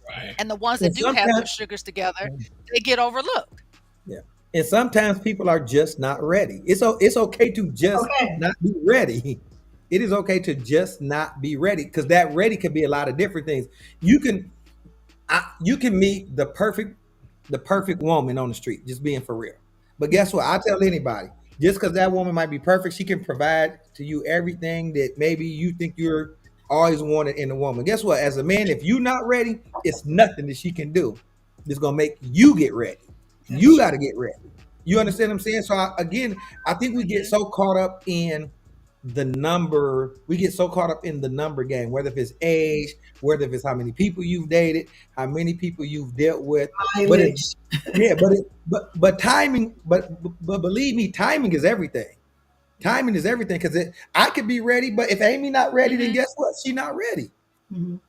Right. And the ones that And do have their sometimes, sugars together, they get overlooked. yeah. And sometimes people are just not ready. It's okay to just Okay. not be ready. It is okay to just not be ready, because that ready can be a lot of different things. You can you can meet the perfect woman on the street, just being for real. But guess what? I tell anybody, just because that woman might be perfect, she can provide to you everything that maybe you think you're always wanted in a woman. Guess what? As a man, if you're not ready, it's nothing that she can do that's gonna make you get ready. That is You true. got to get ready. You understand what I'm saying? So again, I think we get Mhm. so caught up in the number. We get so caught up in the number game, whether if it's age, whether if it's how many people you've dated, how many people you've dealt with. But it, Mileage. yeah, but timing. But believe me, timing is everything. Timing is everything, because I could be ready, but if Amy not ready, then Mhm. guess what? She not ready. Mhm.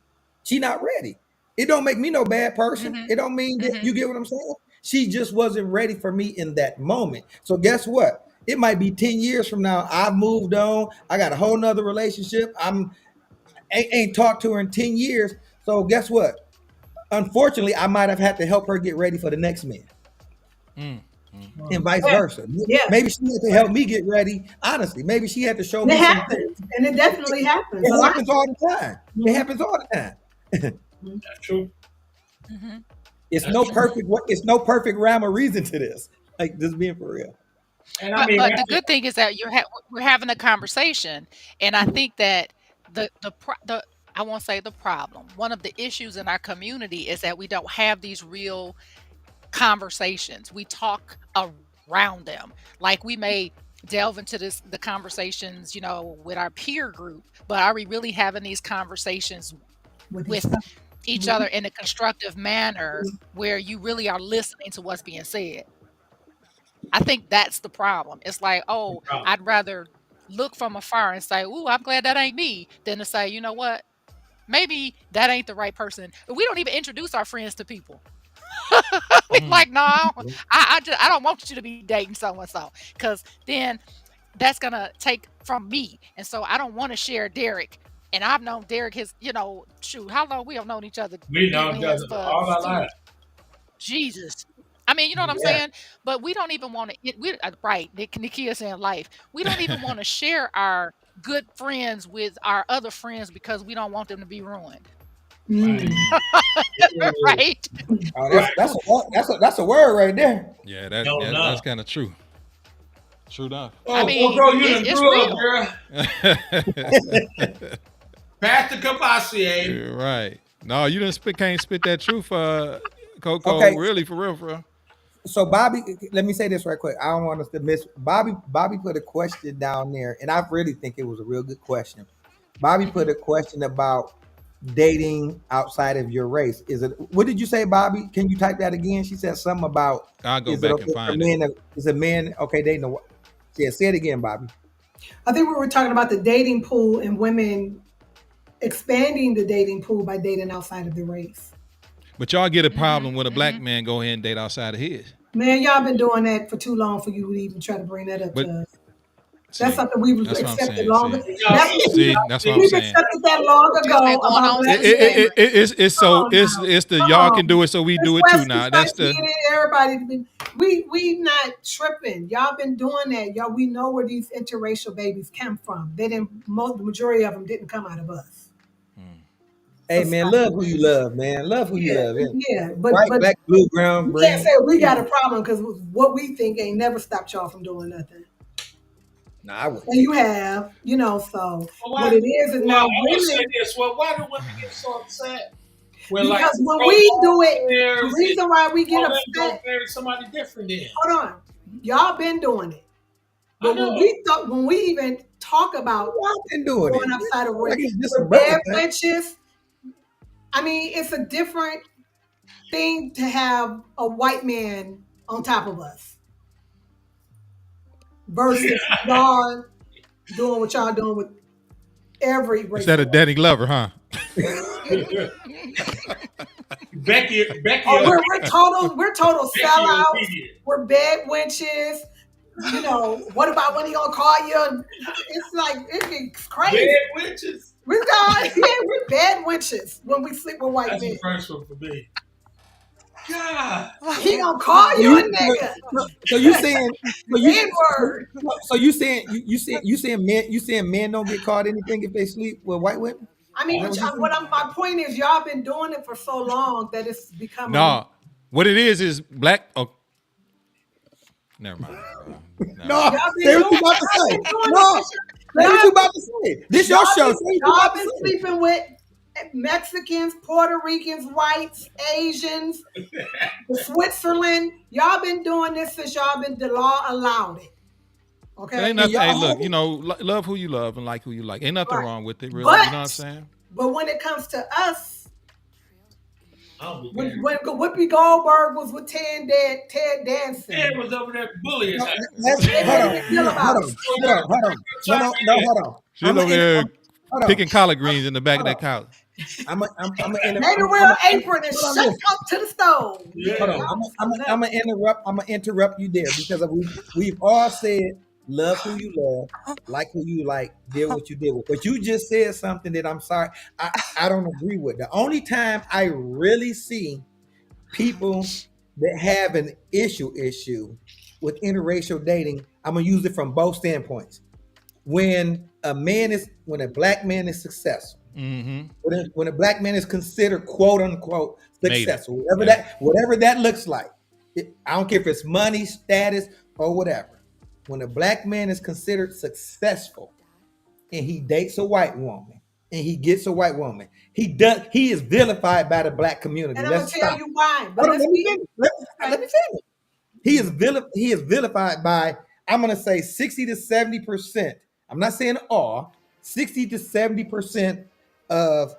She not ready. It don't make me no bad person. Mhm. It don't mean that, Mhm. you get what I'm saying? She just wasn't ready for me in that moment. So guess what? It might be 10 years from now. I've moved on. I got a whole nother relationship. Ain't talked to her in 10 years. So guess what? Unfortunately, I might have had to help her get ready for the next man, Mm, mm. and vice Yeah. versa. Yeah. Maybe she had to help me get ready. Honestly, maybe she had to show And it me some happens. things. And it definitely happens a It lot. happens all the time. It Mhm. happens all the time. That's true. Mhm. It's That's no true. Mhm. perfect. It's no perfect rhyme or reason to this. Like, just being for real. And I But mean, the good thing is that we're having a conversation, and I think that the I won't say the problem. One of the issues in our community is that we don't have these real conversations. We talk around them. Like we may delve into the conversations, with our peer group, but are we really having these conversations with each other in a constructive manner where you really are listening to what's being said? I think that's the problem. It's like, oh, I'd rather look from afar and say, "Ooh, I'm glad that ain't me," than to say, you know what? Maybe that ain't the right person. We don't even introduce our friends to people. Like, no, I don't want you to be dating so and so, because then that's gonna take from me, and so I don't want to share Derek. And I've known Derek shoot, how long we have known each other, We D know each Wins, other for all our shoot, life. Jesus. I mean, you know what I'm Yeah. saying? But we don't even want to, right, Nikia saying life. We don't even want to share our good friends with our other friends because we don't want them to be ruined. Right? Oh, Right. that's a word right there. Yeah, No, that's kind of true. True enough. I Oh, mean, bro, you done it's grew up, real. girl. Pass the Cavassier. Right. No, you can't spit that truth, Coco. Okay. Really, for real, for real. So Bobby, let me say this right quick. I don't want us to miss Bobby. Bobby put a question down there, and I really think it was a real good question. Bobby put a question about dating outside of your race. Is it? What did you say, Bobby? Can you type that again? She said something about. I'll go Is back it okay and for find men? Is a man okay dating? Yeah, say it again, Bobby. I think we were talking about the dating pool and women expanding the dating pool by dating outside of the race. But y'all get a problem when a black man go ahead and date outside of his. Man, y'all been doing that for too long for you to even try to bring that up But to us. see, That's something we've that's what I'm accepted saying. long. That's what I'm We've saying. accepted that long Just ago been going about on black since men. It's so it's the Come y'all on. can do it, so we do it too now. That's the Everybody. We not tripping. Y'all been doing that. Y'all, we know where these interracial babies come from. They didn't. The majority of them didn't come out of us. Hey man, love who you love, man. Love who you love. Yeah, but White, black, blue, brown, we can't green. say we got a problem because what we think ain't never stopped y'all from doing nothing. Nah, I wouldn't. And you have, so Well, what it is now I'm gonna say women. this. Well, why do women get so upset? Because when we do it, the reason why we get upset, upset. marry somebody different. Then Hold on, y'all been doing it, but when we even talk about y'all been doing going it outside of race, just a with brother bad thing. wenches, I mean, it's a different thing to have a white man on top of us versus y'all doing what y'all doing with every race. Is that a Danny Glover, huh? Becky. Oh, we're total sellouts. We're bad wenches. What about when he gonna call you? It's like it's crazy. Bad wenches. We're bad wenches when we sleep with white men. That's the first one for me. God, he gonna call you a nigga. So you saying? N-word. So you saying men don't get caught anything if they sleep with white women? I mean, my point is, y'all been doing it for so long that it's become. No, what it is black. Oh, never mind. No, say what you about to say. No, say what you about to say. This your show. Y'all been sleeping with Mexicans, Puerto Ricans, whites, Asians, Switzerland. Y'all been doing this since y'all been the law allowed it. Okay. Ain't nothing. Hey, look, love who you love and like who you like. Ain't nothing wrong with it, really. But, you know what I'm saying? But when it comes to us, when Whoopi Goldberg was with Ted Danson, Ted was over there bullying. Hold on. She's over there picking collard greens in the back of that couch. I'm gonna maybe wear an apron and shut up to the stove. Hold on. I'm gonna interrupt you there because we've all said love who you love, like who you like, deal what you deal with. But you just said something that I'm sorry, I don't agree with. The only time I really see people that have an issue with interracial dating, I'm gonna use it from both standpoints. When a black man is successful, when a black man is considered quote unquote successful, whatever that looks like, I don't care if it's money, status, or whatever. When a black man is considered successful and he dates a white woman and he gets a white woman, he is vilified by the black community. And I'm gonna tell you why. But let me finish. He is vilified by I'm gonna say 60 to 70%. I'm not saying all, 60 to 70% of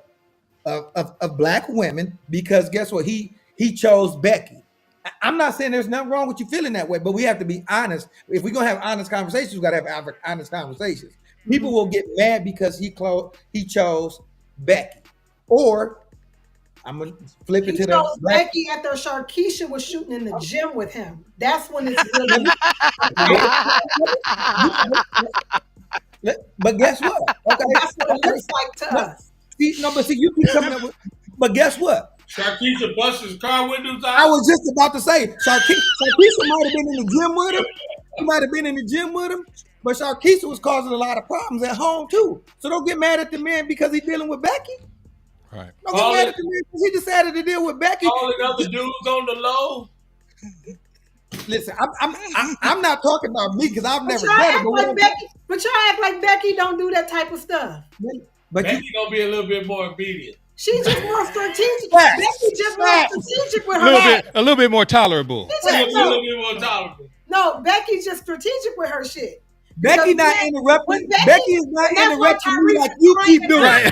of black women, because guess what? He chose Becky. I'm not saying there's nothing wrong with you feeling that way, but we have to be honest. If we're gonna have honest conversations, we gotta have honest conversations. People will get mad because he chose Becky. Or I'm gonna flip it He to chose the black. Becky after Sharkeisha was shooting in the gym with him. That's when it's really. But guess what? Okay, That's what it looks like to us. but see, you keep coming up with. But guess what? Sharkeisha busted his car windows out. I was just about to say, Sharkeisha might have been in the gym with him. He might have been in the gym with him, but Sharkeisha was causing a lot of problems at home too. So don't get mad at the man because he's dealing with Becky. Right. Don't get mad at the man because he decided to deal with Becky. All the other dudes on the low. Listen, I'm not talking about me because I've never y'all done act it. like Becky, but y'all act like Becky don't do that type of stuff. But Becky gonna be a little bit more obedient. She's just more strategic. Facts. Becky just more strategic with A her. a little bit more tolerable. A little bit more tolerable. No, Becky's just strategic with her shit. Becky Because not when interrupting. Becky- Becky is not and that's why interrupting me Tyrese like is you keep crying doing. now.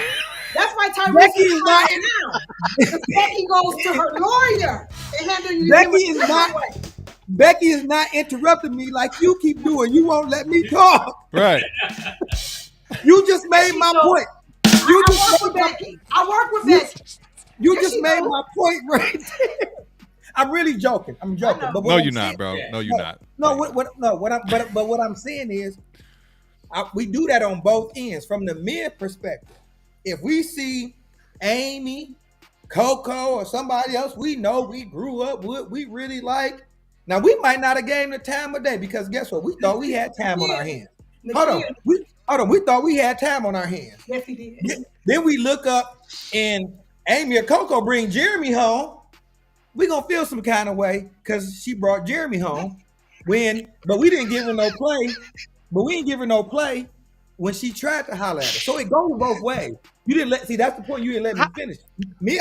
That's why Tyrese Becky is is not- crying now. Because Becky goes to her lawyer and handle you. Becky is not. Becky is not interrupting me like you keep doing. You won't let me talk. Right. You just made my point. You I just work with made my, Becky. I work with Becky. you Yes, just she made do. my point right there. I'm really joking. I'm joking. know. But No, what you're I'm not, saying- bro. No, you're not. No, what I'm saying is, we do that on both ends. From the men perspective, if we see Amy, Coco, or somebody else we know we grew up with, we really like. Now we might not have gave the time of day because guess what? We thought we had time on our hands. Hold on. We thought we had time on our hands. Yes, he did. Then we look up and Amy or Coco bring Jeremy home. We gonna feel some kind of way because she brought Jeremy home. But we didn't give her no play. But we didn't give her no play when she tried to holler at her. So it goes both ways. You didn't see that's the point. You didn't let me finish.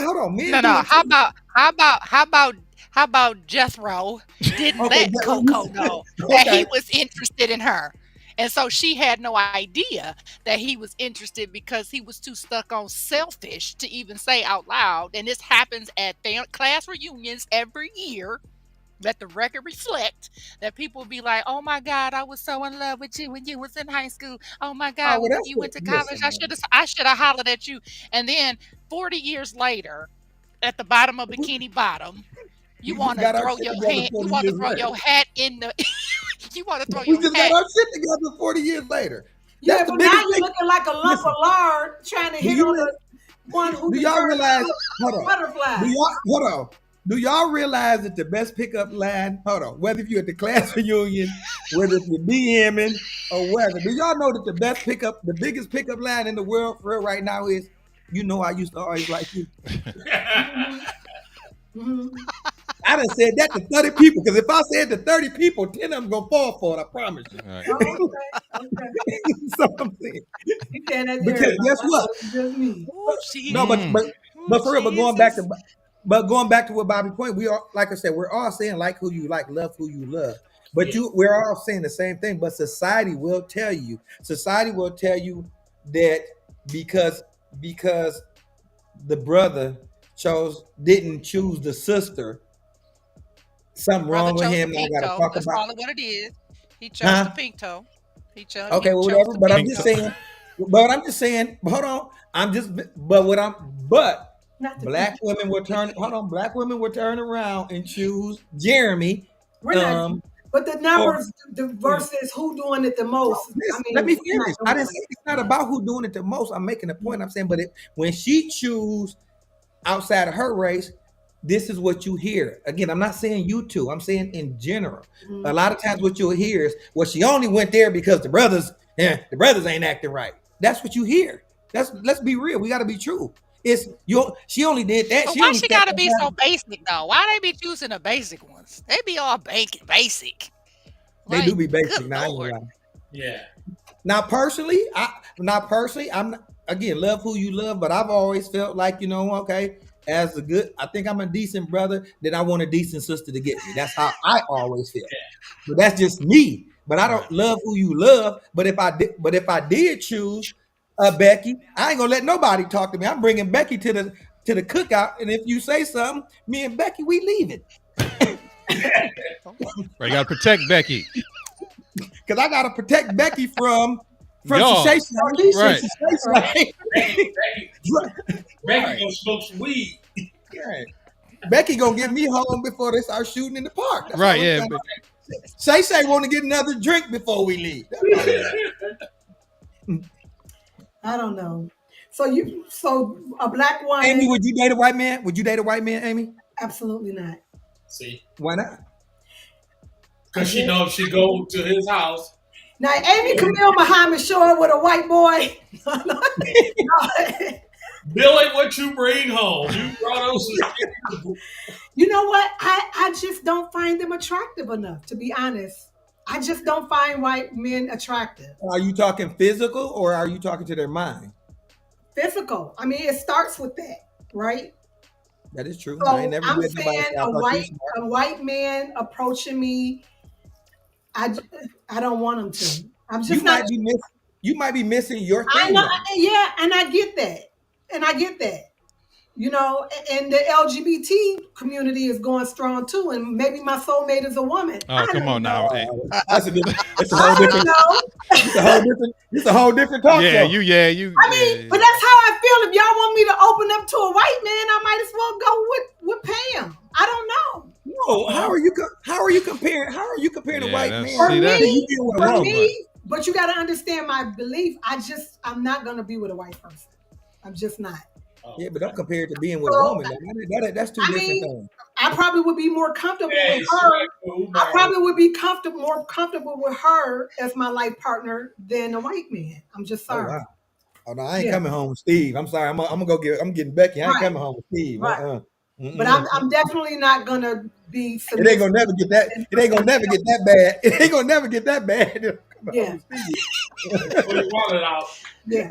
Hold on. No. How about Jethro didn't let Coco know that he was interested in her? And so she had no idea that he was interested because he was too stuck on selfish to even say out loud. And this happens at class reunions every year. Let the record reflect that people be like, "Oh my God, I was so in love with you when you was in high school. Oh my God, when you went to college, I should have hollered at you." And then 40 years later, at the bottom of Bikini Bottom, you want to throw your hand, you want to throw your hat in the, you want to throw your hat. We just got our shit together 40 years later. Yeah, but now you're looking like a lump of lard trying to hit on the one who do y'all realize? Butterfly. Hold on. Do y'all realize that the best pickup line? Hold on. Whether you're at the class reunion, whether you're DMing or whatever, do y'all know that the biggest pickup line in the world for real right now is, "You know, I used to always like you." I done said that to 30 people because if I said to 30 people, 10 of them gonna fall for it. I promise you. Right. Okay. So I'm saying. Because guess what? No, but for real, but going back to what Bobby point, we are, like I said, we're all saying like who you like, love who you love. But we're all saying the same thing. But society will tell you that because the brother didn't choose the sister, something wrong with him. I gotta talk That's about. probably what it is. He chose the pink toe. He chose. Okay, well, whatever. But I'm just saying. Hold on. Black women will turn. Hold on. Black women will turn around and choose Jeremy. But the numbers versus who doing it the most. Let me finish. I didn't say it's not about who doing it the most. I'm making a point. I'm saying, but when she choose outside of her race, this is what you hear. Again, I'm not saying you two. I'm saying in general. A lot of times, what you'll hear is, "Well, she only went there because the brothers ain't acting right." That's what you hear. Let's be real. We got to be true. She only did that. But why she gotta be so basic though? Why they be choosing the basic ones? They be all basic. They do be basic now. Yeah. Now personally, I'm again, love who you love, but I've always felt like, okay, I think I'm a decent brother, then I want a decent sister to get me. That's how I always feel. But that's just me. but I Right. don't love who you love. But if I did choose Becky, I ain't gonna let nobody talk to me. I'm bringing Becky to the cookout, and if you say something, me and Becky we leaving Right. You gotta protect Becky. because I gotta protect Becky from Y'all. Shay. Right. Becky gonna smoke some weed. Right. Becky gonna get me home before they start shooting in the park. That's Right. all I'm Yeah. saying. But, Shay want to get another drink before we leave. I don't know. So a black woman? Amy, would you date a white man? Would you date a white man, Amy? Absolutely not. See, Why not? because she knows she go to his house. Now, Amy Camille Muhammad showing with a white boy. Billy, what you bring home? You brought us. You know what? I just don't find them attractive enough, to be honest. I just don't find white men attractive. Are you talking physical or are you talking to their mind? Physical. I mean, it starts with that, right? That is true. So I ain't never I'm met nobody saying say, I thought you smart. a white man approaching me, I don't want him to. I'm just You not. might be missing your I thing. know, though. yeah, and I get that. You know, and the LGBT community is going strong too, and maybe my soulmate is a woman. oh, come on now. Hey. That's a different. It's a I whole don't different. know. It's a whole different talk Yeah. show. You. Yeah. You. I mean, but that's how I feel. If y'all want me to open up to a white man, I might as well go with Pam. I don't know. No, how are you comparing? How are you comparing a Yeah, white that's- man? For See, that's- to me, you being with a for woman? me, but you got to understand my belief. I'm not gonna be with a white person. I'm just not. Yeah, but I'm compared to being with a woman. That's two different things. I probably would be more comfortable Hey, with her. cool, I probably would be more comfortable with her as my life partner than a white man. I'm just Oh, sorry. wow. Oh, no, I ain't Yeah. coming home with Steve. I'm sorry. I'm getting Becky. I ain't Right. coming home with Steve. Right. But I'm definitely not gonna be. It ain't gonna never get that. It ain't gonna never get that bad. It ain't gonna never get that bad. Yeah. Pull your wallet out. Yeah.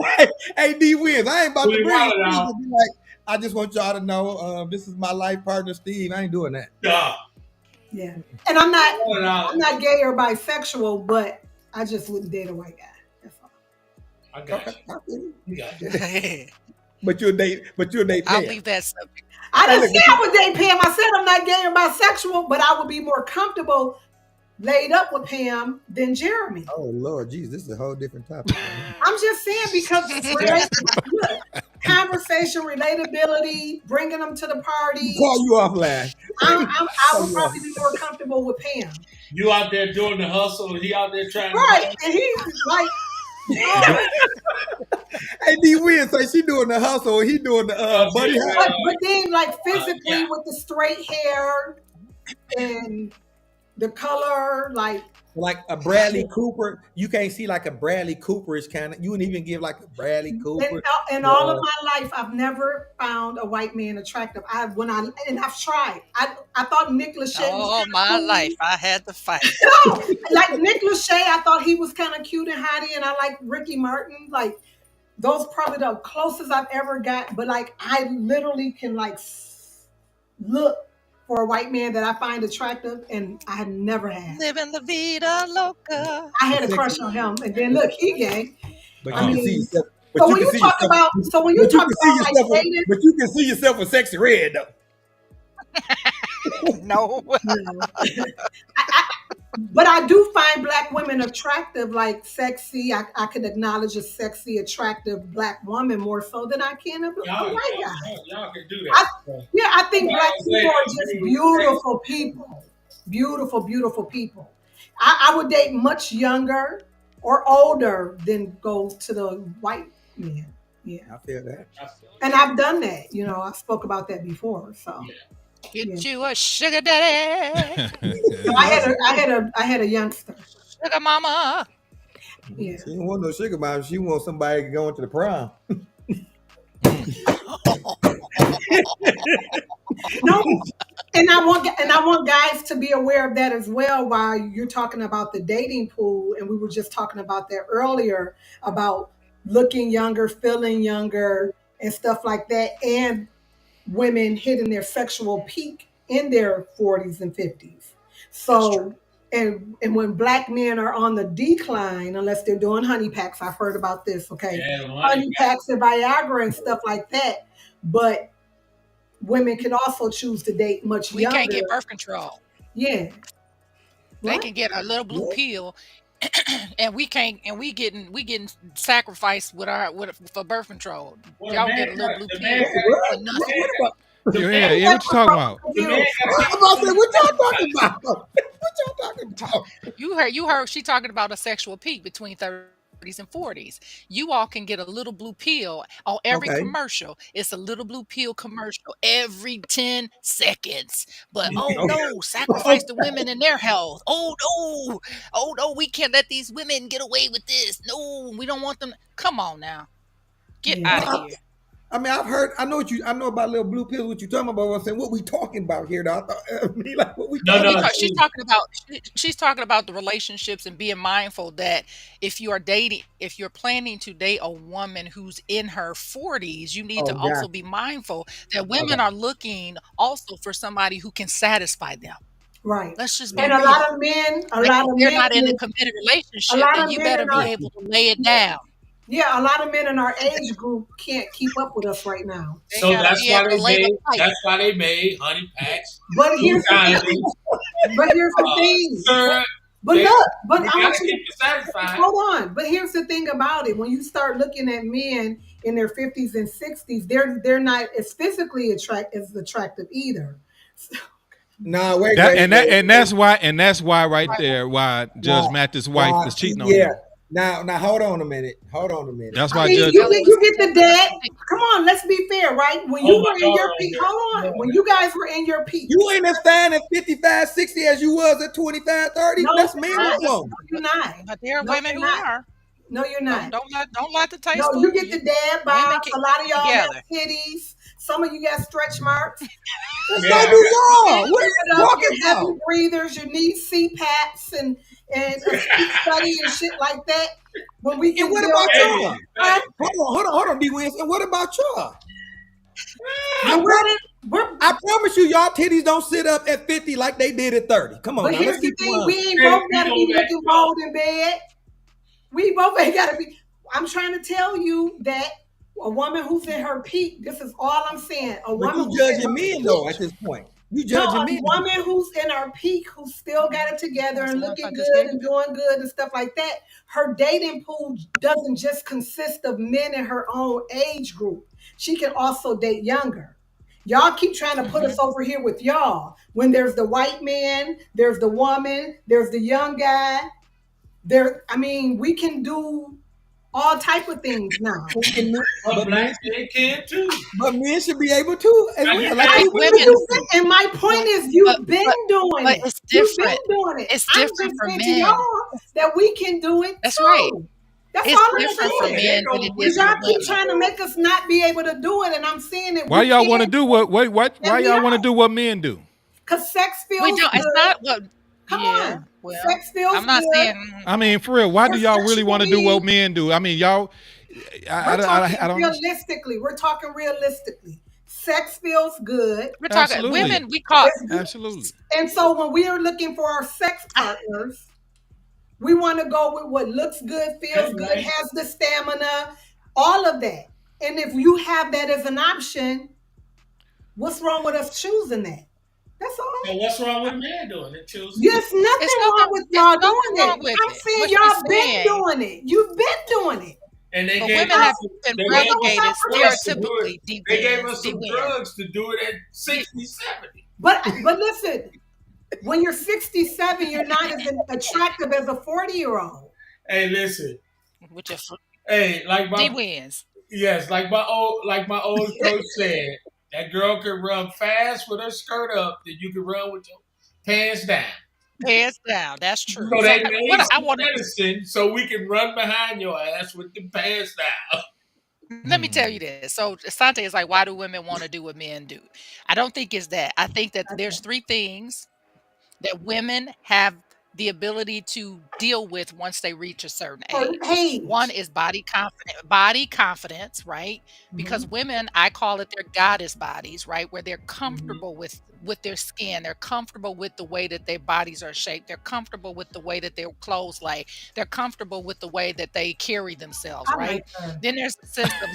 Hey, D Wiz, I ain't about Pull to your bring wallet Steve out. to be like, I just want y'all to know this is my life partner, Steve. I ain't doing that. Duh. Yeah. And I'm Wallet out. not gay or bisexual, but I just wouldn't date a white guy. That's all. I got you. You got you. But you'll date I'll Pam. leave that subject. I didn't say I would date Pam. I said I'm not gay or bisexual, but I would be more comfortable laid up with Pam than Jeremy. Oh Lord, Jesus, this is a whole different topic. I'm just saying because conversation, relatability, bringing them to the party. Call you offline. I would probably be more comfortable with Pam. You out there doing the hustle, and he out there trying Right, and he's like, Hey, D Wiz say she doing the hustle. He doing the buddy. but then like physically with the straight hair and the color, like a Bradley Cooper. You can't see like a Bradley Cooper is kind of. You wouldn't even give like a Bradley Cooper. in all of my life, I've never found a white man attractive. I've tried. I thought Nick Lachey. All my life, I had to fight. No, like Nick Lachey, I thought he was kind of cute and hottie, and I like Ricky Martin. Like those probably the closest I've ever got. But like I literally can like look for a white man that I find attractive, and I had never had. Living la vida loca. I had a crush on him, and then look, he gay. But I you can mean, see yourself. So when you talk about like dating, but you can see yourself with Sexy Red though. No. But I do find black women attractive, like sexy. I could acknowledge a sexy, attractive black woman more so than I can a white guy. Y'all can do that. I think black people are just beautiful people. Beautiful, beautiful people. I would date much younger or older than go to the white man. Yeah. I feel that. And I've done that. You know, I spoke about that before. So Get you a sugar daddy. so I had a youngster. Sugar mama. Yeah. She don't want no sugar mom. She wants somebody going to the prom. No, and I want guys to be aware of that as well. While you're talking about the dating pool, and we were just talking about that earlier about looking younger, feeling younger, and stuff like that, and women hitting their sexual peak in their 40s and 50s. So and when black men are on the decline, unless they're doing honey packs, I've heard about this. Okay, Yeah, honey packs and Viagra and stuff like that. But women can also choose to date much We can't younger. get birth control. Yeah. They What? can get a little blue What? pill, and we can't. And we getting sacrificed for birth control. Well, Y'all get a little blue the pill man for What? nothing. What about? the Yeah, man, yeah. What you talking about? the man Confused. got to I'm about to say, what y'all talking about? What y'all talking about? You heard she talking about a sexual peak between 30s and 40s. You all can get a little blue pill on every Okay. commercial. It's a little blue pill commercial every 10 seconds. But Yeah. oh Okay. no, sacrifice the women and their health. Oh no. Oh no, we can't let these women get away with this. No, we don't want them. Come on now. Get Yeah. out of here. I mean, I know about little blue pills. What you talking about? I'm saying, what we talking about here? Though? I mean, like, what we No, talking no, about? She's talking about the relationships and being mindful that if you're planning to date a woman who's in her 40s, you need Oh, to also God. be mindful that Okay. women are looking also for somebody who can satisfy them. Right. Let's just be And a real. lot of men, Like, if they're not in a committed a relationship, lot then of you men better in be our able to lay it down. yeah, a lot of men in our age group can't keep up with us right now. They so gotta that's be why able to they lay the made pipe. that's why they made honey packs, But two here's the thing. diamonds, But here's the thing. syrup. But They, look, but you I gotta want you keep you satisfied. hold on. But here's the thing about it. When you start looking at men in their 50s and 60s, they're not as physically attractive either. Nah, wait. That's why right there why Judge Nah, Mathis' wife nah, was cheating on yeah. him. Now, hold on a minute. That's I why mean, Judge. you get the dad. Come on, let's be fair, right? When you Oh were my in your God, peak, yeah. hold on. When you guys were in your peak, You ain't as fine at 55, 60 as you was at 25, 30. no, That's man you're or not. No, woman. you're not. But there are No, women you're who not. are. No, you're not. Don't let the No, taste you fool get you. the dad Women box. can A lot of get y'all together. have titties. Some of you got stretch marks. And Yeah, so I do got y'all. What are you You're talking heavy about? breathers. You need CPAPs and a sleep study and shit like that. When we And can what build about hey, y'all? huh? Hold on, D. Wins. And what about y'all? We're, I promise you, y'all titties don't sit up at 50 like they did at 30. Come on but now, here's let's the keep it thing: we 100. ain't hey, both you got to know be that, looking bold in bed. We both ain't got to be. I'm trying to tell you that a woman who's in her peak. This is all I'm saying. A But woman you who's in judging her men peak. though at this point. You No, judging a men. woman who's in her peak, who still got it together That's and the ones I looking just good gave and you. doing good and stuff like that. Her dating pool doesn't just consist of men in her own age group. She can also date younger. Y'all keep trying to put us over here with y'all. When there's the white man, there's the woman, there's the young guy. I mean, we can do all type of things now. but black men can too. But men should be able to as Now, you well. Like can't- we Women, And my point is, but you've been but doing but it. it's You've been different. doing it. It's I'm different just for saying to men. y'all that we can do it That's too. right. That's It's all I'm different for saying. men than it Because is for y'all keep women. trying to make us not be able to do it, and I'm saying that Why we y'all want to can. do what? Why And we y'all want to are. do what men do? Because sex We feels don't. It's good. not what. Come Yeah. on. Well, Sex feels I'm not good. saying. I mean, for real, why do Your y'all really want to do what sexual men do? I mean, y'all. We're talking I don't. realistically. We're talking realistically. Sex feels good. We're talking Absolutely. women. We call. It's good. Absolutely. And so when we are looking for our sex partners, we want to go with what looks good, feels That's good, right. has the stamina, all of that. And if you have that as an option, what's wrong with us choosing that? That's all. So what's wrong with a man doing it? Choosing There's It's nothing wrong nothing. with It's y'all nothing doing wrong it. with I'm it. saying What y'all she's been saying, doing it. You've been doing it. and they but gave women have us been they gave relegated us drugs to do stereotypically. it. D They gave wins. us D some wins. drugs to do it at 60, 70. But listen, when you're 67, you're not as attractive as a 40-year-old. Hey, listen. Which is Hey, D wins. like my old coach said, that girl can run fast with her skirt up, then you can run with your pants down. Hands down. That's true. So So they made what I some want to medicine so we can run behind your ass with the pants down. let me tell you this. So Sante is like, why do women want to do what men do? I don't think it's that. I think that there's three things that women have the ability to deal with once they reach a certain Or age. One age. is body confidence, right? Because Mhm. women, I call it their goddess bodies, right? Where they're Mhm. comfortable with their skin, they're comfortable with the way that their bodies are shaped, they're comfortable with the way that their clothes lay, they're comfortable with the way that they carry themselves, I right? like her. Then there's a sense of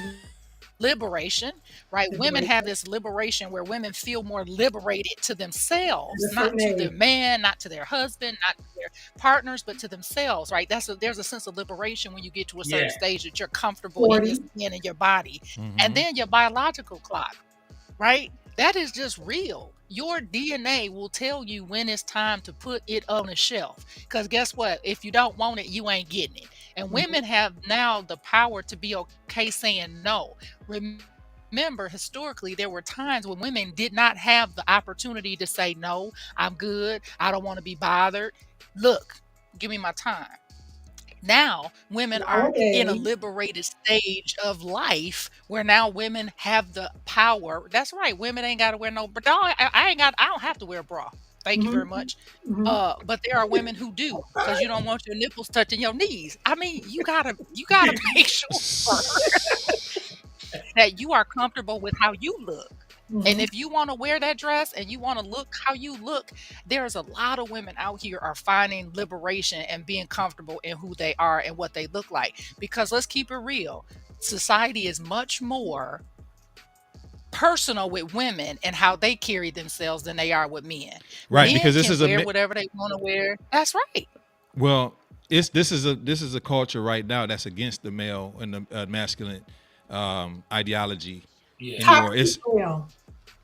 liberation, right? Women have Liberation. this liberation where women feel more liberated to At themselves, a not certain to their age. man, not to their husband, not to their partners, but to themselves, right? There's a sense of liberation when you get to a certain Yeah. stage that you're comfortable in your 40. skin and your body. And Mm-hmm. then your biological clock, right? That is just real. Your DNA will tell you when it's time to put it on a shelf. Because guess what? If you don't want it, you ain't getting it. And Mhm. women have now the power to be okay saying no. Remember, historically, there were times when women did not have the opportunity to say, no, I'm good. I don't want to be bothered. Look, give me my time. Now women are in a Nowadays. liberated stage of life where now women have the power. That's right. Women ain't got to wear no bra. No, I don't have to wear a bra. Thank you very Mhm. much. Mhm. But there are women who do because you don't want your nipples touching your knees. I mean, you gotta make sure that you are comfortable with how you look. And Mhm. if you want to wear that dress and you want to look how you look, there's a lot of women out here are finding liberation and being comfortable in who they are and what they look like. Because let's keep it real. Society is much more personal with women and how they carry themselves than they are with men. Right, Men because this can is a wear whatever they want to wear. That's right. well, it's this is a culture right now that's against the male and the masculine ideology Yeah. anymore. Toxic It's male.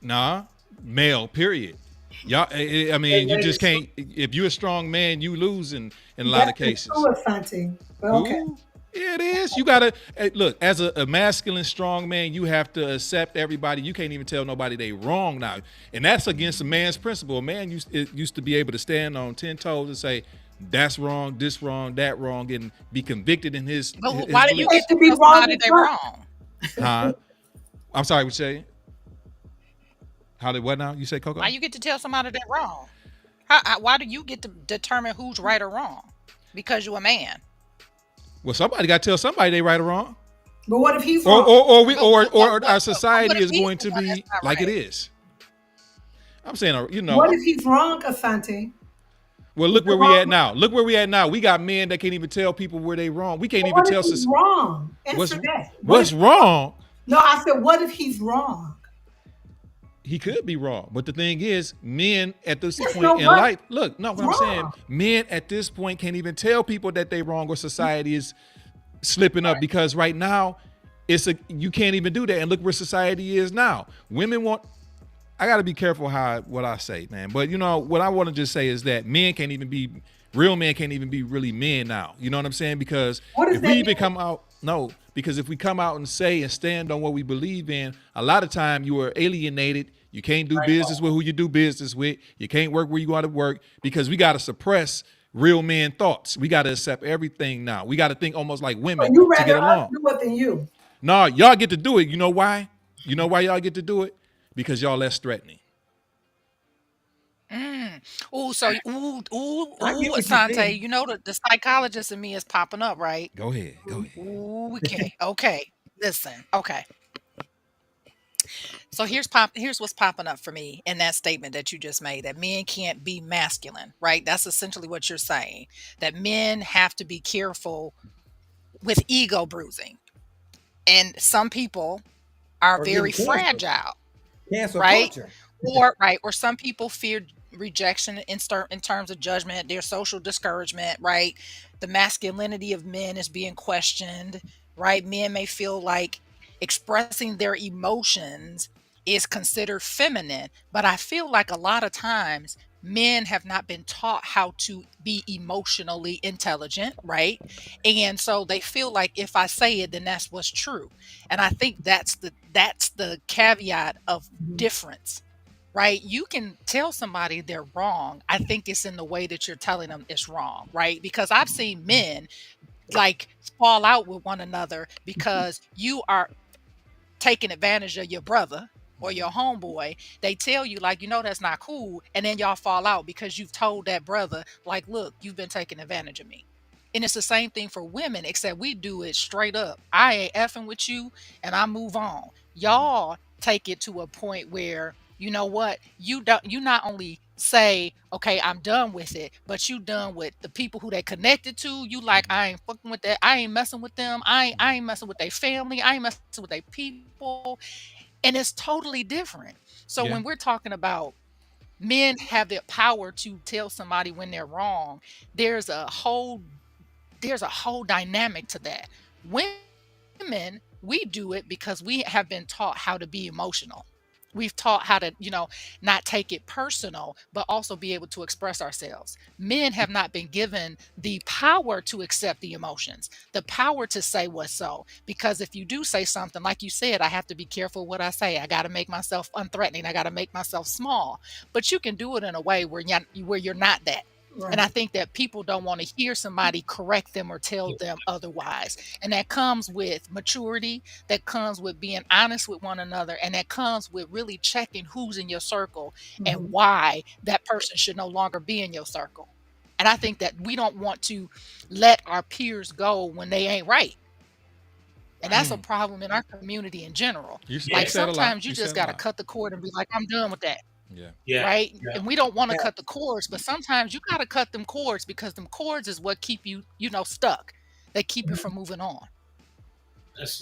nah male. Period. Y'all, I That mean, you just is true. can't. If you're a strong man, you lose in a lot That of is cases. true, Asante. But okay. Ooh, yeah, it is. You gotta look as a masculine, strong man. You have to accept everybody. You can't even tell nobody they wrong now, and that's against a man's principle. A man used to be able to stand on 10 toes and say that's wrong, this wrong, that wrong, and be convicted in But his why do you It get beliefs. to to be tell wrong somebody is they right. wrong? Huh? I'm sorry. What you say? How did what now? You say Why Coco? you get to tell somebody they're wrong? Why do you get to determine who's right or wrong? Because you're a man. Well, somebody got to tell somebody they right or wrong, But what if he's or wrong? or or we But or our what society if is he's going the to one that's be not like it right? is. I'm saying, What if he's wrong, Asante? well, Is look the where we wrong at now. Look where we at now. We got men that can't even tell people where they wrong. We can't But even what if tell he's wrong? what's Answer that. What if what's wrong. no, I said what if he's wrong? He could be wrong, but the thing is, men at this There's point no in what life, look, no, is what I'm saying, wrong. men at this point can't even tell people that they wrong or society is slipping up because right now, you can't even do that. And look where society is now. Women want. I got to be careful what I say, man. But what I want to just say is that men can't even be real men can't even be really men now. You know what I'm saying? Because What does if we that even mean? come out, no, because if we come out and say and stand on what we believe in, a lot of time you are alienated. You can't do business with who you do business with. You can't work where you want to work because we got to suppress real men thoughts. We got to accept everything now. We got to think almost like So women you to get rather us along. do it than you. No, y'all get to do it. You know why? You know why y'all get to do it? Because y'all less threatening. Ooh, so I get what you're Asante, saying. you know the psychologist in me is popping up, right? Go ahead. Go ahead. Ooh, okay. Listen, okay. So here's what's popping up for me in that statement that you just made that men can't be masculine, right? That's essentially what you're saying. That men have to be careful with ego bruising. And some people are Or very getting canceled. fragile, Cancel right? culture. Or some people fear rejection in terms of judgment, their social discouragement, right? The masculinity of men is being questioned, right? Men may feel like expressing their emotions is considered feminine, but I feel like a lot of times men have not been taught how to be emotionally intelligent, right? And so they feel like if I say it, then that's what's true. And I think that's the caveat of Mhm. difference, right? You can tell somebody they're wrong. I think it's in the way that you're telling them it's wrong, right? Because I've seen men like fall out with one another because you are taking advantage of your brother, or your homeboy, they tell you like, that's not cool, and then y'all fall out because you've told that brother like, look, you've been taking advantage of me. And it's the same thing for women, except we do it straight up. I ain't effing with you, and I move on. Y'all take it to a point where, you know what, you not only say, okay, I'm done with it, but you done with the people who they connected to. You like, I ain't fucking with that. I ain't messing with them. I ain't messing with their family. I ain't messing with their people. And it's totally different. So Yeah. when we're talking about men have the power to tell somebody when they're wrong, there's a whole dynamic to that. Women, we do it because we have been taught how to be emotional. We've taught how to, not take it personal, but also be able to express ourselves. Men have not been given the power to accept the emotions, the power to say what's so. Because if you do say something, like you said, I have to be careful what I say. I got to make myself unthreatening. I got to make myself small. But you can do it in a way where you're not that. And I think that people don't want to hear somebody correct them or tell them otherwise. And that comes with maturity, that comes with being honest with one another, and that comes with really checking who's in your circle and why that person should no longer be in your circle. And I think that we don't want to let our peers go when they ain't right. And that's a problem in our community in general. Like sometimes you just got to cut the cord and be like, I'm done with that. Yeah. Right. And we don't want to cut the cords, but sometimes you got to cut them cords because them cords is what keep you, stuck. They keep you from moving on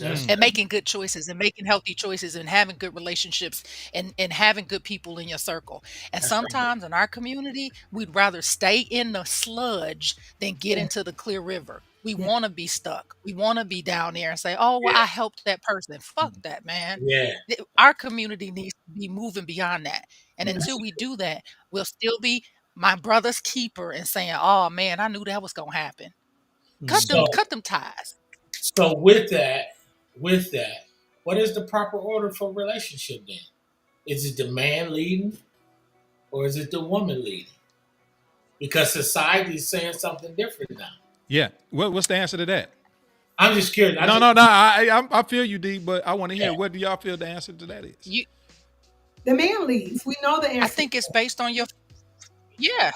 and making good choices and making healthy choices and having good relationships and having good people in your circle. And sometimes in our community, we'd rather stay in the sludge than get into the clear river. We want to be stuck. We want to be down there and say, oh, well, I helped that person. Fuck that, man. Yeah. Our community needs to be moving beyond that. And until we do that, we'll still be my brother's keeper and saying, oh, man, I knew that was going to happen. Cut them ties. So with that, what is the proper order for a relationship then? Is it the man leading or is it the woman leading? Because society is saying something different now. Yeah. What's the answer to that? I'm just curious. No. I feel you, D, but I want to hear what do y'all feel the answer to that is? The man leads. We know the answer. I think it's based on your. Yeah,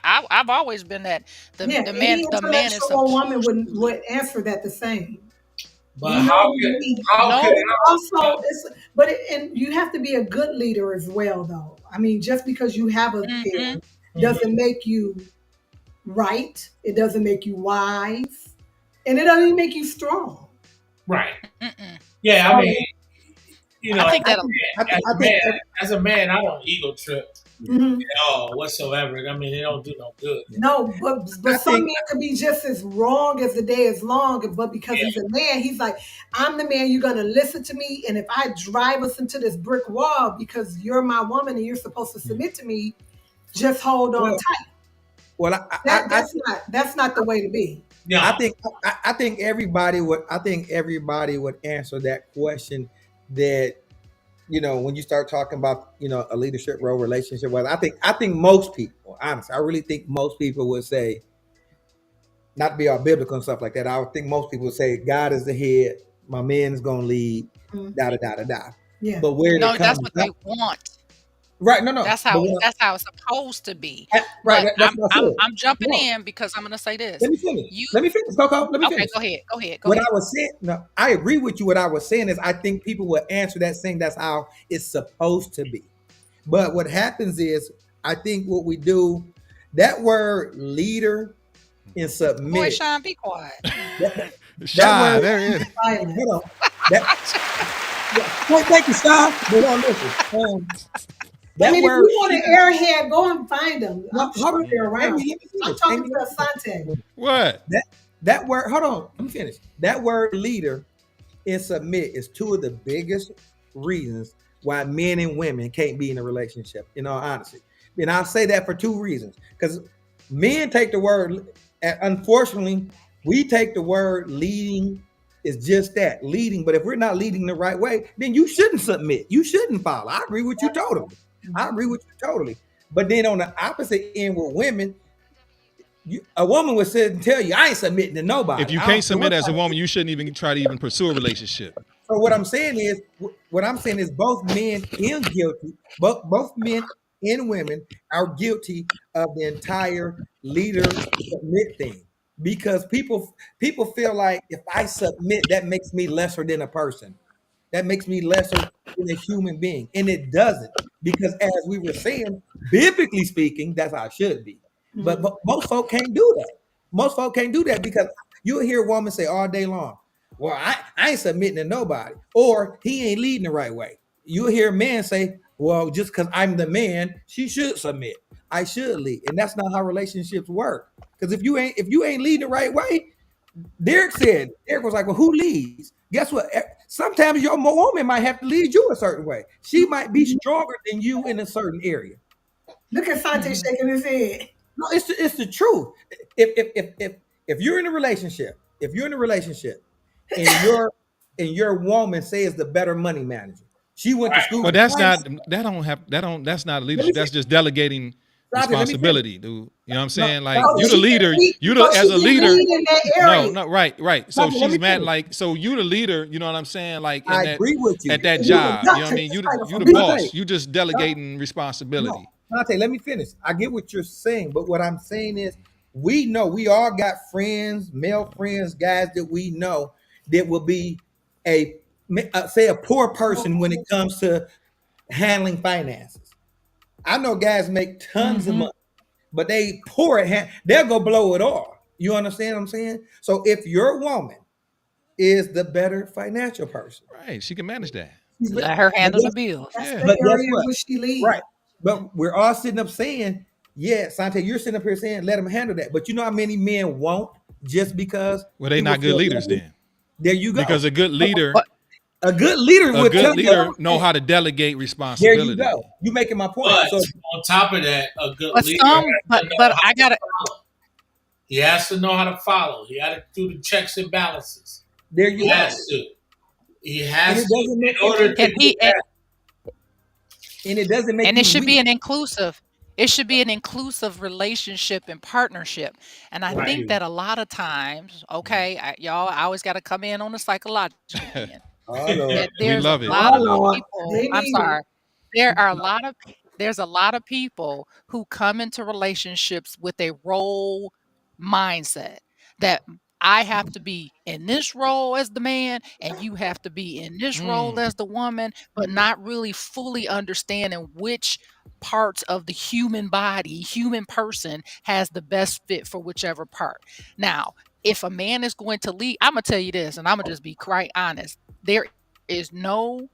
I've always been that the man is a woman would answer that the same. But how could also and you have to be a good leader as well, though. I mean, just because you have a parent doesn't make you right. It doesn't make you wise, and it doesn't make you strong. Right. Yeah, I mean, I think that as a man, I don't ego trip at all whatsoever. I mean, it don't do no good. No, but some men could be just as wrong as the day is long, but because he's a man, he's like, I'm the man, you're going to listen to me, and if I drive us into this brick wall because you're my woman and you're supposed to submit to me, just hold on tight. Well, that's not the way to be. Yeah, I think everybody would answer that question. That when you start talking about a leadership role, relationship, well, I think most people, honestly, I really think most people would say, not to be all biblical and stuff like that, I would think most people would say God is the head, my man is gonna lead, da da da da da. Yeah. But where that's what they want. Right, no. That's how it's supposed to be. Right, but I'm jumping in because I'm going to say this. Let me finish, Coco. Let me finish. Go ahead. I was saying, no, I agree with you. What I was saying is, I think people will answer that saying that's how it's supposed to be. But what happens is, I think what we do, that word leader and submit. Boy, Sean, be quiet. Sean, there it is. Hold on. Thank you, Sean. But listen. If you want an airhead, go and find them. I'm sure they're around. I'm talking to Asante. What? That word, hold on, let me finish. That word leader and submit is two of the biggest reasons why men and women can't be in a relationship, in all honesty. And I'll say that for two reasons. Because men take the word, unfortunately, we take the word leading is just that, leading. But if we're not leading the right way, then you shouldn't submit. You shouldn't follow. I agree with you totally. But then on the opposite end with women, a woman would sit and tell you, I ain't submitting to nobody. If you can't submit as a woman, you shouldn't even try to pursue a relationship. So what I'm saying is, what I'm saying is both men and guilty, both men and women are guilty of the entire leader submit thing. Because people feel like if I submit, that makes me lesser than a person. That makes me lesser than a human being. And it doesn't. Because as we were saying, biblically speaking, that's how it should be. But most folk can't do that. Most folk can't do that because you'll hear a woman say all day long, well, I ain't submitting to nobody, or he ain't leading the right way. You'll hear a man say, well, just because I'm the man, she should submit. I should lead. And that's not how relationships work. Because if you ain't leading the right way, Derek was like, well, who leads? Guess what? Sometimes your woman might have to lead you a certain way. She might be stronger than you in a certain area. Look at Sante shaking his head. No, it's the truth. If you're in a relationship, and your woman says the better money manager, she went to school. Well, that's not leadership. That's just delegating responsibility, dude. You know what I'm saying? Like you the leader, as a leader. No, right. So she's mad like so you the leader, you know what I'm saying? Like I agree with you. at that job. You know what I mean? You the boss. You just delegating responsibility. Dante, let me finish. I get what you're saying, but what I'm saying is we know we all got friends, male friends, guys that we know that will be a poor person when it comes to handling finances. I know guys make tons of money, but they poor at they'll go blow it all. You understand what I'm saying? So if your woman is the better financial person, right? She can manage that. Let her handle the bills. That's Yeah. the But guess area what? where she leads. Right. But we're all sitting up saying, yeah, Sante, you're sitting up here saying, let them handle that. But you know how many men won't just because. Well, they not good leaders then. There you go. Because a good leader. A good leader know how to delegate responsibility. There you go. You making my point. But So, on top of that, a good But leader. but I gotta. He has to know how to follow. He has to do the checks and balances. there you He go. has to. He has And it to doesn't make in order to And he do that. And it doesn't make and you it should be weak. an inclusive. It should be an inclusive relationship and partnership. And I think that a lot of times, okay, y'all, I always got to come in on the psychological end. Oh, Lord. That We there's love a it. lot We of love it. people. They I'm need it. sorry. There are a lot of there's a lot of people who come into relationships with a role mindset that I have to be in this role as the man and you have to be in this role as the woman, but not really fully understanding which parts of the human body, human person has the best fit for whichever part. Now, if a man is going to lead, I'm gonna tell you this, and I'm gonna just be quite honest. There is no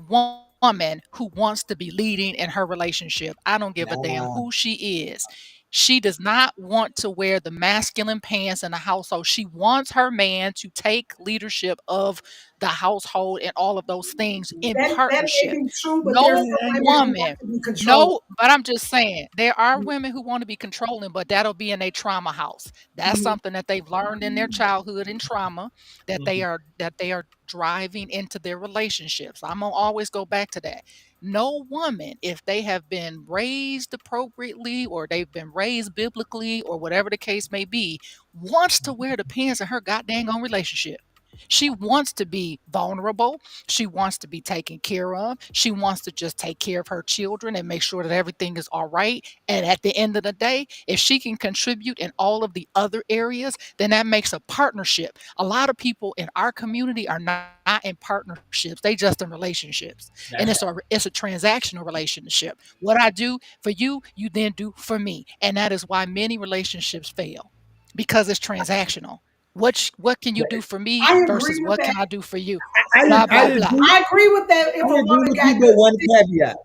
woman who wants to be leading in her relationship. I don't give a damn who she is. She does not want to wear the masculine pants in the household. She wants her man to take leadership of the household and all of those things in That may partnership. be true, but No there's some women who woman, want to be controlled. no, but I'm just saying there are women who want to be controlling, but that'll be in a trauma house. That's something that they've learned in their childhood and trauma that they are driving into their relationships. I'm gonna always go back to that. No woman, if they have been raised appropriately or they've been raised biblically or whatever the case may be, wants to wear the pants in her goddamn own relationship. She wants to be vulnerable. She wants to be taken care of. She wants to just take care of her children and make sure that everything is all right. And at the end of the day, if she can contribute in all of the other areas, then that makes a partnership. A lot of people in our community are not in partnerships. They just in relationships. And it's a transactional relationship. What I do for you, you then do for me. And that is why many relationships fail because it's transactional. What can you do for me I agree versus with what that. can I do for you? I Blah blah blah. agree. I agree with that. If I a agree woman with got you, good but one sense, caveat.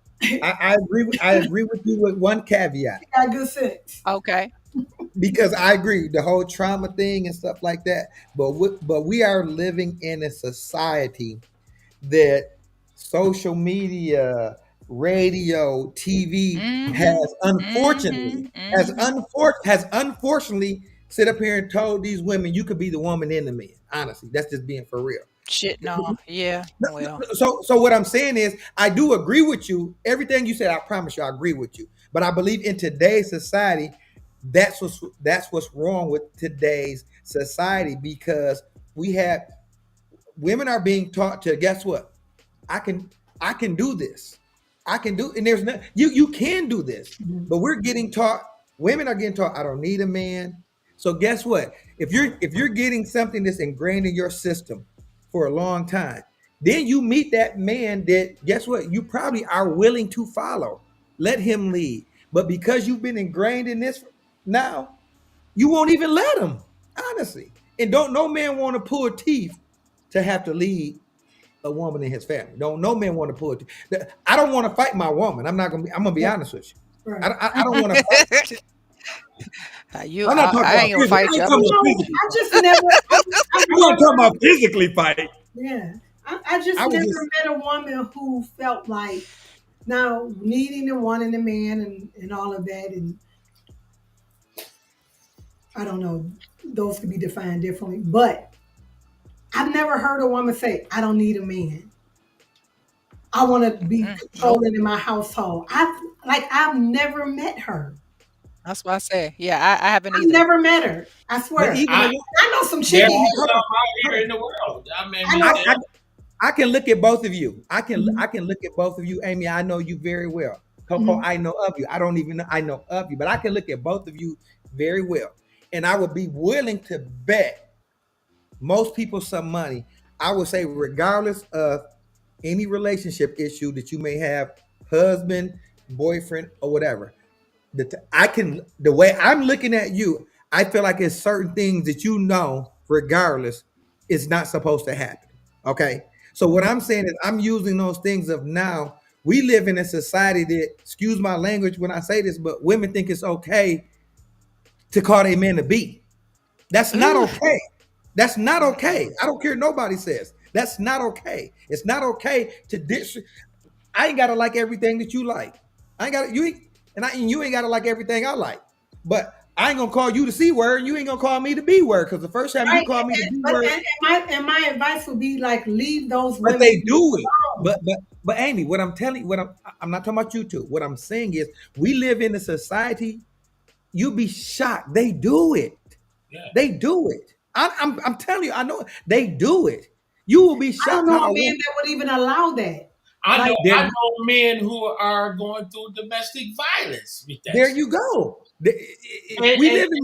I agree with you with one caveat got good sense. Okay. because I agree the whole trauma thing and stuff like that. But we are living in a society that social media, radio, TV has unfortunately has unfortunately sit up here and told these women you could be the woman and the man. Honestly, that's just being for real. Shit, no. Yeah. Well. So what I'm saying is I do agree with you. Everything you said, I promise you, I agree with you. But I believe in today's society, that's what's wrong with today's society because we have women are being taught to guess what? I can do this. I can do, and there's no you can do this, but we're getting taught. Women are getting taught I don't need a man. So guess what? If you're getting something that's ingrained in your system for a long time, then you meet that man that guess what? You probably are willing to follow. Let him lead. But because you've been ingrained in this now, you won't even let him. Honestly. And don't no man want to pull teeth to have to lead a woman in his family. Don't no man want to pull it. I don't want to fight my woman. I'm not gonna be. I'm gonna be honest with you. Right. I don't want to fight. I'm not talking I about ain't gonna fight physically. you. I'm talking about physically. I just never. I'm not talking about physically fight. Yeah, I just I was never just met a woman who felt like now needing and wanting a man and all of that, and I don't know, those could be defined differently. But I've never heard a woman say, "I don't need a man. I want to be Nope. controlling in my household." I've never met her. That's what I say. Yeah, I haven't I've either. never met her. I but swear. even I, I know some there chickies. are hold some on, out hold here on. in the world. I mean, I know. I can look at both of you. Mhm, I can look at both of you, Amy. I know you very well. Coco, mhm. I know of you. I don't even know I know of you, but I can look at both of you very well. And I would be willing to bet most people some money. I would say, regardless of any relationship issue that you may have, husband, boyfriend, or whatever, I can the way I'm looking at you, I feel like it's certain things that you know, regardless, is not supposed to happen. Okay. So what I'm saying is I'm using those things of now. We live in a society that, excuse my language when I say this, but women think it's okay to call a man a B. That's not Ugh. okay. That's not okay. Mm-mm. I don't care nobody says. That's not okay. It's not okay to dis. I ain't gotta like everything that you like. I ain't got you ain't and you ain't gotta like everything I like. But I ain't gonna call you the C word and you ain't gonna call me the B word. Because the first time you Right. call me the B But word, my advice would be like leave those but women they do it. alone. But Amy, what I'm telling you, I'm not talking about you two. What I'm saying is we live in a society, you'll be shocked. They do it. yeah. They do it. I'm telling you, I know it. They do it. You will be I don't shocked know how a a man woman that would even allow that. I know Like, there I know men who are going through domestic violence with that there shit. you go. And, and, We and, live in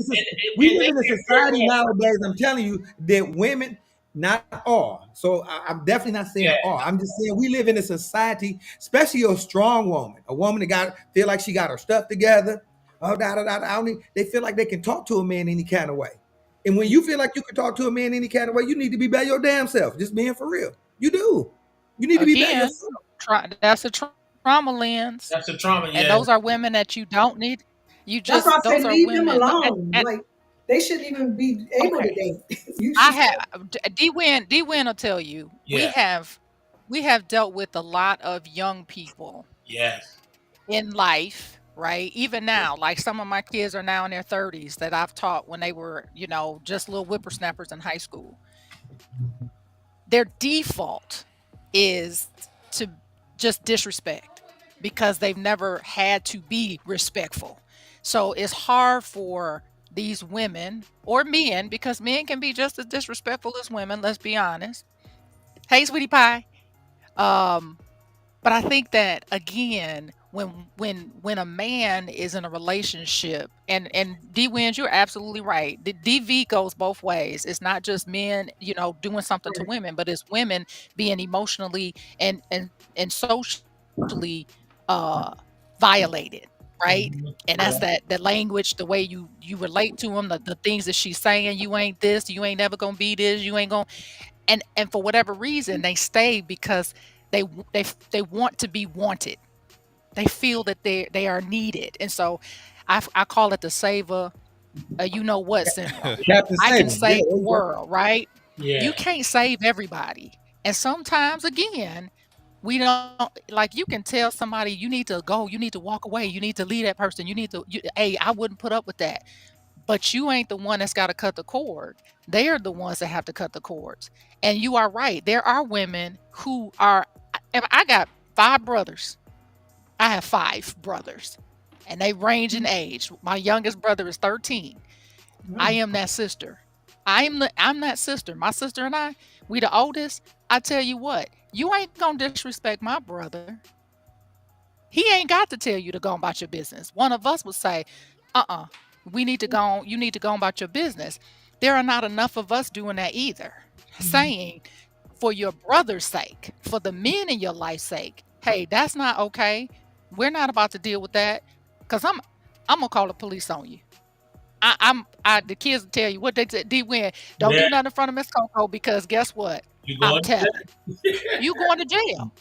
we and live they in a get very society well. nowadays. I'm telling you that women, not all. So I'm definitely not saying Yeah. all. I'm just saying we live in a society, especially a strong woman, a woman that got feel like she got her stuff together. Oh, da da da. They feel like they can talk to a man any kind of way. And when you feel like you can talk to a man any kind of way, you need to be by your damn self. Just being for real. You do. You need to be by Again, yourself. that's a trauma lens, That's a trauma, and yeah. those are women that you don't need. You that's why just I say those are leave them women. alone. And Like they shouldn't even be able to okay, date. You I should stay. have D Win will tell you Yeah. we have dealt with a lot of young people Yes. in life, right? Even now, like some of my kids are now in their 30s that I've taught when they were, just little whippersnappers in high school. Their default is to just disrespect because they've never had to be respectful. So it's hard for these women or men, because men can be just as disrespectful as women, let's be honest. Hey, sweetie pie. Um, but I think that again, when a man is in a relationship, and D Wins, you're absolutely right. The DV goes both ways. It's not just men, doing something to women, but it's women being emotionally and socially uh violated, right? Mhm. And that's Yeah. that language, the way you relate to them, the things that she's saying, you ain't this, you ain't never gonna be this, you ain't gonna, and for whatever reason they stay because they want to be wanted. They feel that they are needed, and so I call it the saver, you know what syndrome. Captain I can Sable. Yeah, save there the you go. world, right? You Yeah. can't save everybody, and sometimes again we don't, like, you can tell somebody you need to go, you need to walk away, you need to leave that person, hey, I wouldn't put up with that. But you ain't the one that's got to cut the cord. They are the ones that have to cut the cords. And you are right. There are women who are, if I got 5 brothers. I have 5 brothers, and they range in age. My youngest brother is 13. I am that sister. I'm that sister. My sister and I, we the oldest. I tell you what, You ain't gonna disrespect my brother. He ain't got to tell you to go about your business. One of us would say, uh-uh, we need to go on, you need to go about your business. There are not enough of us doing that either. Saying, for your brother's sake, for the men in your life's sake, hey, that's not okay. We're not about to deal with that. Cause I'm gonna call the police on you. The kids will tell you what they said. D Win, don't Yeah, do nothing in front of Miss Coco because guess what? you I'm going to telling. You going to jail,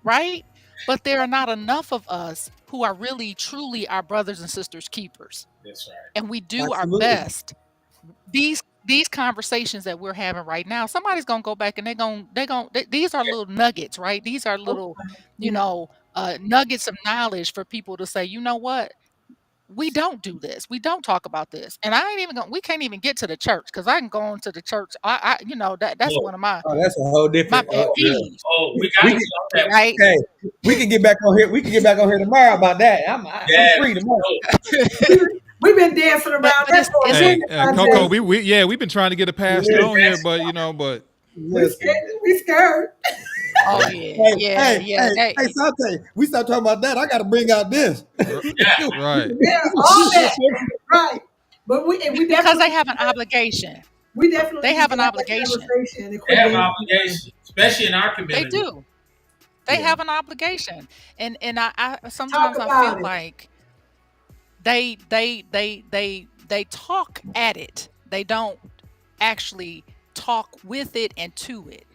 right? But there are not enough of us who are really truly our brothers and sisters keepers. That's right. And we do our Absolutely. best. These conversations that we're having right now, somebody's gonna go back and these are little nuggets, right? These are little, you Yeah. know, nuggets of knowledge for people to say, you know what? We don't do this. We don't talk about this. And I ain't even going we can't even get to the church because I can go into the church. That's Look, one of my Oh, that's a whole my different. pet yeah. peeves, Oh, we got We to can, get on that. right? hey, we can get back on here. We can get back on here tomorrow about that. I'm Yeah, free tomorrow. We've been dancing around But that for a it's Hey, minute, Coco, Monte. we've been trying to get a pastor on here, but We Listen. scared. We scared. oh Hey, yeah, hey, yeah. hey, hey, Sante, we start talking about that. I got to bring out this. yeah. right. Yeah, all that. Right. But we Because they definitely have an obligation. They need have to an have that obligation. conversation and They quit have an being. obligation, especially in our They community. do. They Yeah. have an obligation. And I Talk sometimes I feel about it. like they talk at it. They don't actually talk with it and to it.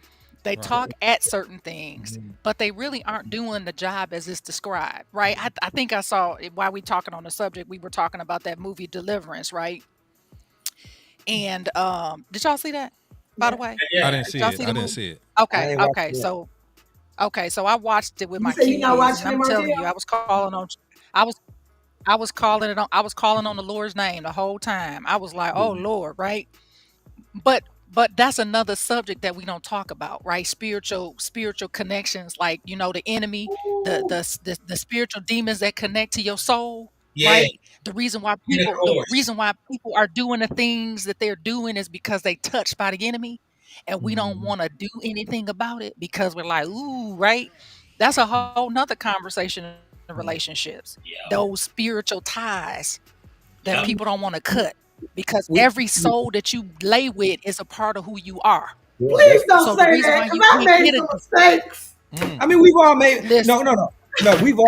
They Right. talk at certain things, Mhm. but they really aren't doing the job as it's described, right? I think I saw while we talking on the subject, we were talking about that movie Deliverance, right? And did y'all see that? By the Yeah. way, I Yeah, didn't did see y'all it. see I the didn't movie? see it. I Okay, ain't okay, watching that. so I watched it with You my say you're not kids, and watching it, I'm telling you, Martell? I was I was calling on the Lord's name the whole time. I was like, "Oh Lord," right? But that's another subject that we don't talk about, right? Spiritual connections, like the enemy, the spiritual demons that connect to your soul, yeah. right? And of The course, reason why people are doing the things that they're doing is because they touched by the enemy, and we don't Mhm. want to do anything about it because we're like, ooh, right? That's a whole nother conversation in relationships. yeah, Those spiritual ties that yeah. people don't want to cut because We, every soul that you lay with is a part of who you are. yeah, Please don't So the say reason that why because you I can't made get some it, mistakes. Mm. I mean, we've all made listen, no. We've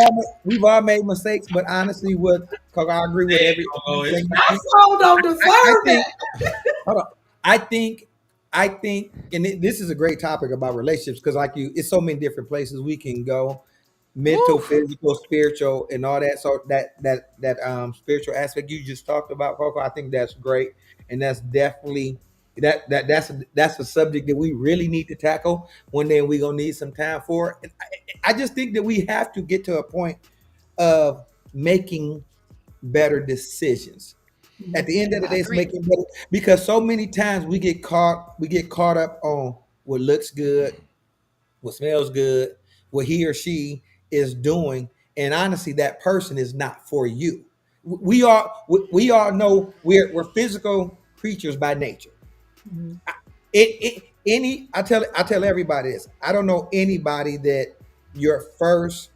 all made mistakes, but honestly, because I agree with Hey, Coco, it's everything you That think. soul don't I deserve think. that. Hold on. I think. And this is a great topic about relationships because, like it's so many different places we can go, mental, woo, physical, spiritual, and all that. So that spiritual aspect you just talked about, Coco, I think that's great, and that's definitely that's a subject that we really need to tackle. One day we're gonna need some time for. And I just think that we have to get to a point of making better decisions. At the end of the I day, it's agree. making better because so many times we get caught up on what looks good, what smells good, what he or she is doing, and honestly, that person is not for you. We all know we're physical creatures by nature. I tell everybody this. I don't know anybody that your first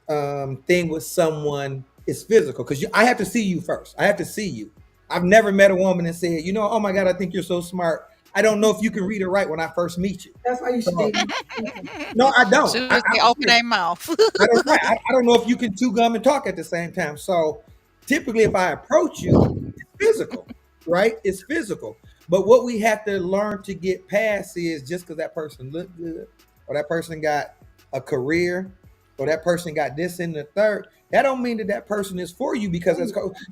thing with someone is physical because I have to see you first. I have to see you. I've never met a woman and said, oh my God, I think you're so smart. I don't know if you can read or write when I first meet you. That's why you should So, date me. People. no, I don't. Soon as they open their mouth. I don't know if you can chew gum and talk at the same time. So typically, if I approach you, it's physical, right? It's physical. But what we have to learn to get past is just because that person looked good, or that person got a career, or that person got this and the third. That don't mean that that person is for you because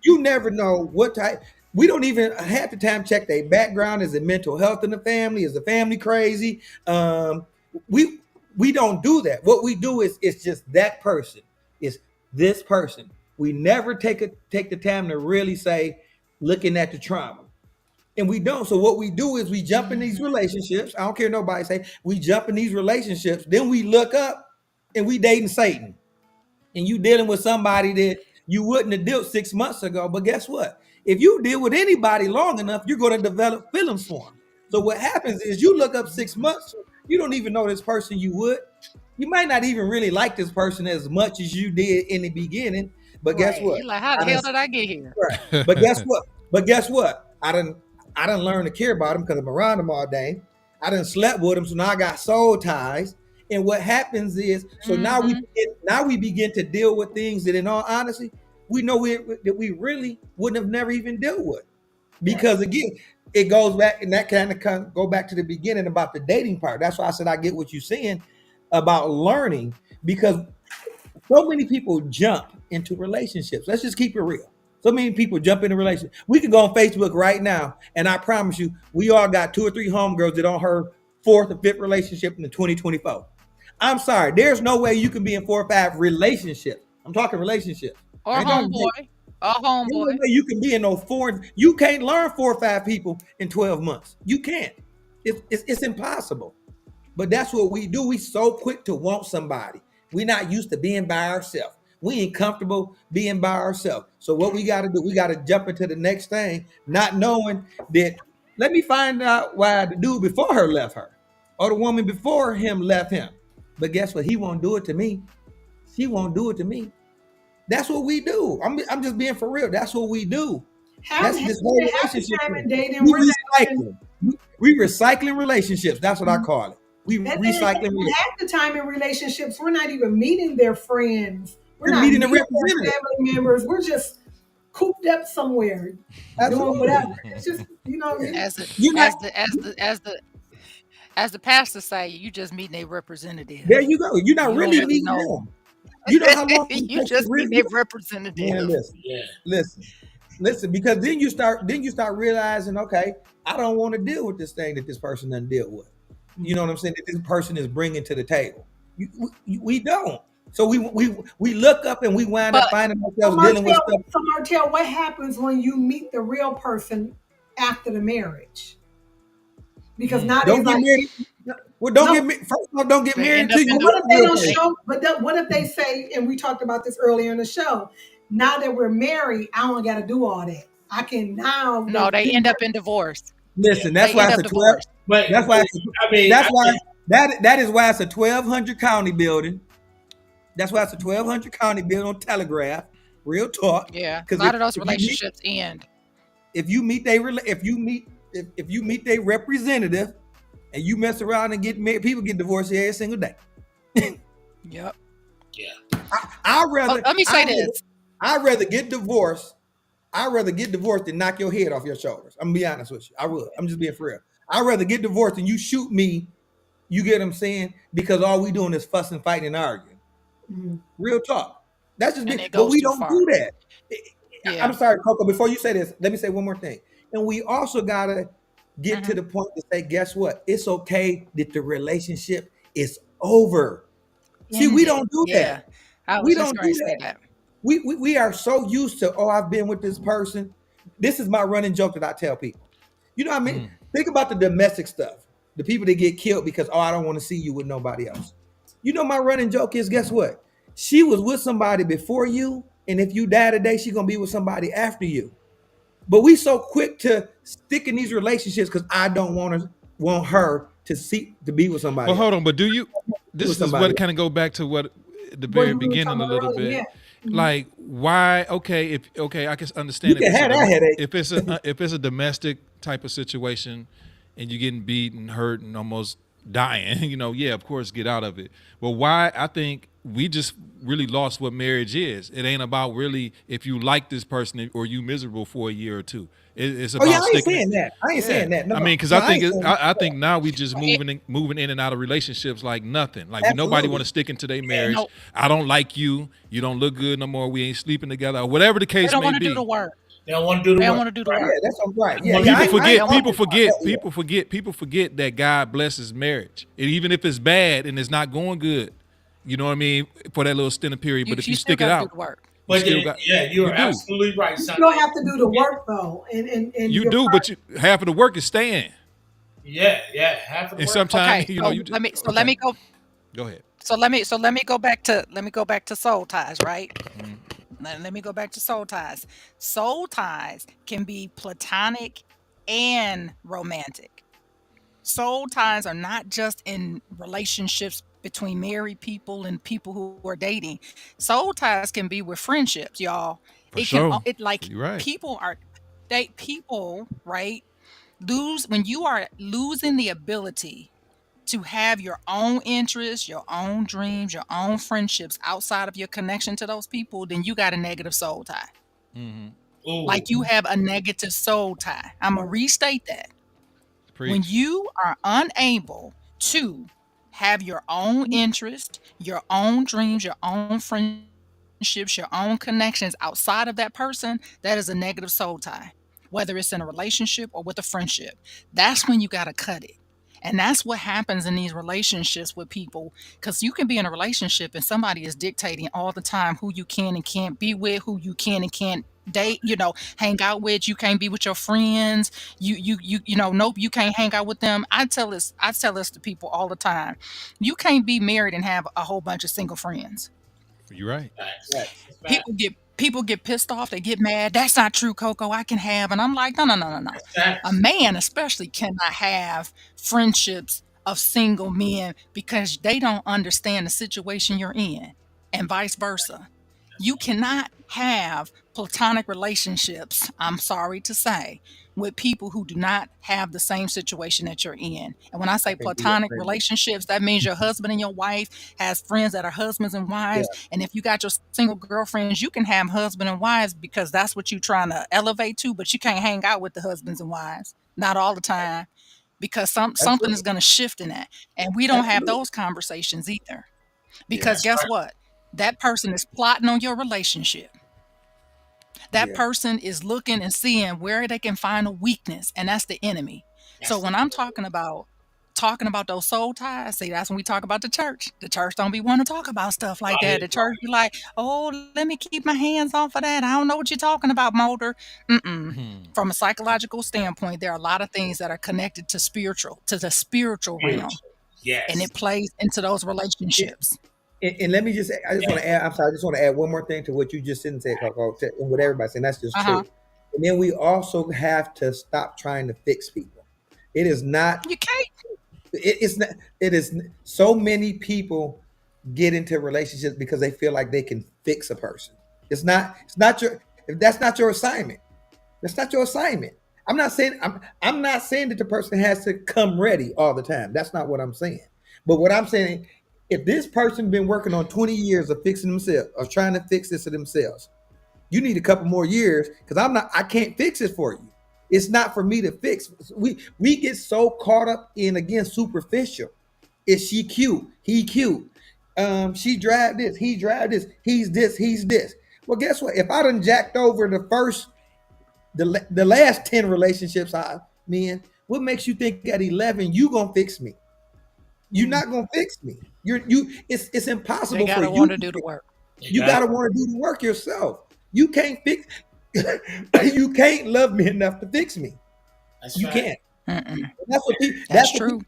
you never know what type. We don't even half the time check their background. Is it mental health in the family? Is the family crazy? We we don't do that. What we do is it's just that person. It's this person. We never take the time to really say, looking at the trauma. And we don't. So what we do is we jump in these relationships. I don't care nobody say we jump in these relationships. Then we look up and we dating Satan. And you dealing with somebody that you wouldn't have dealt 6 months ago. But guess what? If you deal with anybody long enough, you're going to develop feelings for them. So what happens is you look up 6 months You don't even know this person. You might not even really like this person as much as you did in the beginning. But guess Right. what? You're like, how the hell did I get here? Right. But guess what? I didn't learn to care about him because I'm around him all day. I didn't slept with him, so now I got soul ties. And what happens is, so now we begin to deal with things that, in all honesty, we know that we really wouldn't have never even dealt with. Because again, it goes back, and that kind of go back to the beginning about the dating part. That's why I said I get what you're saying about learning, because so many people jump into relationships. Let's just keep it real. So many people jump into relationships. We could go on Facebook right now, and I promise you, we all got 2 or 3 homegirls that on her 4th or 5th relationship in the 2024. I'm sorry, there's no way you can be in 4 or 5 relationships. I'm talking relationships. Or I ain't talking homeboy. Or There's no homeboy. way you can be in no 4. You can't learn 4 or 5 people in 12 months. You can't. It's impossible. But that's what we do. We so quick to want somebody. We're not used to being by ourselves. We ain't comfortable being by ourselves. So what we got to do, we got to jump into the next thing, not knowing that, let me find out why the dude before her left her, or the woman before him left him. But guess what? He won't do it to me. She won't do it to me. That's what we do. I'm just being for real. That's what we do. That's this whole relationship time thing. in dating, We we're not even, recycling. We recycling relationships. That's what I call it. We and recycling relationships. half the time in relationships, we're not even meeting their friends. We're We're not meeting the meeting their representative. family members. We're just cooped up somewhere doing Absolutely. whatever. It's just, As the You're not. as the pastor say, you just meeting a representative. There you go. You're not You don't really really meeting know. them. You know how long it You takes to just really. meeting a Man, representative. listen. Because then you start realizing, okay, I don't want to deal with this thing that this person doesn't deal with. You know what I'm saying? That this person is bringing to the table. We don't. So we look up and we wind up But finding So ourselves dealing with Martell, stuff. what happens when you meet the real person after the marriage? Because now Don't they're get like, married. Well, don't no. get married. First of all, don't get they married end up until in you But meet what if the they real don't person. show? But what if they say, and we talked about this earlier in the show, now that we're married, I don't got to do all that. I can now. no, they end up in divorce. Listen, that's They why end it's up a 12. divorced. But That's why. I mean, That's I why. think That is why it's a 1,200 county building. That's why it's a 1,200 county building on Telegraph. Real talk. Yeah. A Because lot of those if you meet relationships end. if you meet if you meet their representative and you mess around and get married, people get divorced every single day. Yep. I'd rather. Let me say this. I'd rather get divorced. I'd rather get divorced than knock your head off your shoulders. I'm gonna be honest with you. I would. I'm just being for real. I'd rather get divorced than you shoot me. You get what I'm saying? Because all we doing is fussing, fighting, and arguing. Real talk. That's just And me. it But goes we too don't far. do that. Yeah. I'm sorry, Coco. Before you say this, let me say one more thing. And we also gotta get to the point to say, guess what? It's okay that the relationship is over. See, we don't do Yeah. that. I We was just don't going do to say that. that. We are so used to, oh, I've been with this person. This is my running joke that I tell people. You know what I mean? Think about the domestic stuff. The people that get killed because, oh, I don't want to see you with nobody else. You know, my running joke is, guess what? She was with somebody before you, and if you die today, she's gonna be with somebody after you. But we so quick to stick in these relationships because I don't want her to be with somebody Well, else. hold on, but do you? With This is somebody what else. kind of go back to what the What very we were beginning talking a about little earlier, bit. yeah. Like why? Okay, I can understand You can have that headache. if it's a domestic type of situation, and you're getting beat and hurt and almost dying. Yeah, of course, get out of it. But why? I think we just really lost what marriage is. It ain't about really if you like this person or you miserable for a year or two. It's Oh about yeah, I ain't sticking. saying that. I ain't saying that. No, I mean, because no, I think ain't saying I think now we just moving in and out of relationships like nothing. Like nobody Absolutely. want to stick into their marriage. no. I don't like you. You don't look good no more. We ain't sleeping together. Or whatever the They case don't may want to be. do the work. they don't want to do They the don't work. want to do the Yeah, work. that's all right. Yeah, Well, yeah. People forget that God blesses marriage, and even if it's bad and it's not going good, you know what I mean, for that little stint of period. But if you still stick it gotta do out, the work. But still yeah, got- you're you do. absolutely right, You son. still have to do the work though, and you your do, part- but half of the work is staying, Yeah, half of the and work. sometimes Okay. you So know you. let me okay. go. Go ahead. So let me go back to soul ties, right? Let me go back to soul ties. Soul ties can be platonic and romantic. Soul ties are not just in relationships between married people and people who are dating. Soul ties can be with friendships, y'all. For Al- sure. it like You're right. people are people, right? Lose when you are losing the ability to have your own interests, your own dreams, your own friendships outside of your connection to those people, then you got a negative soul tie. Mm-hmm. Ooh, Like you have a negative soul tie. I'm going to restate that. When Preach. you are unable to have your own interest, your own dreams, your own friendships, your own connections outside of that person, that is a negative soul tie, whether it's in a relationship or with a friendship. That's when you got to cut it. And that's what happens in these relationships with people, because you can be in a relationship and somebody is dictating all the time who you can and can't be with, who you can and can't date, hang out with. You can't be with your friends. Nope, you can't hang out with them. I tell this to people all the time. You can't be married and have a whole bunch of single friends. You're right. facts. That's facts. People get pissed off, they get mad. That's not true, Coco. I can have. And I'm like, no, no, no, no, no. That's A facts. man especially cannot have friendships of single men because they don't understand the situation you're in, and vice versa. You cannot have platonic relationships, I'm sorry to say, with people who do not have the same situation that you're in. And when I I say can't do that. platonic relationships, that means your husband and your wife has friends that are husbands and Yeah, wives. And if you got your single girlfriends, you can have husband and wives because that's what you're trying to elevate to, but you can't hang out with the husbands and wives. Not all the time, because something is absolutely, going to shift in that. And we don't have absolutely. those conversations either. Yeah, Because That's guess right. what? That person is plotting on your relationship. That yeah, person is looking and seeing where they can find a weakness, and that's the enemy. So That's the when I'm talking about those soul ties, see, that's when we talk about the church. The church don't be want to talk about stuff like that. right. The church be like, oh, let me keep my hands off of that. I don't know what you're talking about, Mulder. Mm-mm. Hmm. From a psychological standpoint, there are a lot of things that are connected to the spiritual realm, Spiritual. and Yes. it plays into those yeah. relationships. And let me just, I just want Yes. to add, I'm sorry, I just want to add one more thing to what you just said and said, Coco, and what everybody's saying. That's just Uh-huh. true. And then we also have to stop trying to fix people. It is not, You can't. it's not, it is so many people get into relationships because they feel like they can fix a person. It's not your, if that's not your assignment, that's not your assignment. I'm not saying that the person has to come ready all the time. That's not what I'm saying. But what I'm saying, if this person been working on 20 years of fixing themselves, of trying to fix this to themselves, you need a couple more years because I can't fix it for you. It's not for me to fix. We get so caught up in, again, superficial. Is she cute? He cute. She drive this, he drive this, he's this. Well, guess what? If I done jacked over the last 10 relationships I me in, what makes you think at 11 you gonna fix me? You're Mm. not gonna fix me. You it's They impossible for gotta you want to to do the fix. work. You You got gotta want to do the work yourself. You can't fix you can't love me enough to fix me. That's You right. can't. Mm-mm. That's That's what true.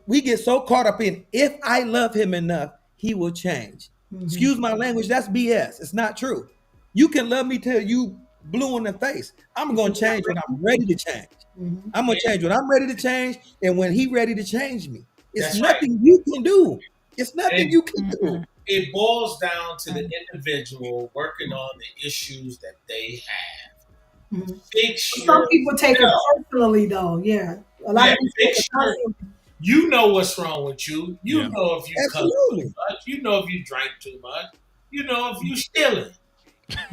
we get so caught up in. If I love him enough, he will change. Mhm. Excuse my language, that's BS. It's not true. You can love me till you blue in the face. I'm If gonna you're not change when I'm ready. ready to change. Mhm. I'm gonna Yeah, change when I'm ready to change and when he ready to change me. It's that's right. nothing you can do. It's nothing And you can do. Mm-mm. it boils down to the Mm. individual working on the issues that they have. Mhm. Fix Some people take it yourself. personally, though. Yeah, a lot Yeah, of people take it fix your. personally. You know what's wrong with you. You Yeah. know if you cuss too Absolutely. much. You know if you drank too much. You know if you stealing.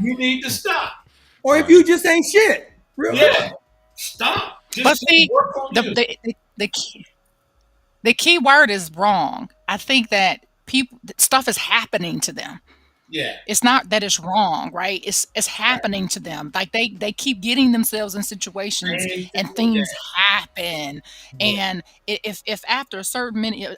You need to stop. Or if Right. you just ain't shit. Real Yeah, talk. stop. But Just see, work on the you. the the key word is wrong. I think that people stuff is happening to them. Yeah, It's not that it's wrong, right? It's right. happening to them. Like they keep getting themselves in situations Same and thing. Yeah, things happen. yeah. And if after a certain minute,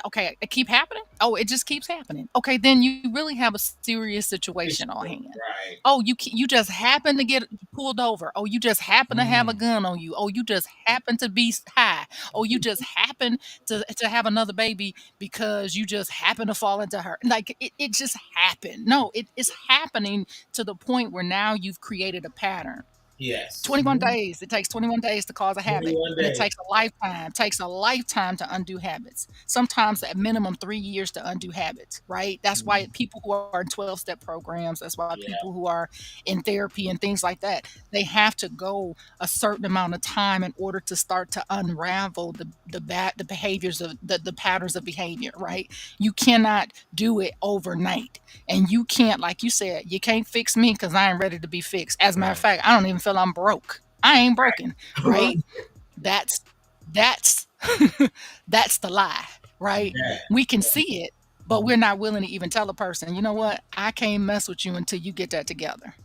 okay, it keep happening. Oh, it just keeps happening. Okay, then you really have a serious It's situation on true. hand. Right. Oh, you just happen to get pulled over. Oh, you just happen to have a Mm. gun on you. Oh, you just happen to be high. Oh, you just happen to have another baby because you just happen to fall into her. Like it just happened. No, it is happening to the point where now you've created a pattern. Yes. 21 days. It takes 21 days to cause a habit. 21 And it days. takes a lifetime. It takes a lifetime to undo habits. Sometimes at minimum 3 years to undo habits, right? That's why people who are in 12-step programs, that's why Yeah. people who are in therapy and things like that, they have to go a certain amount of time in order to start to unravel the behaviors of the patterns of behavior, right? You cannot do it overnight. And you can't, like you said, you can't fix me because I ain't ready to be fixed. As a matter of fact, I don't even feel I'm broke. I ain't broken, right? That's that's that's the lie, right? Yeah. We can see it, but we're not willing to even tell a person, you know what? I can't mess with you until you get that together.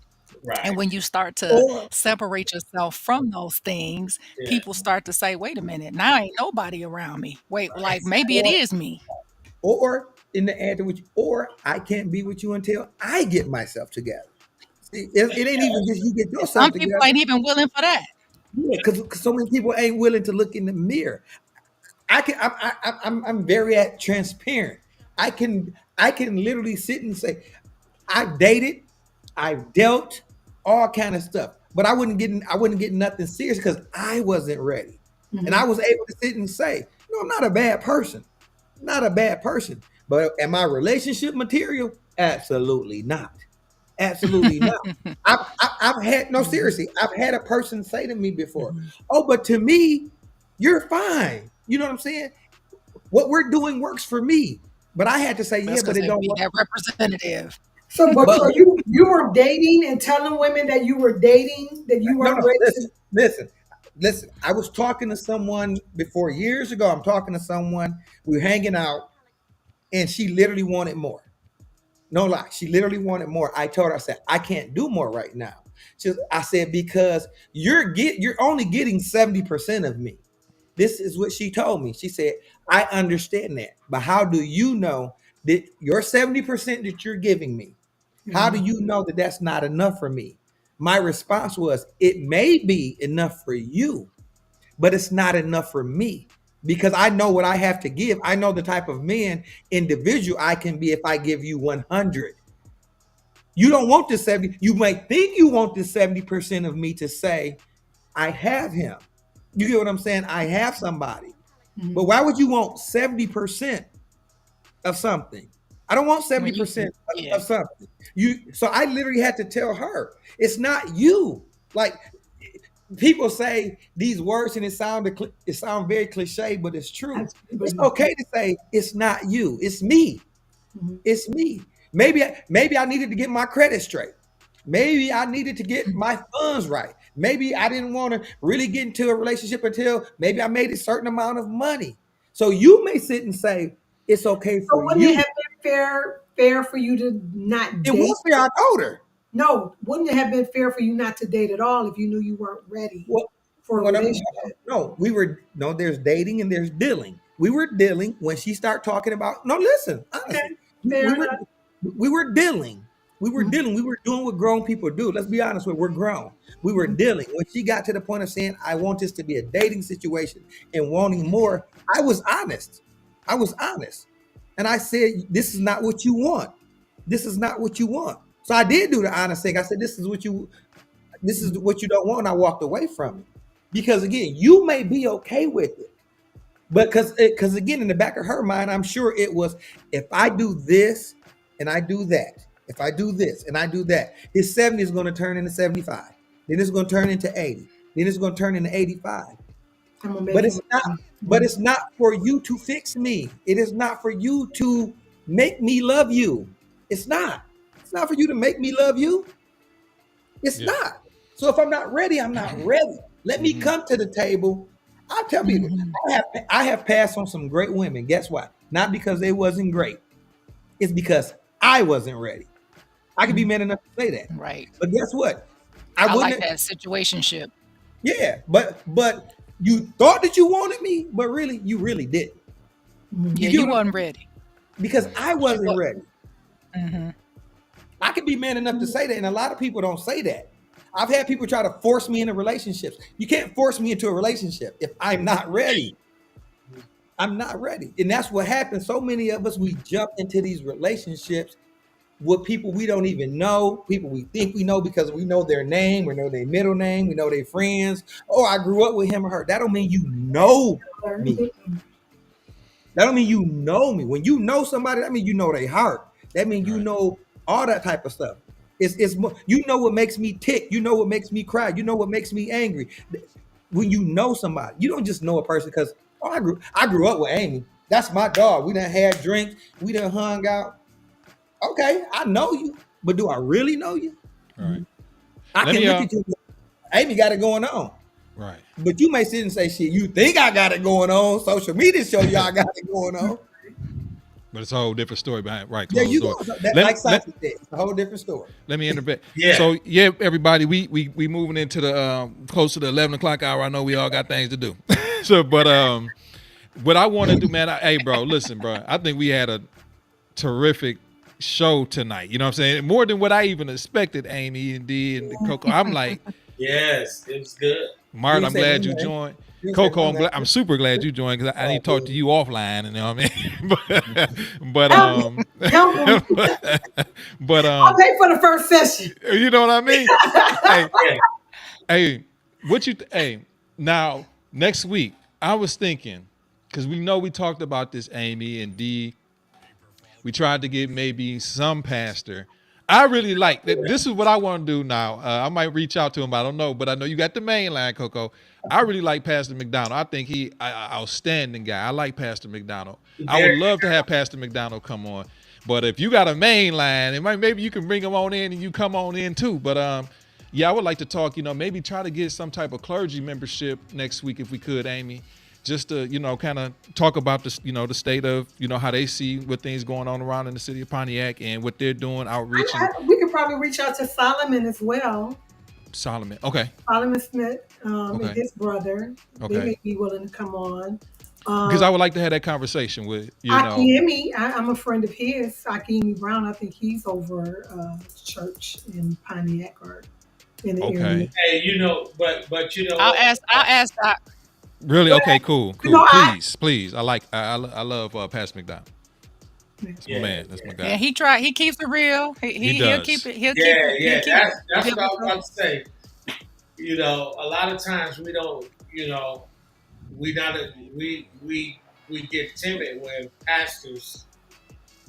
Right. And when you start to Or separate yourself from those things, Yeah. people start to say, wait a minute, now ain't nobody around me. Wait, like maybe it is me. or in the answer with you, or I can't be with you until I get myself together. See, it ain't even just you get And yourself some people together. ain't even willing for that. Yeah, because so many people ain't willing to look in the mirror. I'm very transparent. I can literally sit and say I've dated, I've dealt, all kind of stuff, but I wouldn't get nothing serious because I wasn't ready, and I was able to sit and say, no, I'm not a bad person, not a bad person, but am I relationship material? Absolutely not. Absolutely not. I've had no seriously. I've had a person say to me before, "Oh, but to me, you're fine." You know what I'm saying? What we're doing works for me, but I had to say, "Yeah, That's but because it they don't be work." that representative. so, but But so you were dating and telling women that you were dating that you no, weren't no, ready to. listen. I was talking to someone before years ago. I'm talking to someone. We were hanging out, and she literally wanted more. No lie, she literally wanted more. I told her, I said, I can't do more right now. I said, because you're only getting 70% of me. This is what she told me. She said, I understand that, but how do you know that your 70% that you're giving me? How do you know that that's not enough for me? My response was, it may be enough for you, but it's not enough for me because I know what I have to give. I know the type of man, individual I can be if I give you 100. You don't want the 70. You might think you want the 70% of me to say, I have him. You get what I'm saying? I have somebody. But why would you want 70% of something? I don't want When you 70% yeah. of something. So I literally had to tell her, it's not you. Like people say these words and it sound very cliche, but it's true. It's okay to say it's not you, it's me. It's me. Maybe I needed to get my credit straight. Maybe I needed to get my funds right. Maybe I didn't want to really get into a relationship until maybe I made a certain amount of money. So you may sit and say it's okay So for wouldn't it you. have been fair for you to not It date? was fair. I told her. No, wouldn't it have been fair for you not to date at all if you knew you weren't ready Well, for a when I'm, relationship? no, we were no. There's dating and there's dealing. We were dealing when she started talking about. No, listen, honestly, Okay, fair we were enough. we were dealing. We were dealing. We were doing what grown people do. Let's be honest with. We're grown. We were dealing. When she got to the point of saying, "I want this to be a dating situation and wanting more," I was honest. I was honest, and I said, "This is not what you want. This is not what you want." So I did do the honest thing. I said, "This is what you." This is what you don't want. And I walked away from it because again, you may be okay with it, but because again, in the back of her mind, I'm sure it was if I do this and I do that, if I do this and I do that, his 70 is going to turn into 75. Then it's going to turn into 80. Then it's going to turn into 85. I'm gonna make But him. it's not. But it's not for you to fix me. It is not for you to make me love you. It's not. It's not for you to make me love you. It's Yeah. not. So if I'm not ready, I'm not ready. Let me come to the table. I tell people, I have passed on some great women. Guess why? Not because they wasn't great. It's because I wasn't ready. I could be man enough to say that. Right. But guess what? I I like wouldn't. that situationship. Yeah, but you thought that you wanted me, but really, you really didn't. Yeah, get you what I'm- wasn't ready. because I wasn't wa- ready. I could be man enough to say that, and a lot of people don't say that. I've had people try to force me into relationships. You can't force me into a relationship if I'm not ready. I'm not ready. And that's what happens. So many of us, we jump into these relationships with people we don't even know, people we think we know because we know their name, we know their middle name, we know their friends. Oh, I grew up with him or her. That don't mean you know me. That don't mean you know me. When you know somebody, that means you know their heart. That means you know all that type of stuff. It's more, you know what makes me tick. You know what makes me cry. You know what makes me angry. When you know somebody, you don't just know a person because I grew up with Amy. That's my dog. We done had drinks. We done hung out. Okay, I know you, but do I really know you? Right. I can look at you. Amy got it going on. Right. But you may sit and say, shit, you think I got it going on. Social media show you I got it going on. But it's a whole different story behind right. There you go. Like Sasha said, it's a whole different story. Let me interject. Yeah. So everybody, we moving into the close to the 11 o'clock hour. I know we all got things to do. But what I want to do, man. Hey, bro, listen, bro. I think we had a terrific show tonight. You know what I'm saying? More than what I even expected, Amy and D and Coco. I'm like, yes, it was good. Martin, I'm glad you joined. Coco, I'm super glad you joined because I need to talk to you offline. You know what I mean? but I'll pay for the first session. You know what I mean? hey, hey, now next week I was thinking because we know we talked about this, Amy and D. We tried to get maybe some pastor. I really like that. This is what I want to do now. I might reach out to him. I don't know, but I know you got the main line, Coco. I really like Pastor McDonald. I think he outstanding guy. I like Pastor McDonald. I would love to have Pastor McDonald come on. But if you got a main line, maybe you can bring him on in and you come on in too. But yeah, I would like to talk, maybe try to get some type of clergy membership next week if we could, Amy. Just to, kind of talk about this, the state of, how they see what things going on around in the city of Pontiac and what they're doing, outreaching. We could probably reach out to Solomon as well. Solomon, okay. Solomon Smith and his brother. Okay. They may be willing to come on. Because I would like to have that conversation with, Akimi, I'm a friend of his. Akimi Brown, I think he's over church in Pontiac or in the area. Hey, but I'll ask Doc. Really? Okay, cool. Please. I love Pastor McDonald. That's my man. That's my guy. Yeah, he keeps it real. He'll keep it. He'll keep it. That's what I was about to say. A lot of times we don't. We get timid when pastors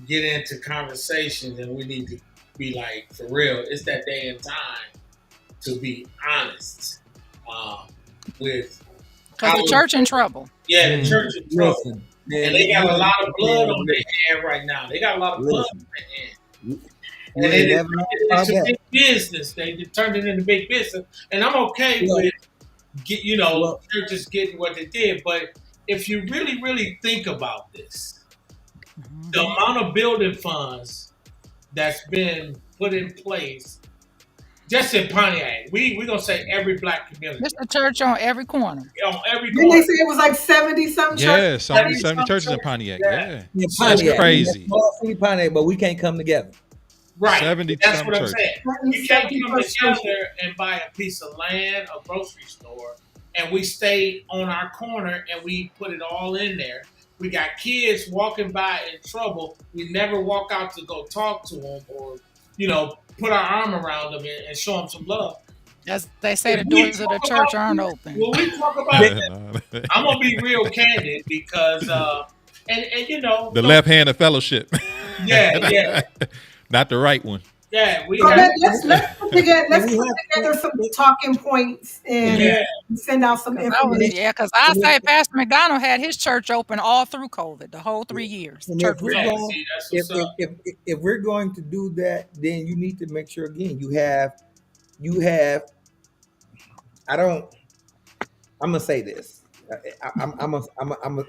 get into conversations, and we need to be like, for real. It's that day and time to be honest with. Because the church in trouble. Yeah, the church in trouble. Listen, man, and they got a lot of blood on their hand right now. They got a lot of blood on their hand. And they turned it into big business. They turned it into big business. And I'm okay with, churches getting what they did. But if you really, really think about this, the amount of building funds that's been put in place just in Pontiac, we're going to say every black community. There's a church on every corner. On every corner. Didn't they say it was like 70-something churches? Yeah, 70 churches in Pontiac. Yeah. That's crazy. It's Pontiac, but we can't come together. Right. 70 That's what churches. I'm saying. You can't come together and buy a piece of land, a grocery store, and we stay on our corner and we put it all in there. We got kids walking by in trouble. We never walk out to go talk to them or, put our arm around them and show them some love. As they say, the doors of the church aren't open. When we talk about it, I'm gonna be real candid because, the left hand of fellowship. Yeah. Not the right one. Yeah, let's put together some talking points and send out some information. Yeah, because I say Pastor McDonald had his church open all through COVID, the whole 3 years. If we're going to do that, then you need to make sure again you have. I'm gonna say this. I'm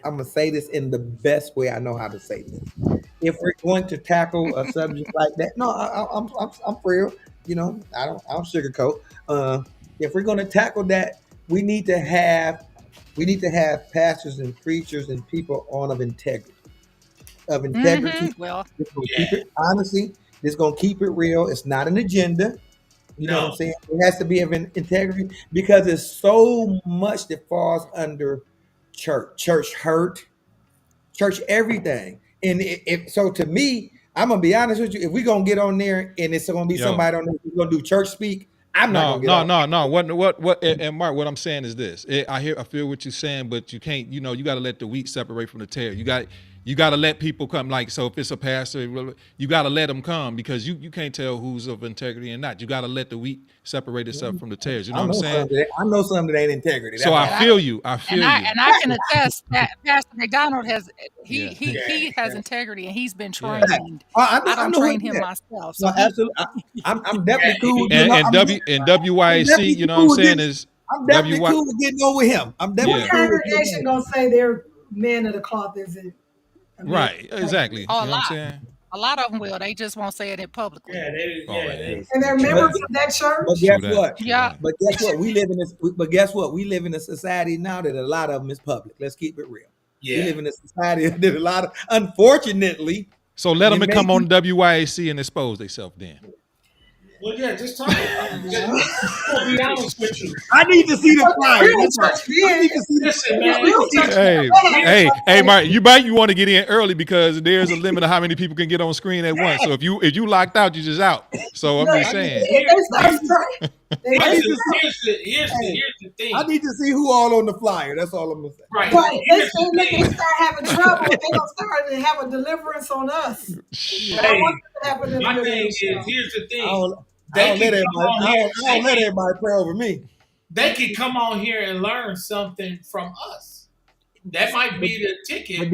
gonna say this in the best way I know how to say this. If we're going to tackle a subject like that, no, I'm for real. I don't sugarcoat. If we're going to tackle that, we need to have pastors and preachers and people of integrity. Well, keep it honestly. This is gonna keep it real. It's not an agenda. You know what I'm saying? It has to be of integrity because there's so much that falls under church hurt, church everything. And so to me, I'm gonna be honest with you. If we gonna get on there and it's gonna be somebody on there who's gonna do church speak, I'm not gonna get on. No. What? And Mark, what I'm saying is this. I feel what you're saying, but you can't. You got to let the wheat separate from the tare. You got to let people come. Like, so if it's a pastor, you got to let them come, because you can't tell who's of integrity and not. You got to let the wheat separate itself from the tares. You know what I'm saying? I know something that ain't integrity. So I feel you. I feel you. And I can attest that Pastor McDonald has he has integrity, and he's been trained. I don't train him myself. So absolutely, I'm definitely cool. And WYAC, you know what I'm saying, is I'm definitely cool with getting over him. I'm definitely cool with congregation gonna say they're men of the cloth, isn't right? Exactly. You know what I'm saying? A lot of them will. They just won't say it publicly. And they're members of that church. But guess what? Yeah. But guess what? We live in this. But guess what? We live in a society now that a lot of them is public. Let's keep it real. Yeah. We live in a society that a lot of, unfortunately. So let them come on WYAC and expose themselves then. Well, yeah, just talk about it. I'll be honest with you. I need to see the flyer. I need to see Listen, man. Hey, Mark, you want to get in early, because there's a limit of how many people can get on screen at once. So if you locked out, you just out. So I'm just saying. Here's the thing. I need to see who all on the flyer. That's all I'm gonna say. Right. But they start having trouble. They gonna start to have a deliverance on us. Hey, my thing is, here's the thing. I don't let everybody pray over me. They can come on here and learn something from us. That might be the ticket.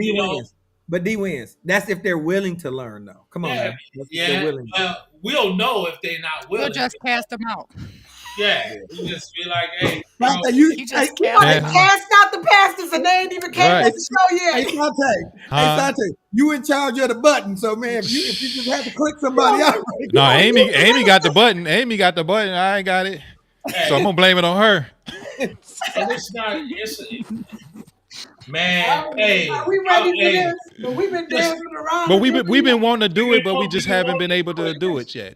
But D wins. That's if they're willing to learn, though. Come on, man. Well, we'll know if they're not willing. We'll just cast them out. Yeah, you just be like, hey, you just cast out the pastors, and they ain't even came to the show yet. Hey, Sante, you in charge of the button, so man, if you just have to click somebody out. No, Amy got the button. Amy got the button. I ain't got it, so I'm gonna blame it on her. It's not. Man, hey, are we ready for this? But we've been dancing around. But we've been wanting to do it, but we just haven't been able to do it yet.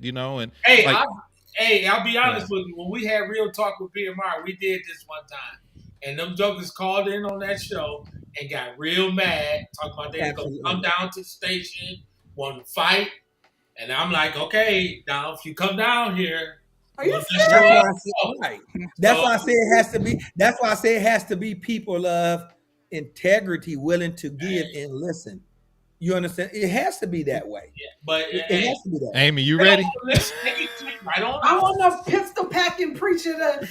And I'll be honest with you. When we had Real Talk with PMR, we did this one time. And them jokers called in on that show and got real mad, talking about they going to come down to the station, want to fight. And I'm like, okay, now if you come down here, that's why I say it has to be. That's why I say it has to be people of integrity, willing to give and listen. You understand? It has to be that way. Yeah, but it has to be that way. Amy, you ready? I want no pistol packing preacher to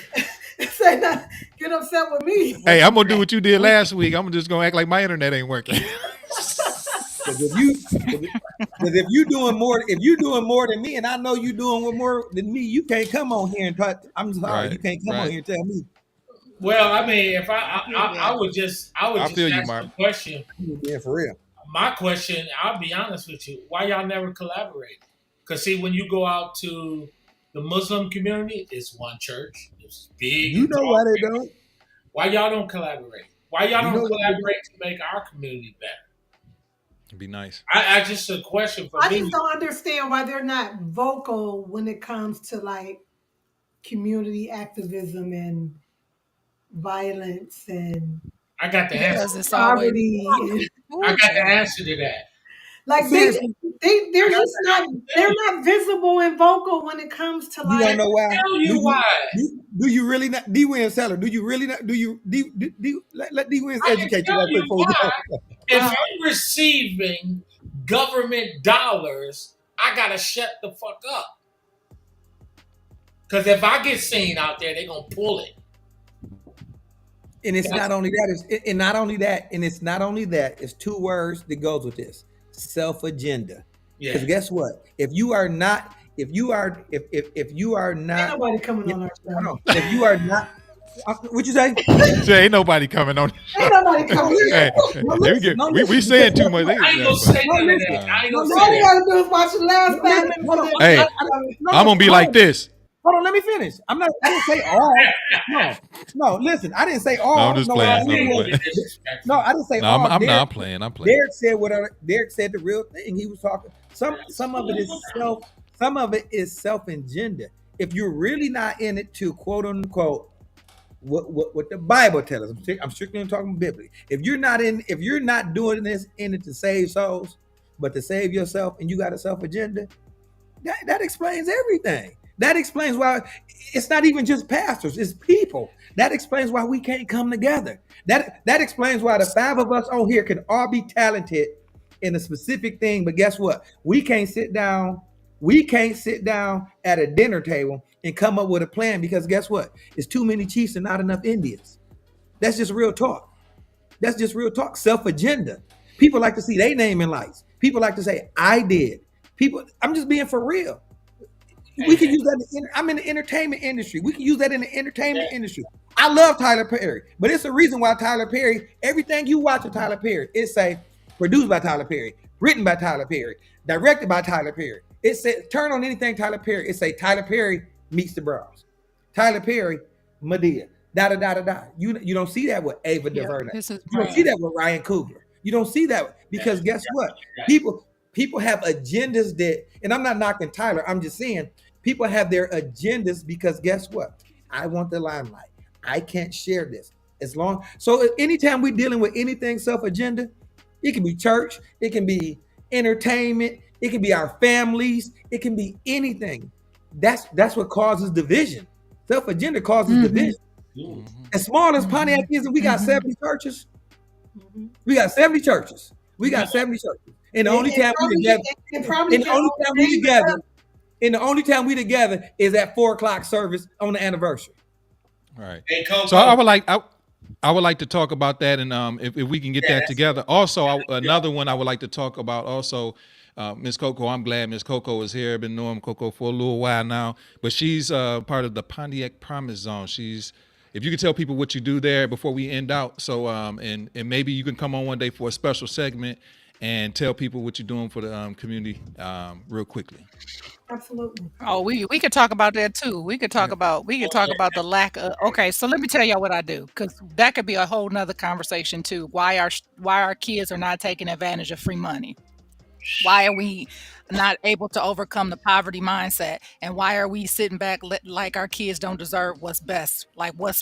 say that, get upset with me. Hey, I'm gonna do what you did last week. I'm just gonna act like my internet ain't working. Because if you doing more than me, and I know you doing more than me, you can't come on here and touch. I'm sorry, you can't come on here and tell me. Well, I mean, if I would just ask the question. Yeah, for real. My question, I'll be honest with you, why y'all never collaborate? Because see, when you go out to the Muslim community, it's one church. It's big. You know why they don't? Why y'all don't collaborate? Why y'all don't collaborate to make our community better? It'd be nice. I just a question for me. I just don't understand why they're not vocal when it comes to like community activism and violence and I got the answer. Poverty. I got the answer to that. Like they're just not visible and vocal when it comes to like. You don't know why? Tell you why? Do you really not? D-Win Seller, do you really not? Do you let D-Win educate you right quick before we go? If I'm receiving government dollars, I gotta shut the fuck up. Because if I get seen out there, they're gonna pull it. And it's not only that, it's two words that goes with this. Self-agenda. Because guess what? If you are not Ain't nobody coming on our show. If you are not what you say? Ain't nobody coming on. Ain't nobody coming. We saying too much. I ain't gonna say none of that. I ain't gonna say all you gotta do is watch the last 5 minutes. Hey, I'm gonna be like this. Hold on, let me finish. I didn't say all. No, listen, I didn't say all. No, I'm just playing. No, I didn't say all. I'm not playing. I'm playing. Derek said the real thing. He was talking. Some of it is self-agenda. If you're really not in it to quote unquote what the Bible tells us, I'm strictly talking biblically. If you're not doing this in it to save souls, but to save yourself and you got a self agenda, that explains everything. That explains why it's not even just pastors, it's people. That explains why we can't come together. That explains why the five of us on here can all be talented in a specific thing, but guess what? We can't sit down. We can't sit down at a dinner table and come up with a plan because guess what? It's too many chiefs and not enough Indians. That's just real talk. That's just real talk. Self agenda. People like to see their name in lights. People like to say, I did. People, I'm just being for real. We can use that. I'm in the entertainment industry. We can use that in the entertainment industry. I love Tyler Perry, but it's a reason why Tyler Perry, everything you watch of Tyler Perry, it say produced by Tyler Perry, written by Tyler Perry, directed by Tyler Perry. It says turn on anything Tyler Perry. It say Tyler Perry meets the Browns. Tyler Perry, Medea. Da da da da da. You don't see that with Ava DuVernay. You don't see that with Ryan Coogler. You don't see that because guess what? People have agendas that, and I'm not knocking Tyler. I'm just saying people have their agendas because guess what? I want the limelight. I can't share this as long. So anytime we're dealing with anything self-agenda, it can be church, it can be entertainment, it can be our families, it can be anything. That's what causes division. Self-agenda causes division. As small as Pontiac is, and we got 70 churches. We got 70 churches. We got 70 churches. And the only time we together, and the only time we together is at 4:00 service on the anniversary. All right. Hey, Coco. So I would like to talk about that, and if we can get that together. Also, another one I would like to talk about. Also, Miss Coco. I'm glad Miss Coco is here. I've been knowing Coco for a little while now, but she's part of the Pontiac Promise Zone. If you could tell people what you do there before we end out, so and maybe you can come on one day for a special segment and tell people what you're doing for the community real quickly. Absolutely. Oh, we could talk about that too. We could talk about the lack of. Okay, so let me tell y'all what I do, because that could be a whole nother conversation too. Why our kids are not taking advantage of free money? Why are we not able to overcome the poverty mindset? And why are we sitting back like our kids don't deserve what's best? Like what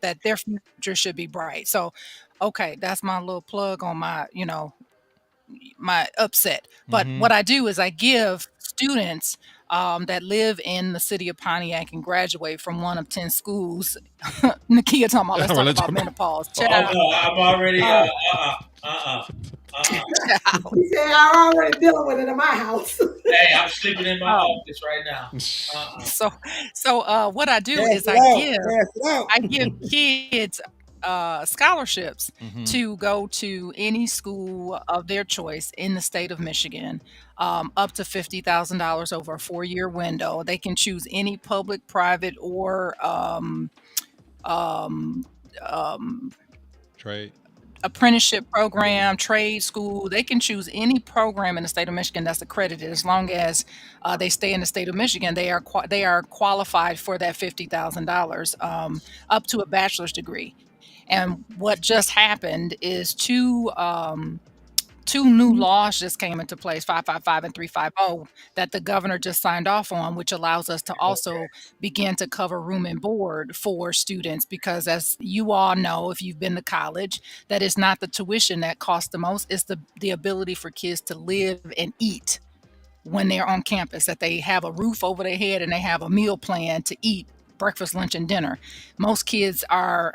that their future should be bright. So, okay, that's my little plug on my my upset. But what I do is I give students that live in the city of Pontiac and graduate from one of 10 schools. Nakia talking about, let's talk about menopause. Oh no, I'm already He said I'm already dealing with it in my house. Hey, I'm sleeping in my office right now. So what I do is I give kids scholarships to go to any school of their choice in the state of Michigan, up to $50,000 over a 4-year window. They can choose any public, private, or Trade. apprenticeship program, trade school. They can choose any program in the state of Michigan that's accredited, as long as they stay in the state of Michigan. They are qualified for that $50,000 up to a bachelor's degree. And what just happened is two new laws just came into place, 555 and 350, that the governor just signed off on, which allows us to also begin to cover room and board for students. Because as you all know, if you've been to college, that is not the tuition that costs the most. It's the ability for kids to live and eat when they're on campus, that they have a roof over their head and they have a meal plan to eat breakfast, lunch, and dinner. Most kids are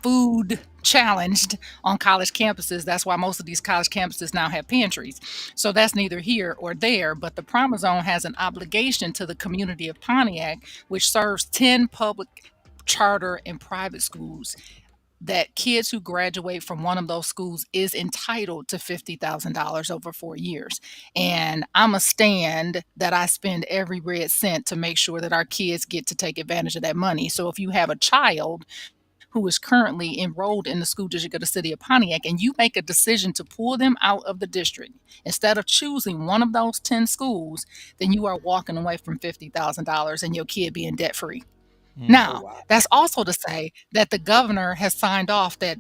food challenged on college campuses. That's why most of these college campuses now have pantries. So that's neither here or there, but the Promise Zone has an obligation to the community of Pontiac, which serves 10 public, charter, and private schools, that kids who graduate from one of those schools is entitled to $50,000 over 4 years. And I'm a stand that I spend every red cent to make sure that our kids get to take advantage of that money. So if you have a child who is currently enrolled in the school district of the city of Pontiac, and you make a decision to pull them out of the district, instead of choosing one of those 10 schools, then you are walking away from $50,000 and your kid being debt free. Now, that's also to say that the governor has signed off that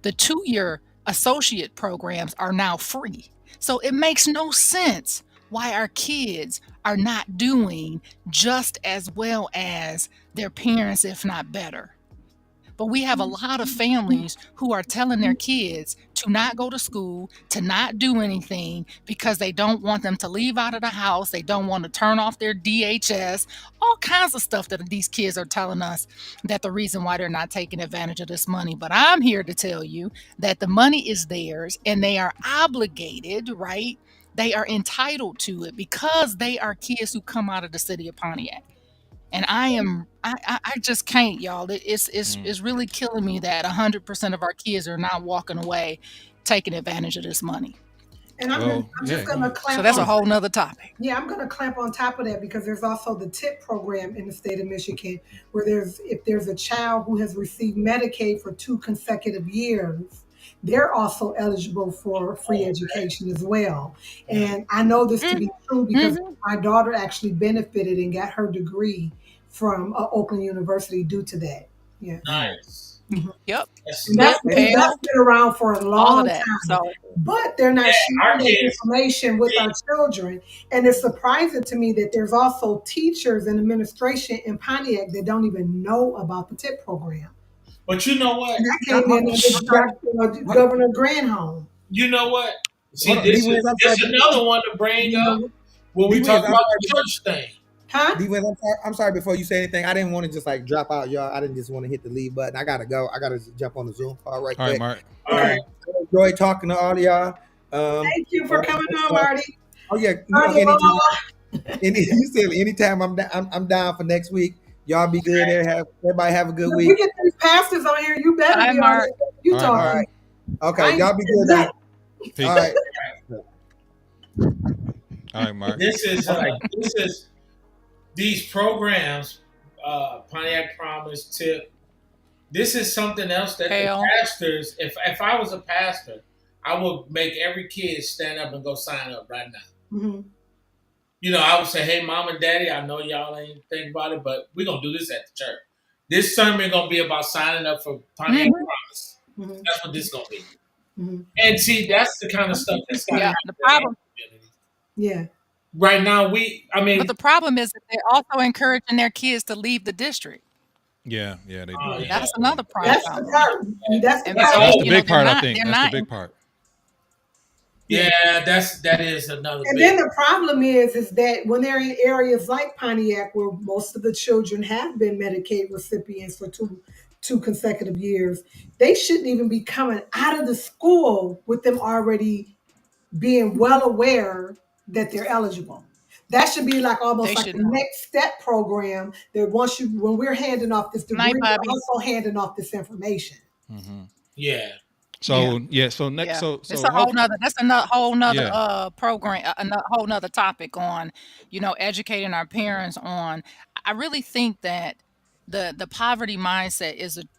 the 2-year associate programs are now free. So it makes no sense why our kids are not doing just as well as their parents, if not better. But we have a lot of families who are telling their kids to not go to school, to not do anything because they don't want them to leave out of the house. They don't want to turn off their DHS, all kinds of stuff that these kids are telling us that the reason why they're not taking advantage of this money. But I'm here to tell you that the money is theirs and they are obligated, right? They are entitled to it because they are kids who come out of the city of Pontiac. And I just can't, y'all. It's really killing me that 100% of our kids are not walking away taking advantage of this money. And I'm just gonna clamp. So that's a whole nother topic. Yeah, I'm gonna clamp on top of that because there's also the TIP program in the state of Michigan, where if there's a child who has received Medicaid for 2 consecutive years, they're also eligible for free education as well. And I know this to be true because my daughter actually benefited and got her degree from Oakland University due to that. Yeah. Nice. Yep. And that's been around for a long time. So, but they're not sharing that information with our children. And it's surprising to me that there's also teachers and administration in Pontiac that don't even know about the TIP program. But you know what? And that came in under Governor Granholm. You know what? See, this is another one to bring up when we talk about the church thing. Huh? I'm sorry before you say anything. I didn't want to just like drop out, y'all. I didn't just want to hit the leave button. I gotta go. I gotta jump on the Zoom call right quick. All right, Mark. All right. I enjoy talking to all of y'all. Thank you for coming on, Marty. Oh yeah, you said anytime I'm down for next week. Y'all be good there. Everybody have a good week. We get these pastors on here. You better be on. You talking? All right. Okay, y'all be good now. All right. All right, Mark. This is these programs, Pontiac Promise, TIP. This is something else that the pastors. If I was a pastor, I would make every kid stand up and go sign up right now. Mm-hmm. You know, I would say, "Hey, mom and daddy, I know y'all ain't thinking about it, but we're gonna do this at the church. This sermon gonna be about signing up for Pontiac Promise. Mm-hmm. That's what this gonna be." Mm-hmm. And see, that's the kind of stuff that's got to happen. The problem. Yeah. Right now, but the problem is that they're also encouraging their kids to leave the district. Yeah, they do. That's another problem. That's the part. That's the big part. I think that's the big part. Yeah, that is another. And then the problem is that when they're in areas like Pontiac, where most of the children have been Medicaid recipients for two consecutive years, they shouldn't even be coming out of the school with them already being well aware that they're eligible. That should be like almost like the next step program that when we're handing off this degree, we're also handing off this information. Mm-hmm. Yeah. So next, so it's a whole nother. That's a whole nother program, a whole nother topic on, educating our parents on. I really think that the poverty mindset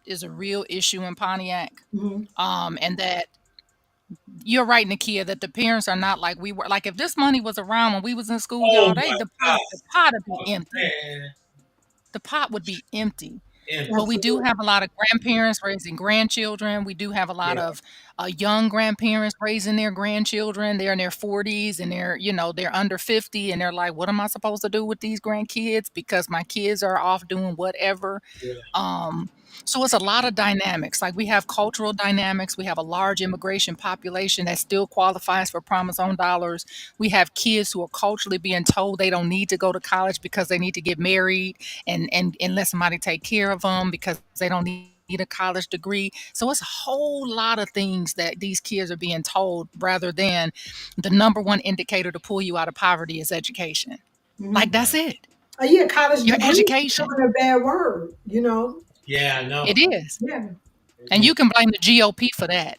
is a real issue in Pontiac, and that. You're right, Nakia, that the parents are not like we were. Like if this money was around when we was in school, y'all, the pot would be empty. Man. The pot would be empty. But we do have a lot of grandparents raising grandchildren. We do have a lot of young grandparents raising their grandchildren. They're in their 40s and they're under 50 and they're like, what am I supposed to do with these grandkids? Because my kids are off doing whatever. Yeah. So it's a lot of dynamics. Like we have cultural dynamics. We have a large immigration population that still qualifies for Promise on dollars. We have kids who are culturally being told they don't need to go to college because they need to get married and let somebody take care of them because they don't need a college degree. So it's a whole lot of things that these kids are being told rather than the number one indicator to pull you out of poverty is education. Mm-hmm. Like that's it. Yeah, college your education. Is a bad word, Yeah, I know. It is. Yeah. And you can blame the GOP for that.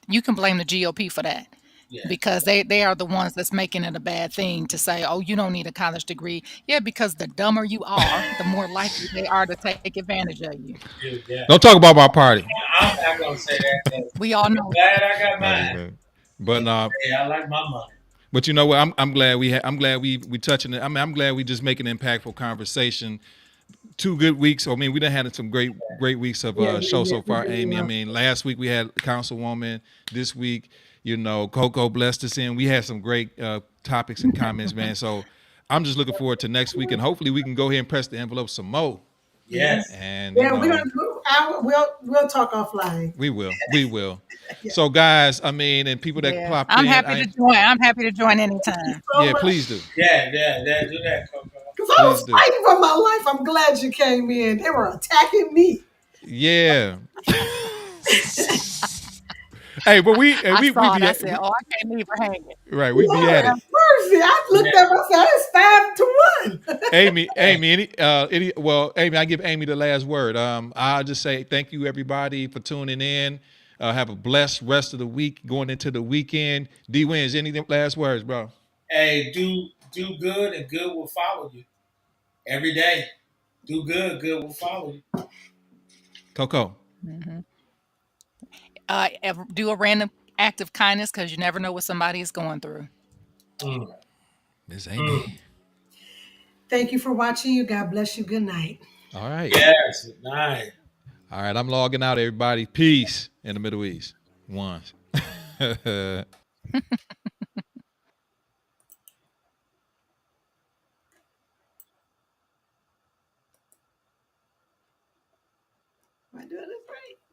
Yeah. Because they are the ones that's making it a bad thing to say, oh, you don't need a college degree. Yeah, because the dumber you are, the more likely they are to take advantage of you. Yeah. Don't talk about my party. I'm not going to say that. We all know. I'm glad I got mine. But I like my money. But you know what? I'm glad we touching it. I'm glad we just making an impactful conversation. 2 good weeks. I mean, we done had some great weeks of show so far, Amy. I mean, last week we had Councilwoman. This week, Coco blessed us in. We had some great topics and comments, man. So I'm just looking forward to next week, and hopefully we can go ahead and press the envelope some more. Yes. And we're gonna do. we'll talk offline. We will. We will. Yeah. So, guys, I mean, and people that Yeah, popped I'm in, happy to join. I'm happy to join anytime. So yeah, much. please do. Yeah, do that, Coco. Because I Please was do. fighting for my life. I'm glad you came in. They were attacking me. Yeah. Hey, but we I saw it. be I said, "Oh, I can't leave her hanging." right. We be Lord at have it. mercy. I looked Yeah. up and said, it's 5-1. Amy, Amy, I give Amy the last word. I'll just say thank you everybody for tuning in. Have a blessed rest of the week going into the weekend. D Wins, any last words, bro? Hey, do good and good will follow you every day. Do good, good will follow you. Coco. Do a random act of kindness because you never know what somebody is going through. Mm, Miss Amy. mm. Thank you for watching. You. God bless you. Good night. All right. Yes, nice. All right. I'm logging out, everybody. Peace in the Middle East. Once. Am I doing this right?